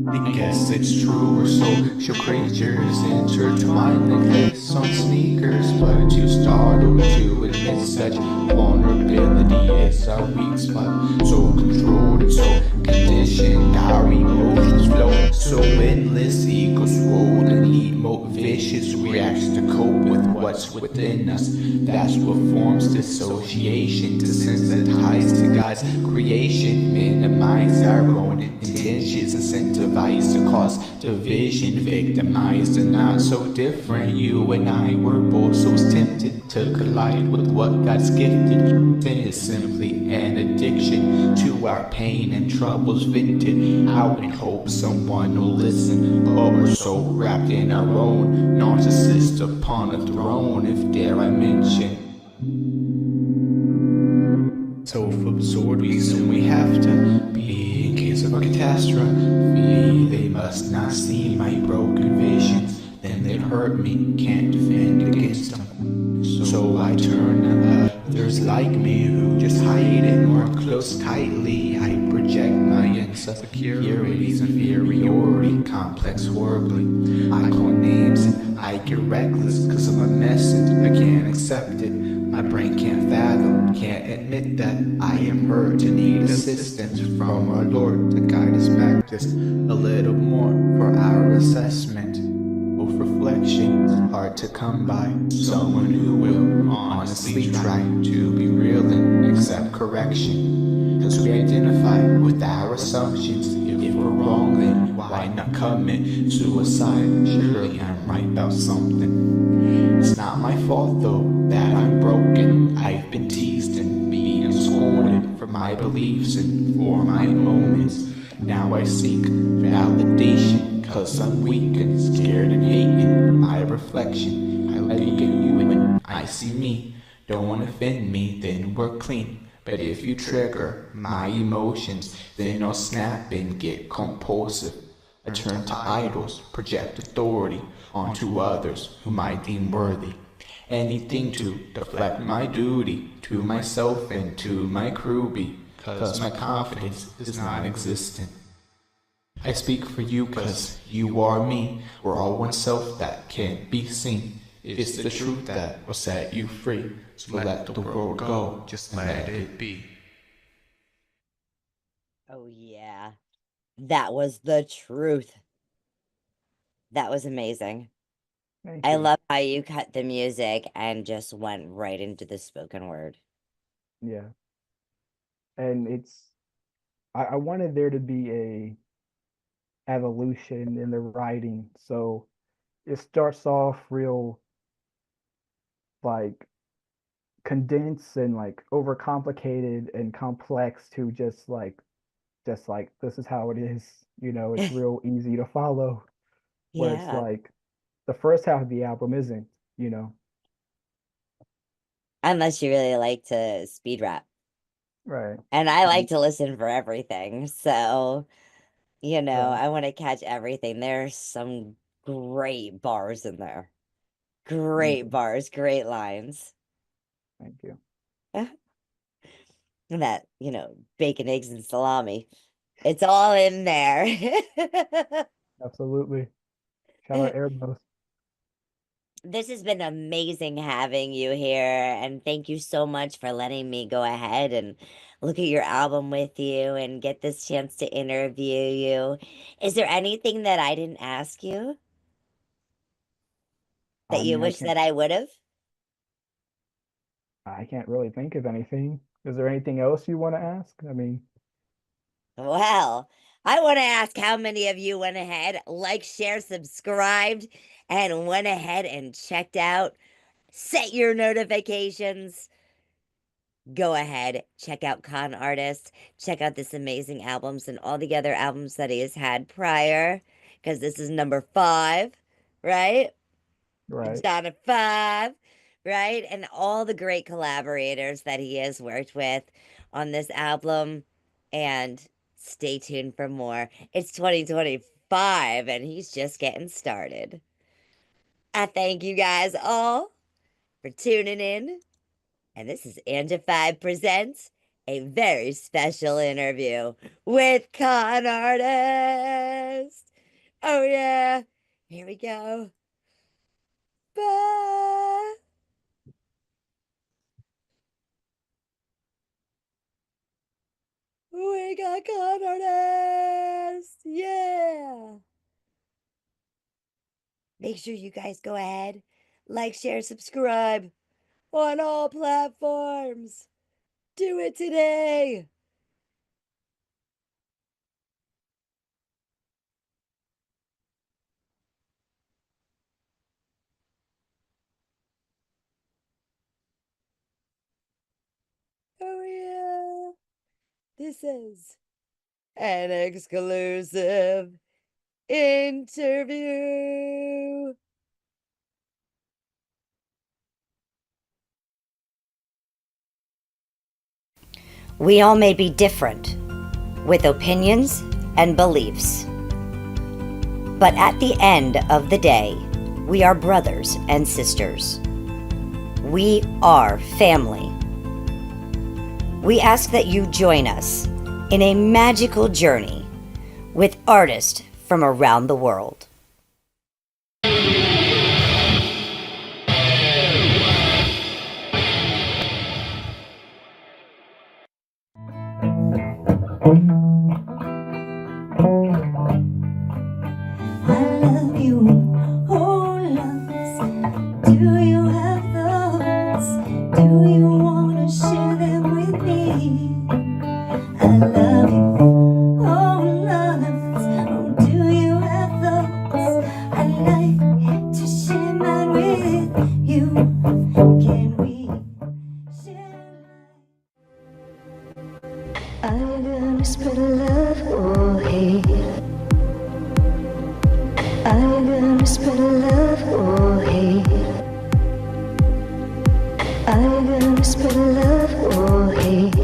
I guess it's true, we're social creatures intertwined like lace on sneakers. But too startled to admit such vulnerability is our weak spot. So controlled and so conditioned, our emotions flow so endless. Ego swollen, emote vicious reacts to cope with what's within us. That's what forms dissociation, desensitize to God's creation, minimize our own intentions, incentivize to cause division, victimized and not so different. You and I were both so tempted to collide with what God's gifted. Sin is simply an addiction to our pain and troubles vented out in hope someone will listen. But we're so wrapped in our own narcissist upon a throne, if dare I mention. Self-absorbed reason we have to be in case of a catastrophe. They must not see my broken visions, then they'd hurt me, can't defend against them. So I turn to others like me who just hide it more close tightly. I project my insecurities, inferiority complex horribly. I call names and I get reckless cause I'm a mess and I can't accept it. My brain can't fathom, can't admit that I am hurt and need assistance from our Lord to guide us back just a little more for our assessment. Both reflection is hard to come by. Someone who will honestly try to be real and accept correction. Cause we identify with our assumptions. If we're wrong, then why not commit suicide? Surely I'm right about something. It's not my fault though that I'm broken. I've been teased and being scorned for my beliefs and for my moments. Now I seek validation cause I'm weak and scared and hating my reflection. I look at you and I see me. Don't offend me, then we're clean. But if you trigger my emotions, then I'll snap and get compulsive. I turn to idols, project authority onto others whom I deem worthy. Anything to deflect my duty to myself and to my crew because my confidence is non-existent. I speak for you cause you are me. We're all one self that can't be seen. It's the truth that will set you free. So let the world go, just let it be. Oh, yeah. That was the truth. That was amazing. Thank I you. love how you cut the music and just went right into the spoken word. Yeah. And I wanted there to be evolution in the writing. So it starts off real like condensed and like overcomplicated and complex to just like this is how it is. It's real easy to follow. Where it's Yeah. like the first half of the album isn't, you know. Unless you really like to speed rap. Right. And I like And to listen for everything. So, right. I want to catch everything. There's some great bars in there. Thank Great you. bars, great lines. Thank you. And that, bacon, eggs, and salami. It's all in there. Absolutely. Shout out Airbus. This has been amazing having you here, and thank you so much for letting me go ahead and look at your album with you and get this chance to interview you. Is there anything that I didn't ask you that I you mean, wish that I would have? I can't really think of anything. Is there anything else you want to ask? I mean, Well, I want to ask how many of you went ahead, like, share, subscribed, and went ahead and checked out, set your notifications. Go ahead, check out ConArtist, check out this amazing albums and all the other albums that he has had prior, because this is number 5, right? right. John of 5, right? And all the great collaborators that he has worked with on this album. And stay tuned for more. It's 2025 and he's just getting started. I thank you guys all for tuning in. And this is Angified Presents, a very special interview with ConArtist. Oh, yeah. Here we go. Bye. We got ConArtist. Yeah. Make sure you guys go ahead, like, share, subscribe on all platforms. Do it today. Oh, yeah. This is an exclusive interview. We all may be different with opinions and beliefs. But at the end of the day, we are brothers and sisters. We are family. We ask that you join us in a magical journey with artists from around the world. I love you, oh loves. Do you have those? Do you wanna share them with me? I love you, oh loves. Oh, do you have those? I'd like to share mine with you. Can we share? Are you gonna spread love or hate? Are you gonna spread love or hate? Are you gonna spread love or hate?